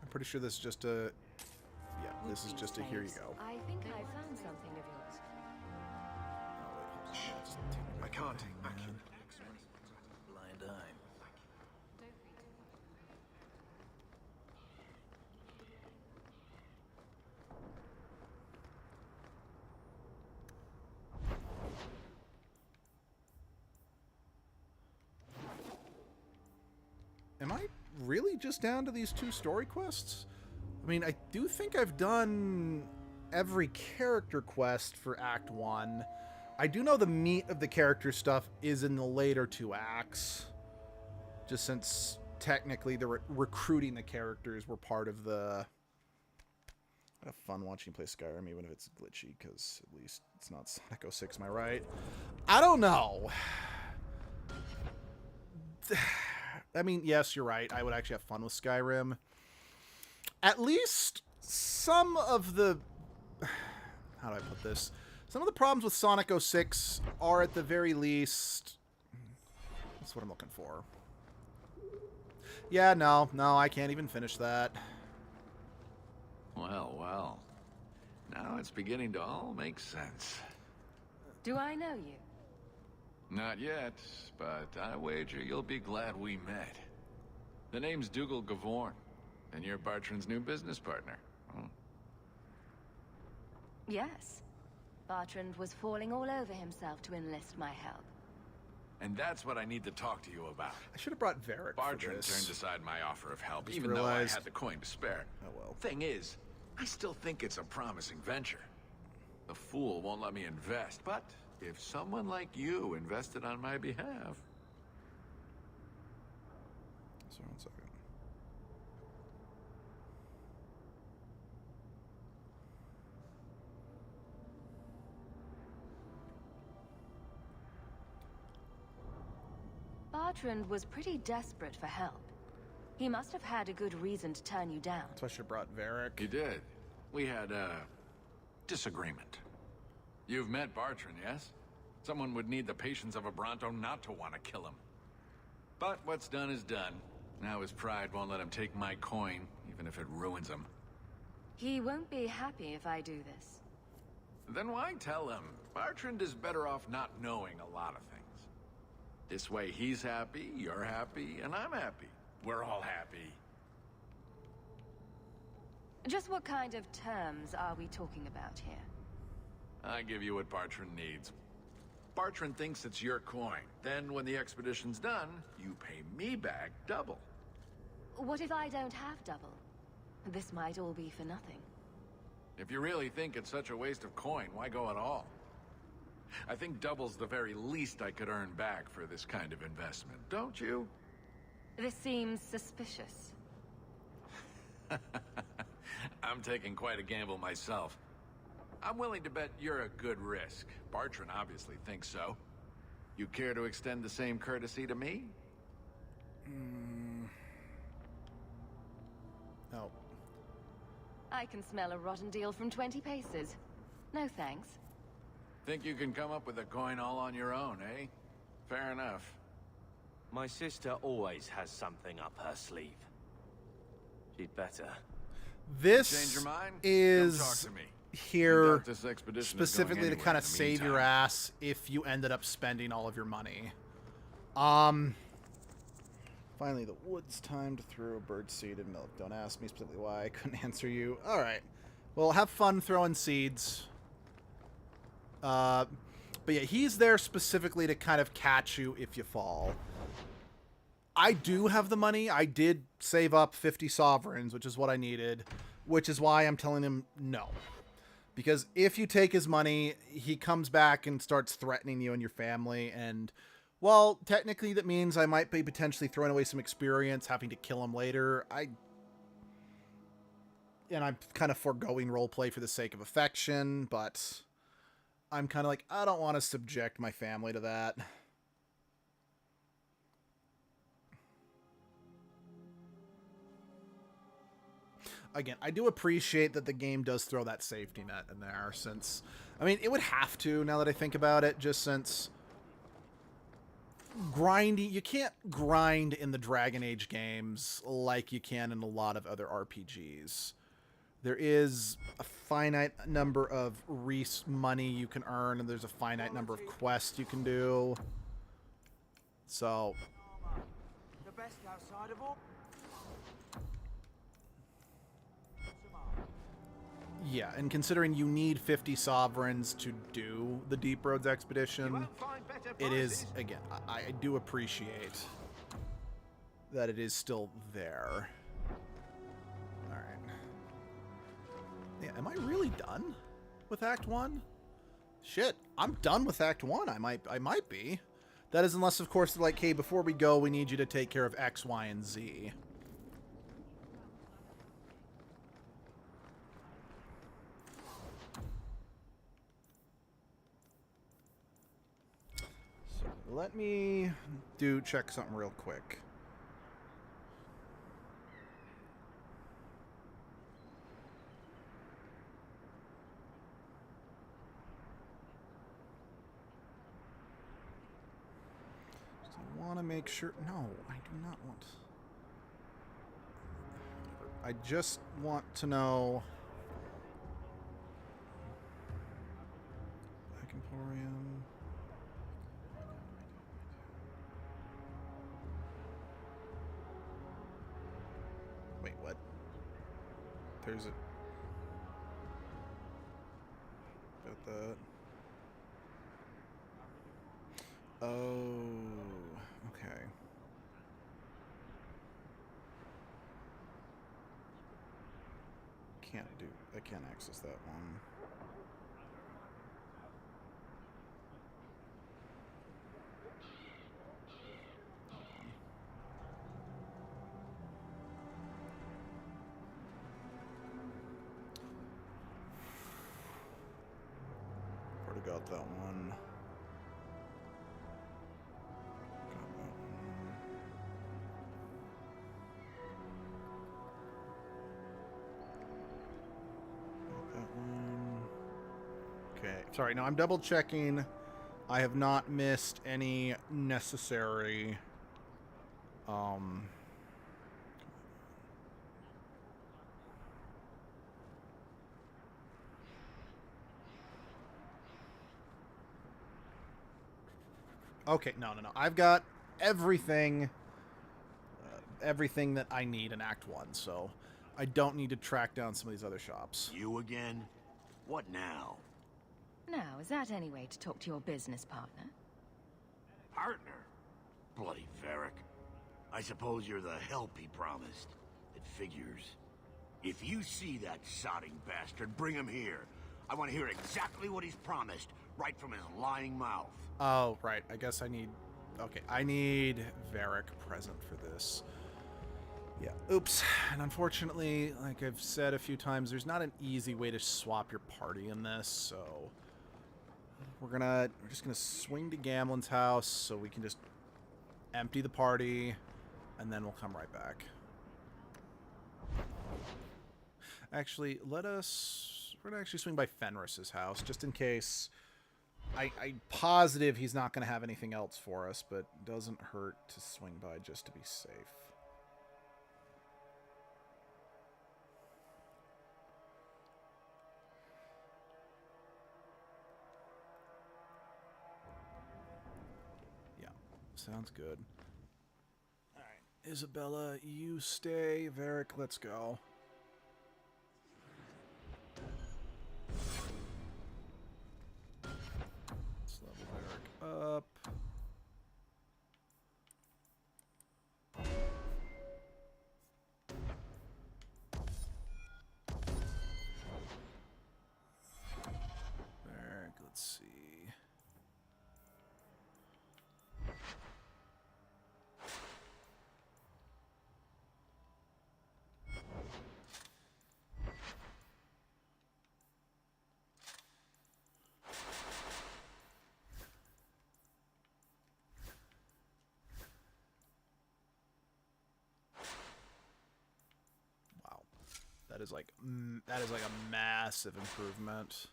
I'm pretty sure this is just a... Yeah, this is just a here you go. I think I found something of yours. I can't. Blind eye. Am I really just down to these 2 story quests? I mean, I do think I've done every character quest for Act 1. I do know the meat of the character stuff is in the later 2 acts. Just since technically the recruiting the characters were part of the... I have fun watching you play Skyrim, even if it's glitchy, because at least it's not Sonic 06, am I right? I don't know. I mean, yes, you're right. I would actually have fun with Skyrim. At least some of the... How do I put this? Some of the problems with Sonic 06 are at the very least... That's what I'm looking for. Yeah, no, I can't even finish that. Well. Now it's beginning to all make sense. Do I know you? Not yet, but I wager you'll be glad we met. The name's Dougal Gavorn. And you're Bartrand's new business partner. Oh. Yes. Bartrand was falling all over himself to enlist my help. And that's what I need to talk to you about. I should have brought Varric for Bartrand this. turned aside my offer of help, Just even realized... though I had the coin to spare. Oh well. Thing is, I still think it's a promising venture. The fool won't let me invest, but if someone like you invested on my behalf... So, 1 second. Bartrand was pretty desperate for help. He must have had a good reason to turn you down. So I should have brought Varric. He did. We had a disagreement. You've met Bartrand, yes? Someone would need the patience of a Bronto not to want to kill him. But what's done is done. Now his pride won't let him take my coin, even if it ruins him. He won't be happy if I do this. Then why tell him? Bartrand is better off not knowing a lot of things. This way he's happy, you're happy, and I'm happy. We're all happy. Just what kind of terms are we talking about here? I give you what Bartrand needs. Bartrand thinks it's your coin. Then when the expedition's done, you pay me back double. What if I don't have double? This might all be for nothing. If you really think it's such a waste of coin, why go at all? I think double's the very least I could earn back for this kind of investment, don't you? This seems suspicious. I'm taking quite a gamble myself. I'm willing to bet you're a good risk. Bartrand obviously thinks so. You care to extend the same courtesy to me? No. I can smell a rotten deal from 20 paces. No thanks. Think you can come up with a coin all on your own, eh? Fair enough. My sister always has something up her sleeve. She'd better. This Change your mind? is Come talk to me. here I doubt this expedition is specifically going to anywhere kind in of the save your meantime. ass if you ended up spending all of your money. Finally, the wood's time to throw bird-seed and milk. Don't ask me specifically why. I couldn't answer you. All right. Well, have fun throwing seeds. But yeah, he's there specifically to kind of catch you if you fall. I do have the money. I did save up 50 sovereigns, which is what I needed, which is why I'm telling him no. Because if you take his money, he comes back and starts threatening you and your family, and, well, technically that means I might be potentially throwing away some experience, having to kill him later. And I'm kind of foregoing roleplay for the sake of affection, but I'm kind of like, I don't want to subject my family to that. Again, I do appreciate that the game does throw that safety net in there, since, I mean, it would have to, now that I think about it, just since grinding, you can't grind in the Dragon Age games like you can in a lot of other RPGs. There is a finite number of money you can earn, and there's a finite number of quests you can do. So, The best outside of all. yeah, and considering you need 50 sovereigns to do the Deep Roads expedition, it is, again, I do appreciate that it is still there. Alright. Yeah, am I really done with Act 1? Shit, I'm done with Act 1. I might be. That is unless, of course, they're like, hey, before we go, we need you to take care of X, Y, and Z. Let me check something real quick. I want to make sure. No, I do not want. I just want to know. Back Emporium. Wait, what? there's a... Got that. Oh, okay. I can't access that one. Already got that one. Okay, sorry, no, I'm double checking. I have not missed any necessary, Okay, no. I've got everything, everything that I need in Act 1, so I don't need to track down some of these other shops. You again? What now? Now, is that any way to talk to your business partner? Partner? Bloody Varric. I suppose you're the help he promised. It figures. If you see that sodding bastard, bring him here. I want to hear exactly what he's promised, right from his lying mouth. Oh, right. I guess I need... Okay, I need Varric present for this. Yeah, oops. And unfortunately, like I've said a few times, there's not an easy way to swap your party in this, so... We're just gonna swing to Gamlen's house so we can just empty the party, and then we'll come right back. Actually, we're gonna actually swing by Fenris's house, just in case. I'm positive he's not gonna have anything else for us, but it doesn't hurt to swing by just to be safe. Yeah, sounds good. Alright, Isabella, you stay. Varric, let's go. Let's level Varric up. Varric, let's see. That is like a massive improvement.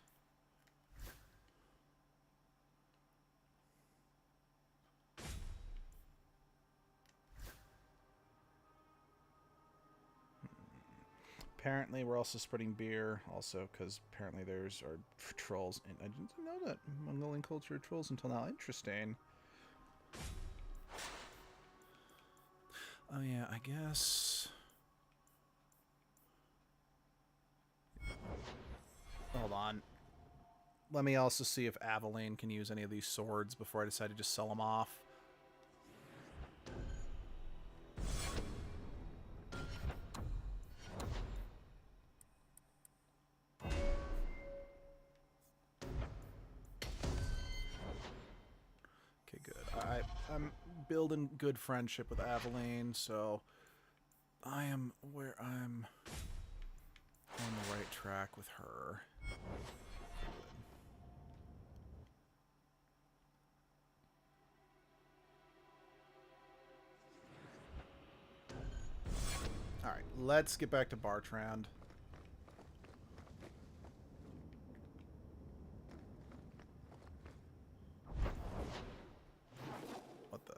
Apparently, we're also spreading beer, also because apparently there's our trolls. And I didn't know that Mongolian culture trolls until now. Interesting. Oh yeah, I guess. Hold on. Let me also see if Aveline can use any of these swords before I decide to just sell them off. Okay, good. I'm building good friendship with Aveline, so I am where I'm on the right track with her. Alright, let's get back to Bartrand. What the?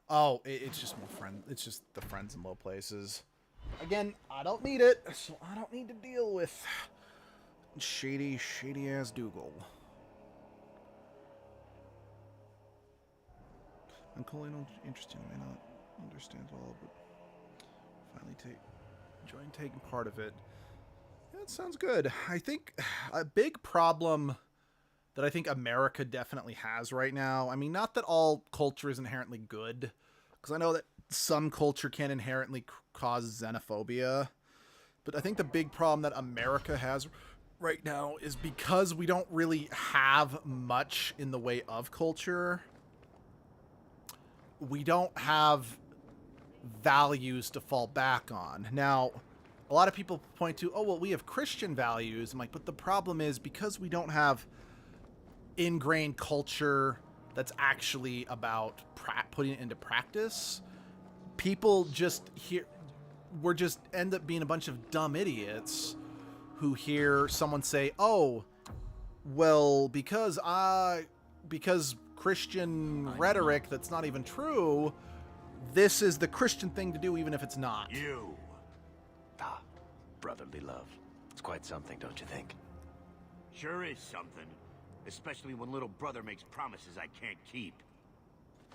Oh, it's just more friend. It's just the friends in low places. Again, I don't need it, so I don't need to deal with shady ass Dougal. I'm calling on interesting. I may not understand all, but finally take Join taking part of it. That sounds good. I think a big problem that I think America definitely has right now, I mean, not that all culture is inherently good, because I know that some culture can inherently cause xenophobia, but I think the big problem that America has right now is because we don't really have much in the way of culture. We don't have values to fall back on. Now, a lot of people point to, oh, well, we have Christian values. I'm like, but the problem is because we don't have ingrained culture that's actually about putting it into practice, people just we're just end up being a bunch of dumb idiots who hear someone say, oh, well, because Christian rhetoric that's not even true, this is the Christian thing to do, even if it's not. You. Ah, brotherly love. It's quite something, don't you think? Sure is something. Especially when little brother makes promises I can't keep.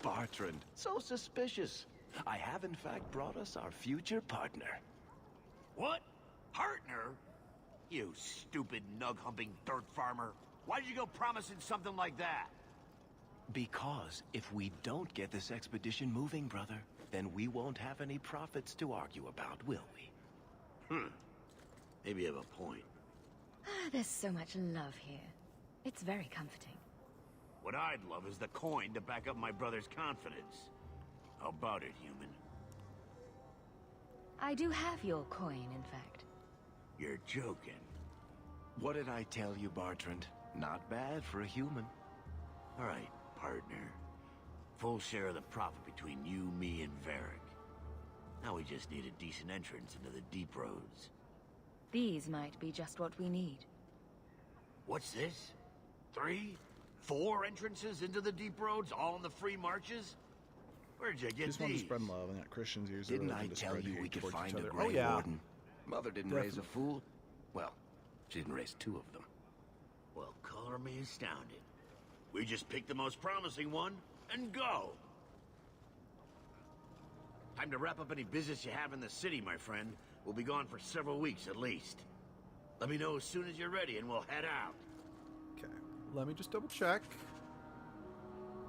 Bartrand, so suspicious. I have in fact brought us our future partner. What? Partner? You stupid nug-humping dirt farmer. Why did you go promising something like that? Because if we don't get this expedition moving, brother, then we won't have any profits to argue about, will we? Maybe you have a point. There's so much love here. It's very comforting. What I'd love is the coin to back up my brother's confidence. How about it, human? I do have your coin, in fact. You're joking. What did I tell you, Bartrand? Not bad for a human. All right, partner. Full share of the profit between you, me, and Varric. Now we just need a decent entrance into the deep roads. These might be just what we need. What's this? 3? 4 entrances into the deep roads, all in the free marches? Where'd you get Just want to these? spread love, and that Christians use Didn't I tell you we could find a Grey Warden? Mother didn't raise a fool. Well, she didn't raise 2 of them. Well, color me astounded. We just pick the most promising one and go. Time to wrap up any business you have in the city, my friend. We'll be gone for several weeks at least. Let me know as soon as you're ready and we'll head out. Okay, let me just double check.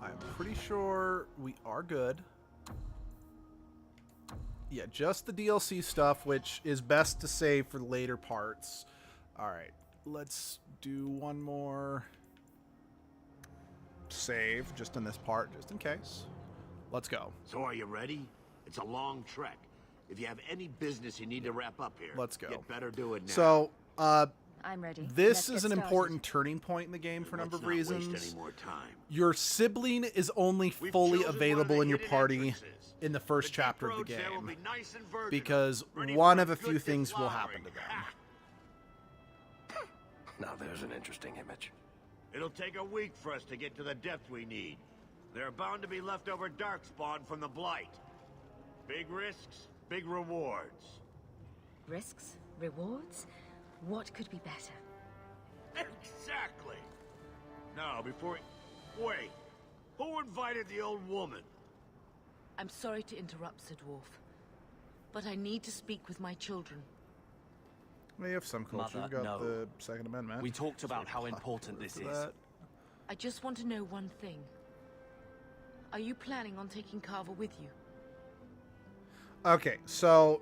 I'm pretty sure we are good. Yeah, just the DLC stuff, which is best to save for later parts. All right, let's do one more save just in this part, just in case. Let's go. So are you ready? It's a long trek. If you have any business you need to wrap up here, let's go. You better do it now. So, I'm ready. This is an important turning point in the game for a number of reasons. Waste any more time. Your sibling is only fully available in your party in the first chapter of the game, because one of a few things will happen to them. Now there's an interesting image. It'll take a week for us to get to the depth we need. There are bound to be leftover darkspawn from the Blight. Big risks, big rewards. Risks? Rewards? What could be better? Exactly! Now, before... Wait. Who invited the old woman? I'm sorry to interrupt, Sir Dwarf, but I need to speak with my children. We have some culture. Mother, We've got no. the Second Amendment. We talked about how important this is. I just want to know one thing. Are you planning on taking Carver with you? Okay, so...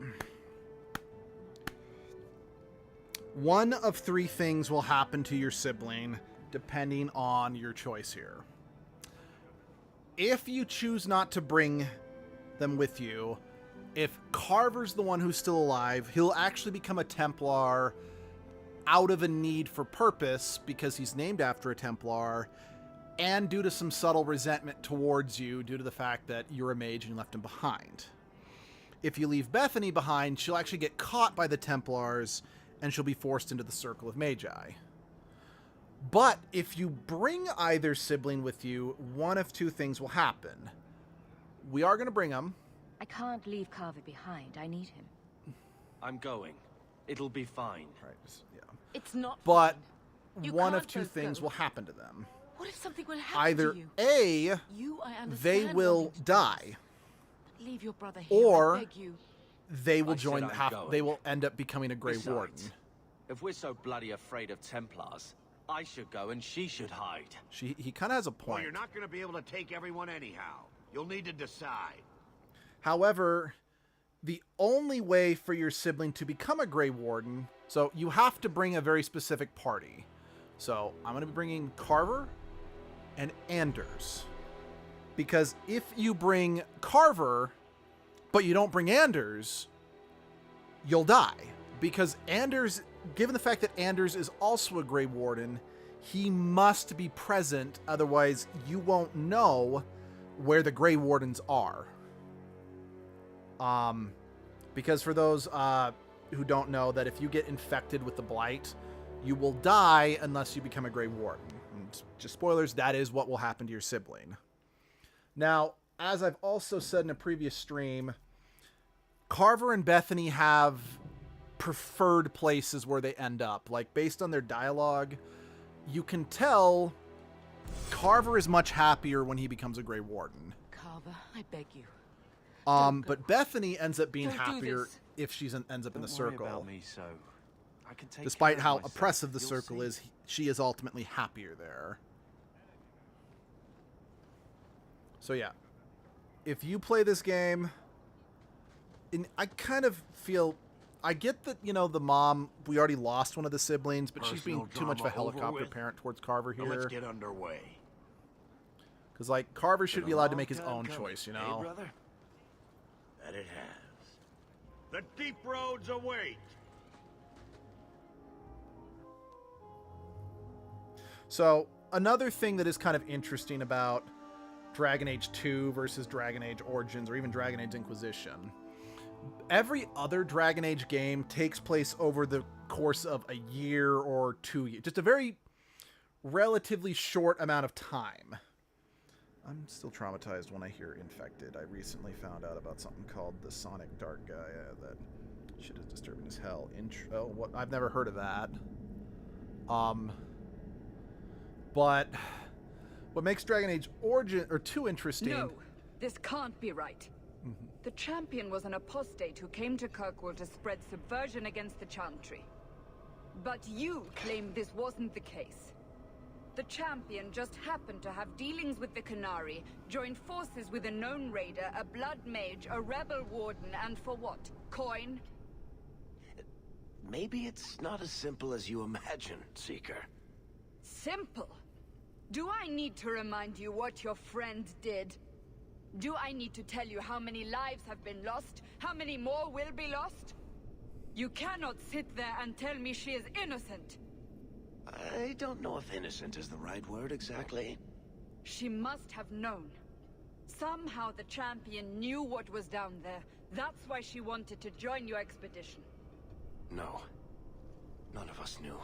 one of 3 things will happen to your sibling, depending on your choice here. If you choose not to bring them with you, if Carver's the one who's still alive, he'll actually become a Templar out of a need for purpose, because he's named after a Templar, and due to some subtle resentment towards you due to the fact that you're a mage and you left him behind. If you leave Bethany behind, she'll actually get caught by the Templars, and she'll be forced into the Circle of Magi. But if you bring either sibling with you, one of 2 things will happen. We are going to bring him. I can't leave Carver behind. I need him. I'm going. It'll be fine. Right, yeah. It's not But You one of can't 2 both things go. will happen to them. What if something will happen Either to you? A, You, I understand they will wanting to do die, this. Leave your brother here, or I beg you. they will they will end up becoming a Grey Besides, Warden. If we're so bloody afraid of Templars, I should go and she should hide. He kind of has a point. Well, you're not going to be able to take everyone anyhow. You'll need to decide. However, the only way for your sibling to become a Grey Warden, so you have to bring a very specific party. So I'm going to be bringing Carver and Anders. Because if you bring Carver, but you don't bring Anders, you'll die. Because Anders, given the fact that Anders is also a Grey Warden, he must be present, otherwise you won't know where the Grey Wardens are. Because for those who don't know, that if you get infected with the Blight, you will die unless you become a Grey Warden. And just spoilers, that is what will happen to your sibling. Now, as I've also said in a previous stream, Carver and Bethany have preferred places where they end up. Like, based on their dialogue, you can tell Carver is much happier when he becomes a Grey Warden. Carver, I beg you. But Bethany ends up being Don't do happier this. if she ends up in the Don't worry circle. about me, so I can take Despite care of how myself. oppressive the You'll circle see. is, she is ultimately happier there. So yeah, if you play this game, and I kind of feel, I get that, you know, the mom, we already lost one of the siblings, but she's being Personal too much of a drama over helicopter with? parent towards Carver Now let's here. get underway. Because, like, Carver should Been be a allowed to long make his time own coming, choice, you eh, know? brother? That it has. The deep roads await. So, another thing that is kind of interesting about Dragon Age 2 versus Dragon Age Origins, or even Dragon Age Inquisition, every other Dragon Age game takes place over the course of a year or 2 years. Just a very relatively short amount of time. I'm still traumatized when I hear infected. I recently found out about something called the Sonic Dark Gaia that shit is disturbing as hell. What? I've never heard of that. But what makes Dragon Age Origin or 2 interesting? No, this can't be right. The champion was an apostate who came to Kirkwall to spread subversion against the Chantry. But you claim this wasn't the case. The champion just happened to have dealings with the Canary, joined forces with a known raider, a blood mage, a rebel warden, and for what? Coin? Maybe it's not as simple as you imagine, Seeker. Simple? Do I need to remind you what your friend did? Do I need to tell you how many lives have been lost? How many more will be lost? You cannot sit there and tell me she is innocent. I don't know if innocent is the right word exactly. She must have known. Somehow the champion knew what was down there. That's why she wanted to join your expedition. No. None of us knew.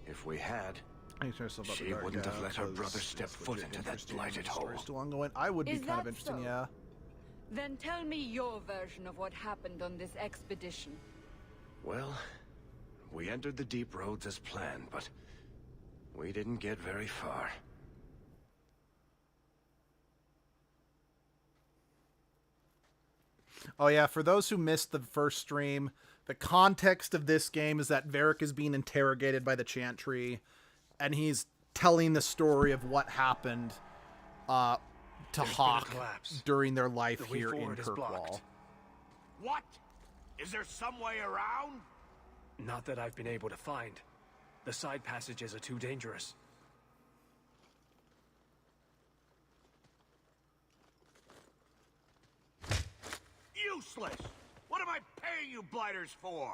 If we had, She wouldn't have let her brother step foot into that blighted hole. Still ongoing. I would be Is kind of that interesting, so? yeah. Then tell me your version of what happened on this expedition. Well, we entered the deep roads as planned, but we didn't get very far. Oh yeah, for those who missed the first stream, the context of this game is that Varric is being interrogated by the Chantry, and he's telling the story of what happened to Hawk during their life The way here in forward is Kirkwall. blocked. What? Is there some way around? Not that I've been able to find. The side passages are too dangerous. Useless! What am I paying you blighters for?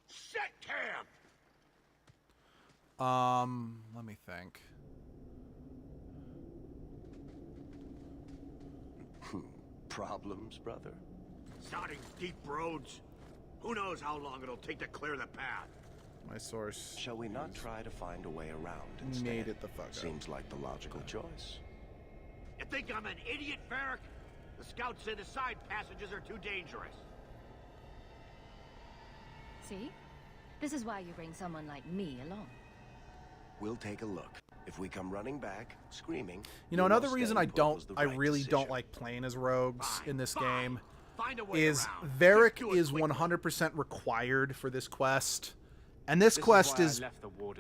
Set camp! Let me think. Problems, brother? Sounding deep roads. Who knows how long it'll take to clear the path? My source. Shall we not try to find a way around instead? Made it the fuck up. Seems like the logical choice. You think I'm an idiot, Varric? The scouts say the side passages are too dangerous. See? This is why you bring someone like me along. We'll take a look. If we come running back, screaming... You know, we another know reason Stanley I was the I right really decision. don't like playing as rogues in this game is Varric is 100% required for this quest. And this quest is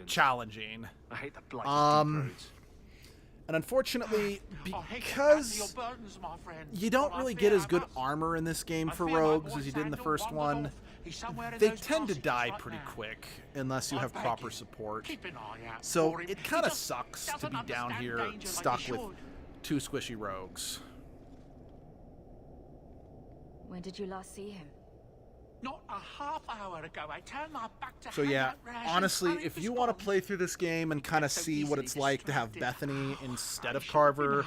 challenging. I hate the blighted deep roads. And unfortunately, because you don't really get as good armor in this game for rogues as you did in the first one, they tend to die pretty quick unless you have proper support. So it kind of sucks to be down here stuck with 2 squishy rogues. When did you last see him? Not a half hour ago, I turned my back to So yeah, honestly, if you want to play through this game and kind of see what it's like to have Bethany instead of Carver,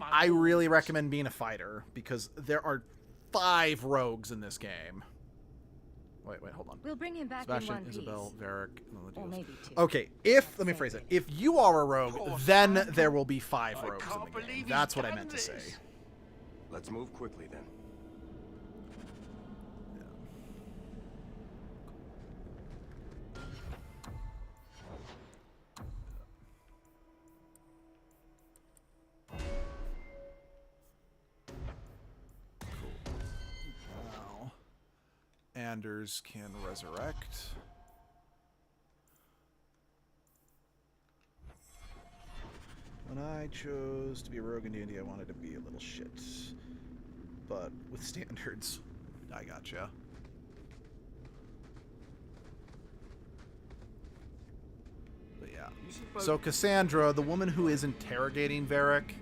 I really recommend being a fighter, because there are 5 rogues in this game. Wait, hold on. We'll bring him back Sebastian, in one Isabel, piece. Varric, Or maybe 2. Okay, let me phrase it. If you are a rogue, then there will be 5 rogues in the game. That's what I meant to say. Let's move quickly then. Anders can resurrect. When I chose to be a rogue in D&D, I wanted to be a little shit. But with standards, I gotcha. But yeah. So Cassandra, the woman who is interrogating Varric,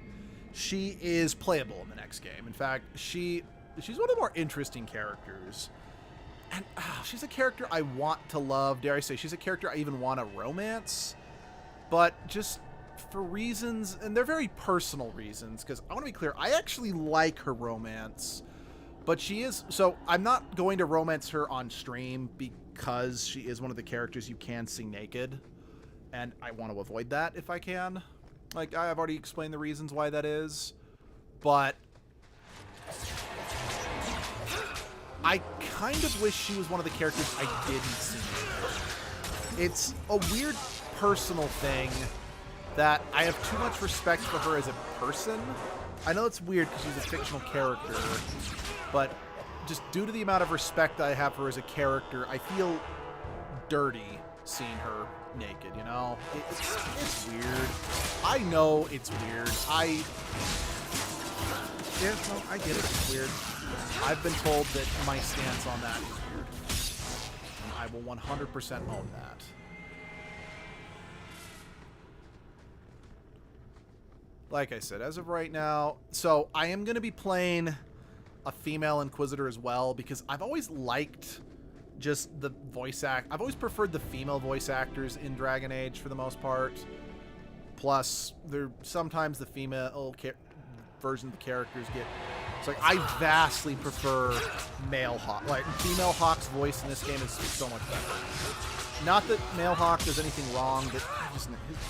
she is playable in the next game. In fact, she's one of the more interesting characters. And she's a character I want to love, dare I say. She's a character I even want to romance. But just for reasons, and they're very personal reasons, because I want to be clear, I actually like her romance. But she is, so I'm not going to romance her on stream because she is one of the characters you can see naked. And I want to avoid that if I can. Like, I've already explained the reasons why that is. But I kind of wish she was one of the characters I didn't see. It's a weird personal thing that I have too much respect for her as a person. I know it's weird because she's a fictional character, but just due to the amount of respect I have for her as a character, I feel dirty seeing her naked, you know? It's weird. I know it's weird. Yeah, no, I get it. It's weird. I've been told that my stance on that is weird. And I will 100% own that. Like I said, as of right now, so I am going to be playing a female Inquisitor as well, because I've always liked just the voice act. I've always preferred the female voice actors in Dragon Age for the most part. Plus, sometimes the female version of the characters get... It's like, I vastly prefer male Hawk. Like, female Hawk's voice in this game is so much better. Not that male Hawk does anything wrong, but his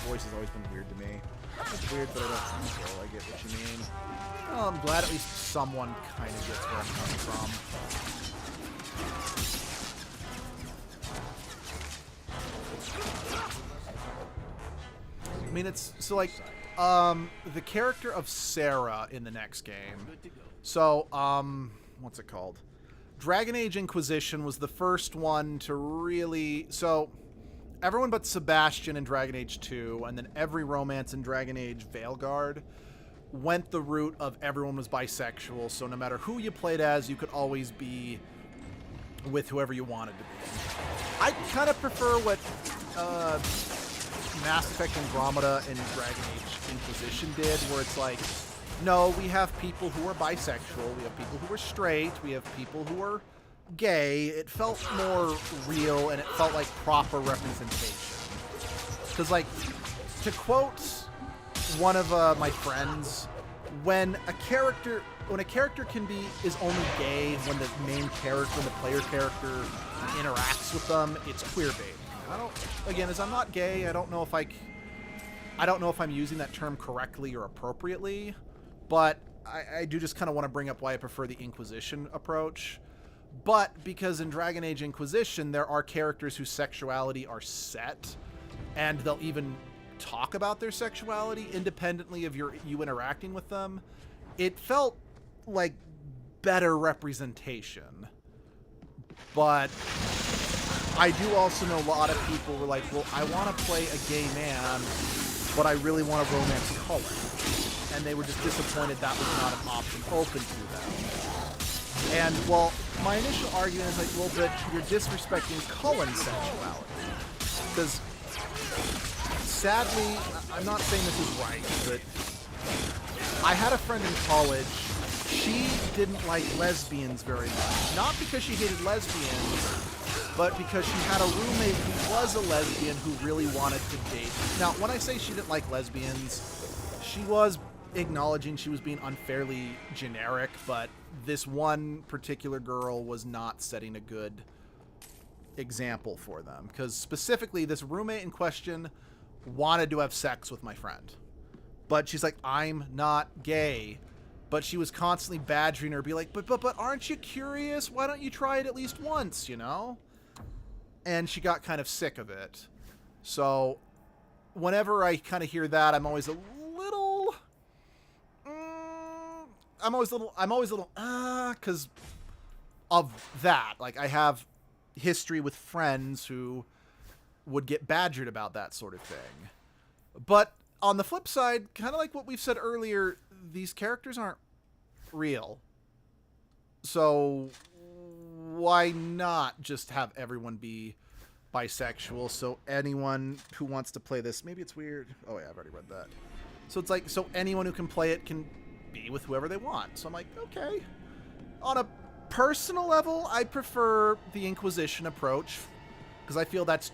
voice has always been weird to me. It's weird, but I don't think so. I get what you mean. Well, I'm glad at least someone kind of gets where I'm coming from. I mean, it's... So, like, the character of Sarah in the next game. So, what's it called? Dragon Age Inquisition was the first one to really... So, everyone but Sebastian in Dragon Age 2, and then every romance in Dragon Age Veilguard went the route of everyone was bisexual, so no matter who you played as, you could always be with whoever you wanted to be. I kind of prefer what Mass Effect Andromeda and Dragon Age Inquisition did, where it's like, no, we have people who are bisexual, we have people who are straight, we have people who are gay. It felt more real, and it felt like proper representation. Because, like, to quote one of my friends, when a character is only gay when the main character, when the player character interacts with them, it's queerbaiting. Again, as I'm not gay, I don't know if I'm using that term correctly or appropriately, but I do just kind of want to bring up why I prefer the Inquisition approach. But because in Dragon Age Inquisition, there are characters whose sexuality are set, and they'll even talk about their sexuality independently of you interacting with them. It felt like better representation. But I do also know a lot of people were like, well, I want to play a gay man, but I really want a romance Cullen. And they were just disappointed that was not an option open to them. And, well, my initial argument is like, well, but you're disrespecting Cullen's sexuality. Because, sadly, I'm not saying this is right, but I had a friend in college. She didn't like lesbians very much. Not because she hated lesbians, but because she had a roommate who was a lesbian who really wanted to date. Now, when I say she didn't like lesbians, she was acknowledging she was being unfairly generic, but this one particular girl was not setting a good example for them. Because specifically, this roommate in question wanted to have sex with my friend. But she's like, I'm not gay. But she was constantly badgering her, be like, but aren't you curious? Why don't you try it at least once, you know? And she got kind of sick of it. So whenever I kind of hear that, I'm always a little, because of that. Like, I have history with friends who would get badgered about that sort of thing. But on the flip side, kind of like what we've said earlier, these characters aren't real. So why not just have everyone be bisexual? So anyone who wants to play this, maybe it's weird. Oh yeah, I've already read that. So it's like, so anyone who can play it can be with whoever they want. So I'm like, okay. On a personal level, I prefer the Inquisition approach because I feel that's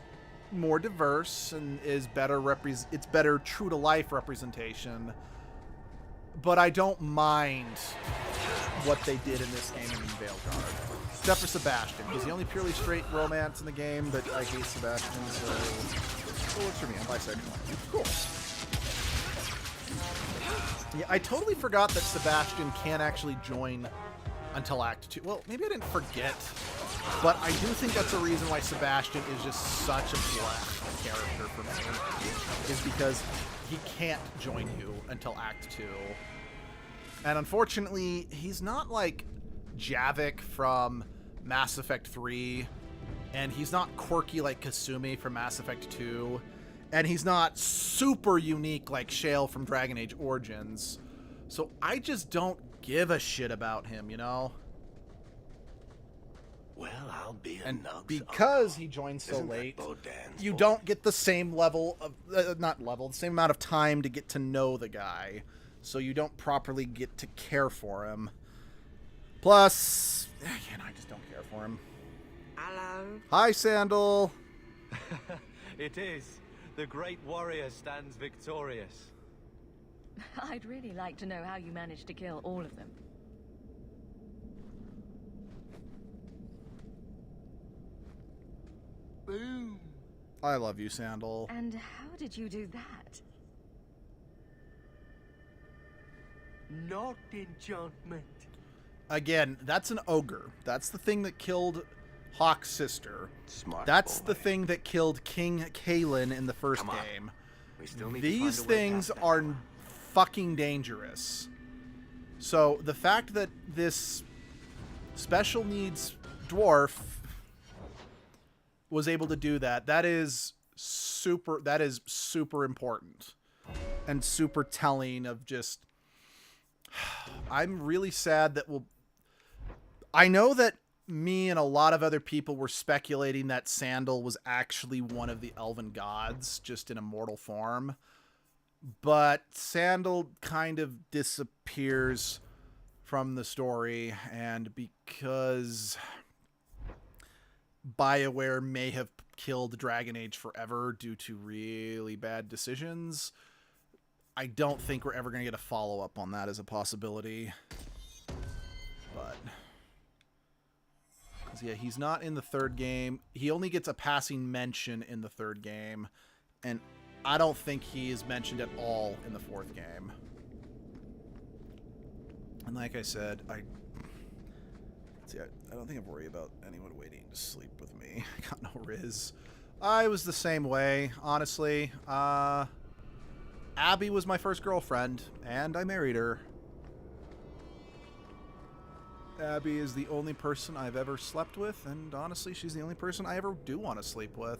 more diverse and is better it's better true to life representation. But I don't mind what they did in this game in Veilguard. Except for Sebastian. He's the only purely straight romance in the game, but I hate Sebastian, so it works for me. I'm bisexual. Cool. Yeah, I totally forgot that Sebastian can't actually join until Act 2. Well, maybe I didn't forget, but I do think that's a reason why Sebastian is just such a black character for me, is because he can't join you until Act 2. And unfortunately, he's not like Javik from Mass Effect 3, and he's not quirky like Kasumi from Mass Effect 2, and he's not super unique like Shale from Dragon Age Origins. So I just don't give a shit about him, you know? Well, I'll be a and Nug's because uncle. He joined so Isn't late, that you don't get the same level of the same amount of time to get to know the guy, so you don't properly get to care for him. Plus, again, I just don't care for him. Hello. Hi, Sandal. It is. The great warrior stands victorious. I'd really like to know how you managed to kill all of them. Boom. I love you, Sandal. And how did you do that? Not enchantment. Again, that's an ogre. That's the thing that killed Hawk's sister. That's the thing that killed King Kalen in the first game. These things are fucking dangerous. So the fact that this special needs dwarf was able to do that is super important and super telling of just, I'm really sad that I know that me and a lot of other people were speculating that Sandal was actually one of the elven gods, just in a mortal form. But Sandal kind of disappears from the story, and because BioWare may have killed Dragon Age forever due to really bad decisions, I don't think we're ever going to get a follow-up on that as a possibility. But yeah, he's not in the third game. He only gets a passing mention in the third game, and I don't think he is mentioned at all in the fourth game. And like I said, I don't think I'm worried about anyone waiting to sleep with me. I got no riz. I was the same way, honestly. Abby was my first girlfriend, and I married her. Abby is the only person I've ever slept with, and honestly, she's the only person I ever do want to sleep with.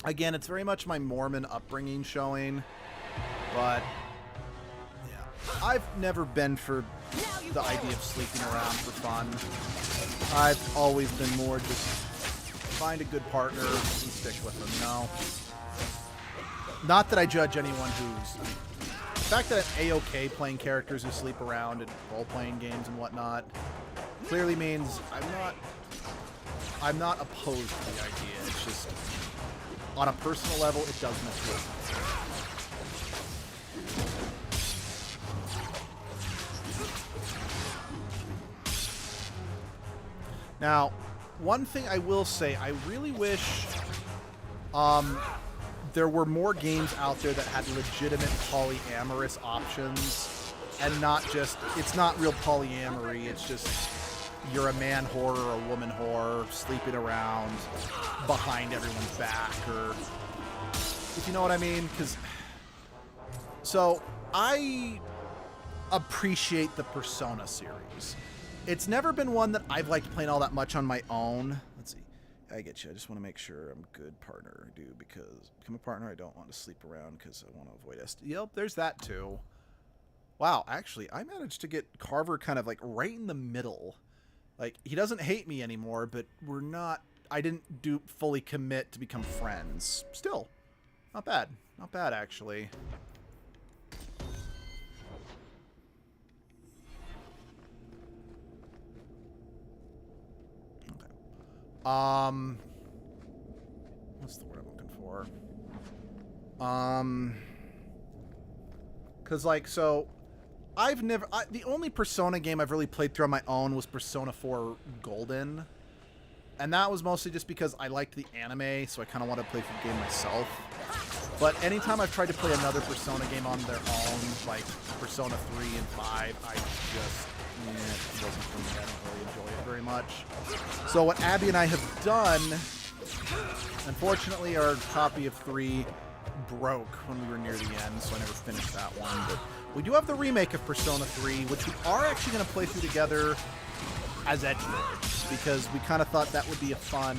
Again, it's very much my Mormon upbringing showing, but yeah, I've never been for the idea of sleeping around for fun. I've always been more just find a good partner and stick with them, you know? Not that I judge anyone who's... The fact that I'm A-okay playing characters who sleep around in role-playing games and whatnot clearly means I'm not opposed to the idea. It's just, on a personal level, it doesn't appeal to me. Now, one thing I will say, I really wish there were more games out there that had legitimate polyamorous options and not just, it's not real polyamory, it's just you're a man whore or a woman whore sleeping around behind everyone's back, or if you know what I mean. So I appreciate the Persona series. It's never been one that I've liked playing all that much on my own. Let's see. I get you. I just want to make sure I'm a good partner. I do, because become a partner, I don't want to sleep around because I want to avoid Yep, there's that too. Wow, actually, I managed to get Carver kind of like right in the middle. Like, he doesn't hate me anymore, but we're not... I didn't fully commit to become friends. Still, not bad. Not bad, actually. What's the word I'm looking for? Cause like, so I've never, the only Persona game I've really played through on my own was Persona 4 Golden. And that was mostly just because I liked the anime, so I kind of wanted to play through the game myself. But anytime I've tried to play another Persona game on their own, like Persona 3 and 5, I just, it wasn't for me. I don't really enjoy it very much. So what Abby and I have done, unfortunately our copy of 3 broke when we were near the end, so I never finished that one. But we do have the remake of Persona 3, which we are actually going to play through together as Edgelord, because we kind of thought that would be a fun...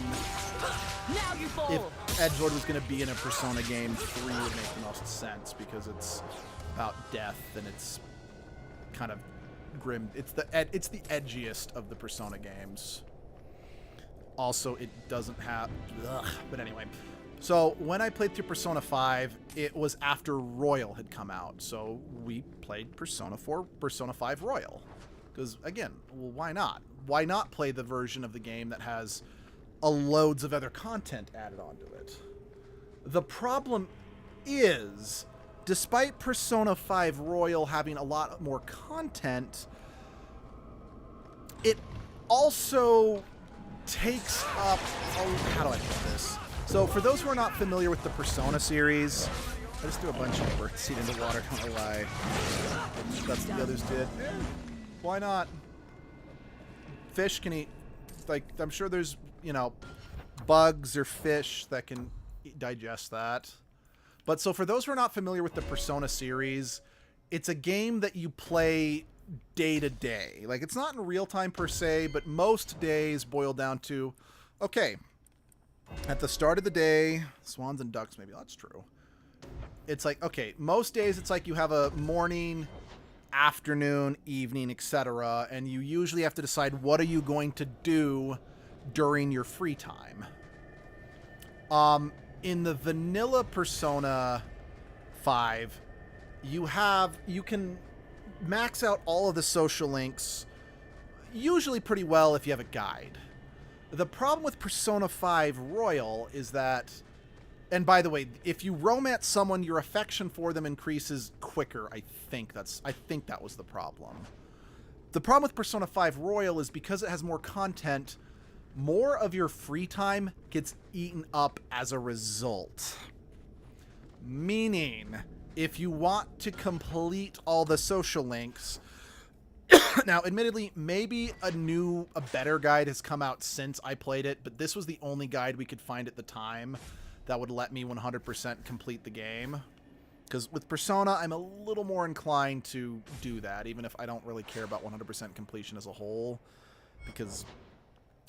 Now you fall. If Edgelord was going to be in a Persona game, 3 would make the most sense, because it's about death, and it's kind of grim. It's the edgiest of the Persona games. Also, it doesn't have... Ugh, but anyway... So, when I played through Persona 5, it was after Royal had come out. So, we played Persona 5 Royal. Because, again, well, why not? Why not play the version of the game that has loads of other content added onto it? The problem is, despite Persona 5 Royal having a lot more content, it also takes up... how do I put this? So, for those who are not familiar with the Persona series, I just threw a bunch of birdseed into water, don't know why. That's what the others did. Why not? Fish can eat, like, I'm sure there's, you know, bugs or fish that can digest that. But so for those who are not familiar with the Persona series, it's a game that you play day to day. Like, it's not in real time per se, but most days boil down to, okay, at the start of the day, swans and ducks, maybe that's true. It's like, okay, most days it's like you have a morning, afternoon, evening, etc. And you usually have to decide what are you going to do during your free time. In the vanilla Persona 5, you can max out all of the social links usually pretty well if you have a guide. The problem with Persona 5 Royal is that, and by the way, if you romance someone, your affection for them increases quicker. I think that was the problem. The problem with Persona 5 Royal is because it has more content, more of your free time gets eaten up as a result. Meaning, if you want to complete all the social links... Now, admittedly, maybe a better guide has come out since I played it, but this was the only guide we could find at the time that would let me 100% complete the game. Because with Persona, I'm a little more inclined to do that, even if I don't really care about 100% completion as a whole. Because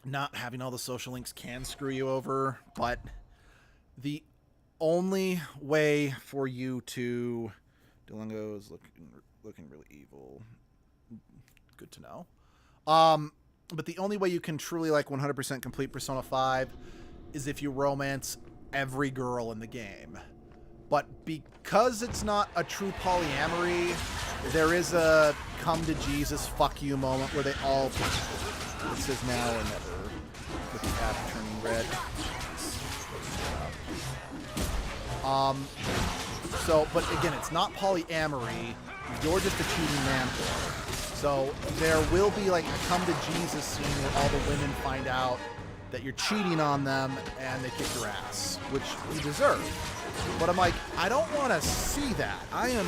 not having all the social links can screw you over. But the only way for you to... Duolingo is looking really evil. Good to know. But the only way you can truly, like, 100% complete Persona 5 is if you romance every girl in the game. But because it's not a true polyamory, there is a come to Jesus, fuck you moment where they all... It says now or never. With the app turning red. So, but again, it's not polyamory. You're just a cheating man whore. So there will be like a come to Jesus scene where all the women find out that you're cheating on them and they kick your ass, which you deserve. But I'm like, I don't want to see that. I am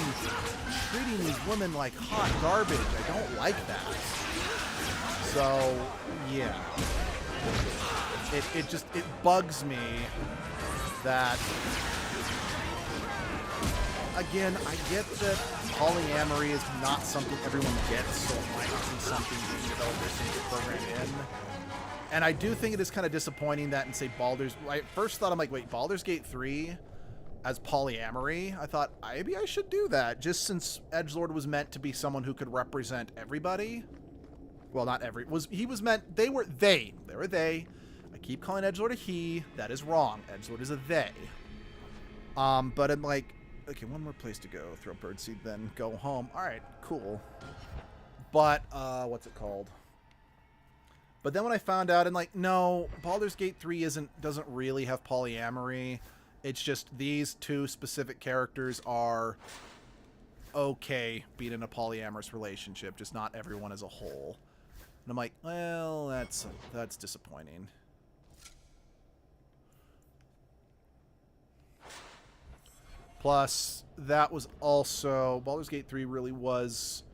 treating these women like hot garbage. I don't like that. So, yeah. It bugs me that... Again, I get that polyamory is not something everyone gets, so it might be something the developers need to program in. And I do think it is kind of disappointing that in, say, Baldur's... I first thought, I'm like, wait, Baldur's Gate 3 as polyamory? I thought, maybe I should do that, just since Edgelord was meant to be someone who could represent everybody. Well, not every... He was meant... They were they. They were they. I keep calling Edgelord a he. That is wrong. Edgelord is a they. But I'm like... Okay, one more place to go. Throw birdseed, then go home. All right, cool. But, what's it called? But then when I found out, and like, no, Baldur's Gate 3 doesn't really have polyamory. It's just these two specific characters are okay being in a polyamorous relationship, just not everyone as a whole. And I'm like, well, that's disappointing. Plus, that was also... Baldur's Gate 3 really was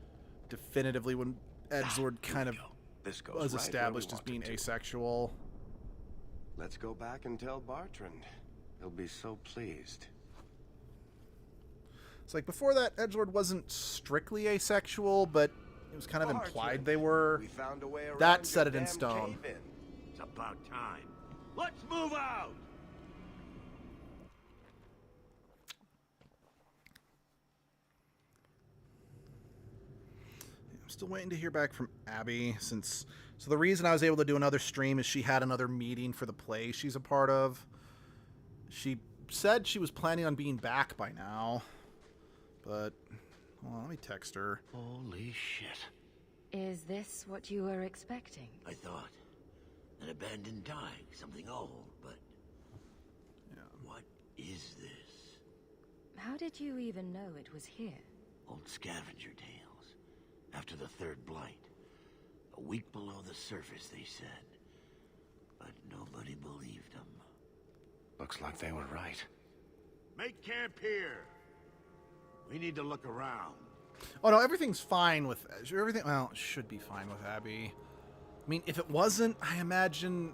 definitively when Edgelord kind of was established as being asexual. Let's go back and tell Bartrand. He'll be so pleased. It's like, before that, Edgelord wasn't strictly asexual, but it was kind of implied they were. That set it in stone. It's about time. Let's move out! I'm still waiting to hear back from Abby, so the reason I was able to do another stream is she had another meeting for the play she's a part of. She said she was planning on being back by now, but well, let me text her. Holy shit. Is this what you were expecting? I thought. An abandoned dike, something old, but... Yeah. What is this? How did you even know it was here? Old scavenger tales. After the third blight. A week below the surface, they said. But nobody believed them. Looks like they were right. Make camp here. We need to look around. Oh no, everything's fine with everything. Well, it should be fine with Abby. I mean, if it wasn't, I imagine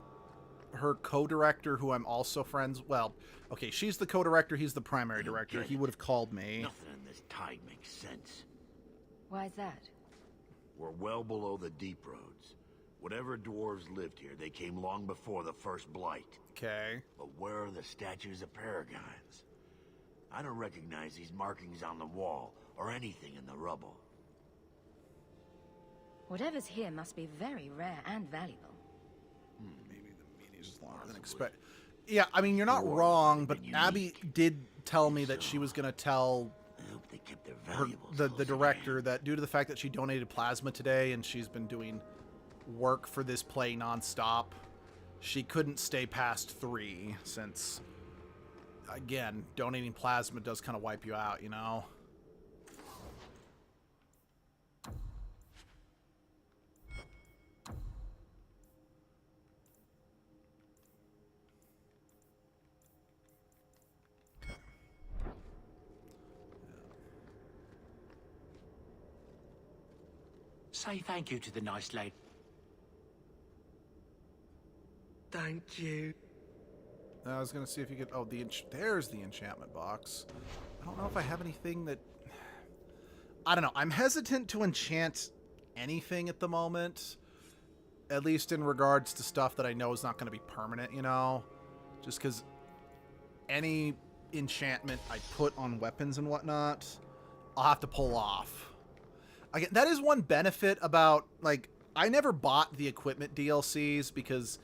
her co-director, who I'm also friends. Well, okay, she's the co-director. He's the primary director. He would have called me. Nothing in this tide makes sense. Why's that? We're well below the deep roads. Whatever dwarves lived here, they came long before the first blight. Okay. But where are the statues of paragons? I don't recognize these markings on the wall, or anything in the rubble. Whatever's here must be very rare and valuable. Maybe the meeting's just longer than expected. Yeah, I mean, you're not wrong, but Abby did tell me that she was going to tell the director that due to the fact that she donated plasma today and she's been doing work for this play nonstop, she couldn't stay past 3 since, again, donating plasma does kind of wipe you out, you know? Say thank you to the nice lady. Thank you. I was going to see if you could... Oh, there's the enchantment box. I don't know if I have anything that... I don't know. I'm hesitant to enchant anything at the moment. At least in regards to stuff that I know is not going to be permanent, you know? Just because any enchantment I put on weapons and whatnot, I'll have to pull off. Again, that is one benefit about, like, I never bought the equipment DLCs because,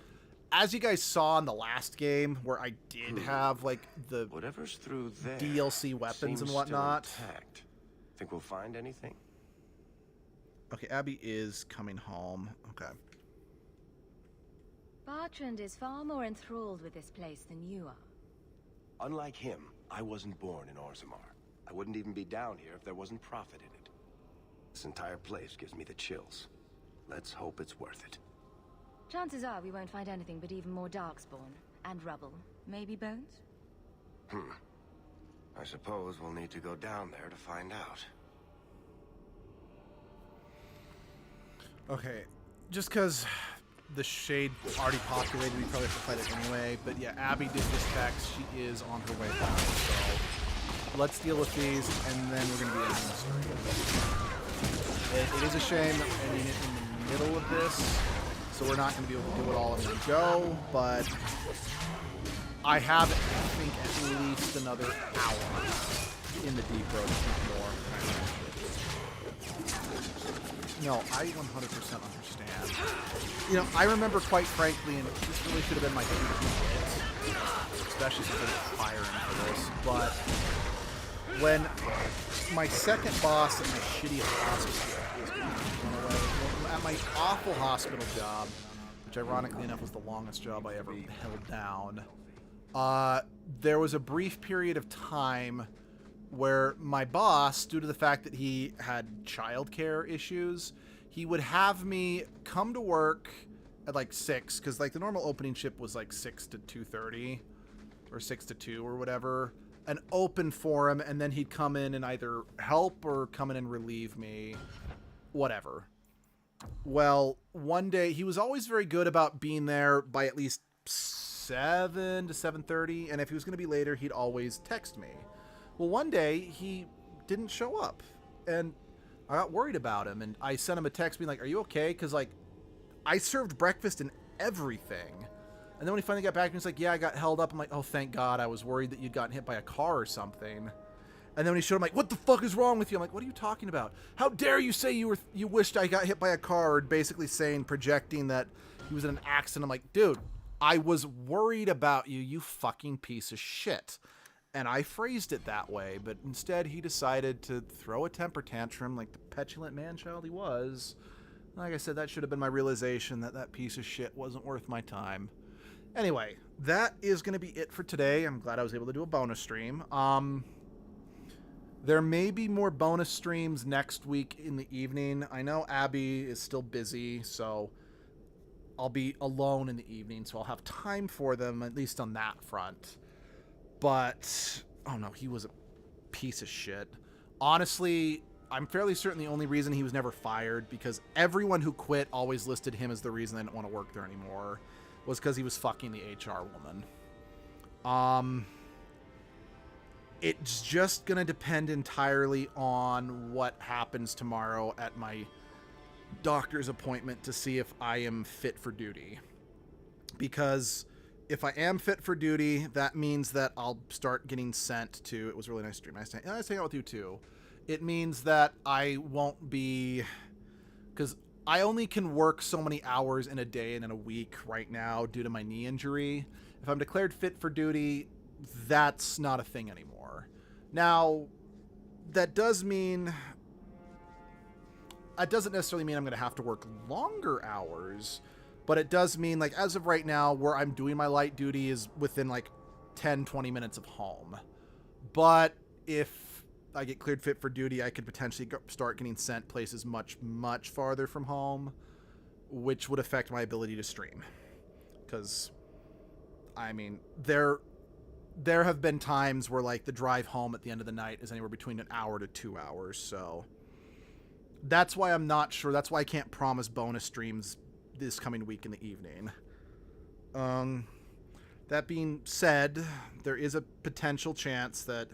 as you guys saw in the last game, where I did have, like, the whatever's through there DLC weapons and whatnot. Think we'll find anything? Okay, Abby is coming home. Okay. Bertrand is far more enthralled with this place than you are. Unlike him, I wasn't born in Orzammar. I wouldn't even be down here if there wasn't profit in it. This entire place gives me the chills. Let's hope it's worth it. Chances are we won't find anything but even more darkspawn and rubble. Maybe bones? I suppose we'll need to go down there to find out. Okay, just because the shade already populated, we probably have to fight it anyway. But yeah, Abby did just text. She is on her way back, so let's deal with these, and then we're going to be ending the story. It is a shame that we're ending it in the middle of this, so we're not going to be able to do it all in one go, but I have, I think, at least another hour in the deep road, if not more. No, I 100% understand. You know, I remember quite frankly, and this really should have been my hit, especially since I was firing for this, but when my second boss at my shitty hospital at my awful hospital job, which ironically enough was the longest job I ever held down, there was a brief period of time where my boss, due to the fact that he had childcare issues, he would have me come to work at like 6, because like the normal opening shift was like 6 to 2:30 or 6 to 2 or whatever, and open for him, and then he'd come in and either help or come in and relieve me, whatever. Well, one day he was always very good about being there by at least 7 to 7:30, and if he was going to be later, he'd always text me. Well, one day he didn't show up, and I got worried about him, and I sent him a text being like, "Are you okay?" Because like I served breakfast and everything, and then when he finally got back, he was like, "Yeah, I got held up." I'm like, "Oh, thank God! I was worried that you'd gotten hit by a car or something." And then when he showed up, I'm like, "What the fuck is wrong with you?" I'm like, "What are you talking about? How dare you say you wished I got hit by a car?" Basically saying, projecting that he was in an accident. I'm like, "Dude, I was worried about you, you fucking piece of shit." And I phrased it that way, but instead he decided to throw a temper tantrum like the petulant man-child he was. Like I said, that should have been my realization that that piece of shit wasn't worth my time. Anyway, that is going to be it for today. I'm glad I was able to do a bonus stream. There may be more bonus streams next week in the evening. I know Abby is still busy, so I'll be alone in the evening, so I'll have time for them, at least on that front. But, oh no, he was a piece of shit. Honestly, I'm fairly certain the only reason he was never fired, because everyone who quit always listed him as the reason they didn't want to work there anymore, was because he was fucking the HR woman. It's just going to depend entirely on what happens tomorrow at my doctor's appointment to see if I am fit for duty. Because if I am fit for duty, that means that I'll start getting sent to... It was a really nice stream. Nice hanging out with you too. It means that I won't be... Because I only can work so many hours in a day and in a week right now due to my knee injury. If I'm declared fit for duty, that's not a thing anymore. Now, that does mean... That doesn't necessarily mean I'm going to have to work longer hours, but it does mean, like, as of right now, where I'm doing my light duty is within, like, 10, 20 minutes of home. But if I get cleared fit for duty, I could potentially start getting sent places much, much farther from home, which would affect my ability to stream. Because, I mean, there have been times where, like, the drive home at the end of the night is anywhere between an hour to 2 hours, so... That's why I'm not sure. That's why I can't promise bonus streams this coming week in the evening. That being said, there is a potential chance that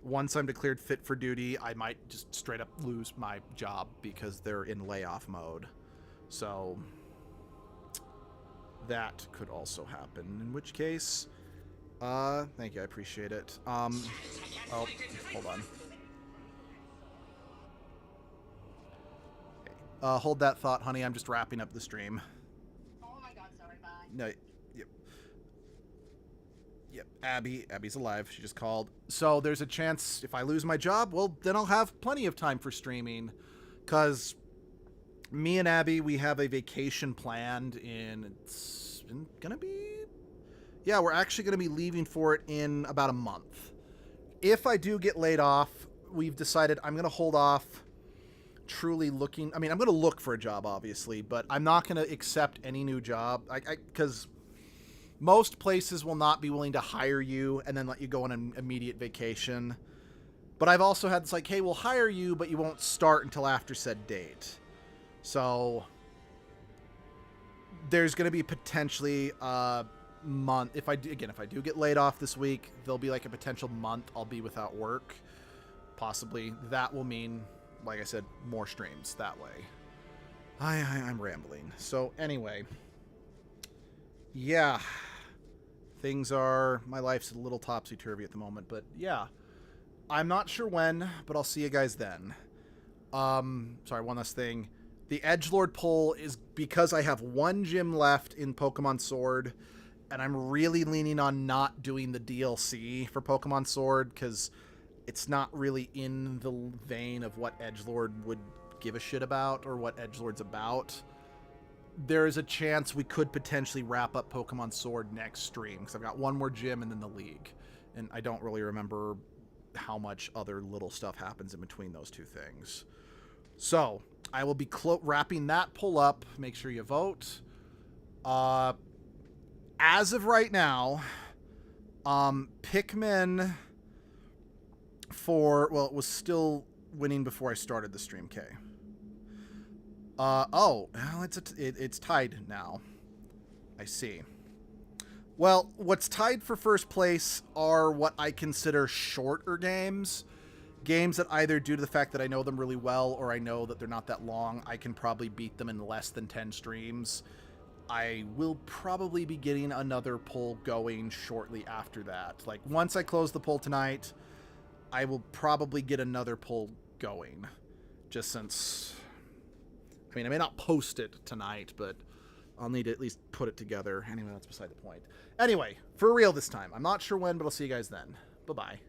once I'm declared fit for duty, I might just straight up lose my job because they're in layoff mode. So that could also happen, in which case, thank you, I appreciate it. Oh, hold on. Okay. Hold that thought, honey. I'm just wrapping up the stream. Oh my god, sorry, bye. No, yep, Abby's alive. She just called. So there's a chance if I lose my job, well, then I'll have plenty of time for streaming. Because me and Abby, we have a vacation planned it's going to be... Yeah, we're actually going to be leaving for it in about a month. If I do get laid off, we've decided I'm going to hold off truly looking... I mean, I'm going to look for a job, obviously, but I'm not going to accept any new job. Because most places will not be willing to hire you and then let you go on an immediate vacation. But I've also had this like, hey, we'll hire you, but you won't start until after said date. So there's going to be potentially a month. If I do get laid off this week, there'll be like a potential month I'll be without work. Possibly. That will mean, like I said, more streams that way. I'm rambling. So anyway, yeah, my life's a little topsy-turvy at the moment, but yeah, I'm not sure when, but I'll see you guys then. Sorry, one last thing. The Edgelord poll is because I have one gym left in Pokemon Sword, and I'm really leaning on not doing the DLC for Pokemon Sword, because it's not really in the vein of what Edgelord would give a shit about, or what Edgelord's about. There is a chance we could potentially wrap up Pokemon Sword next stream, because I've got one more gym and then the League. And I don't really remember how much other little stuff happens in between those two things. So, I will be wrapping that poll up. Make sure you vote. As of right now, Pikmin it was still winning before I started the stream, K. It's tied now. I see. Well, what's tied for first place are what I consider shorter games. Games that either due to the fact that I know them really well or I know that they're not that long, I can probably beat them in less than 10 streams. I will probably be getting another poll going shortly after that. Like, once I close the poll tonight, I will probably get another poll going. Just since... I mean, I may not post it tonight, but I'll need to at least put it together. Anyway, that's beside the point. Anyway, for real this time. I'm not sure when, but I'll see you guys then. Bye-bye.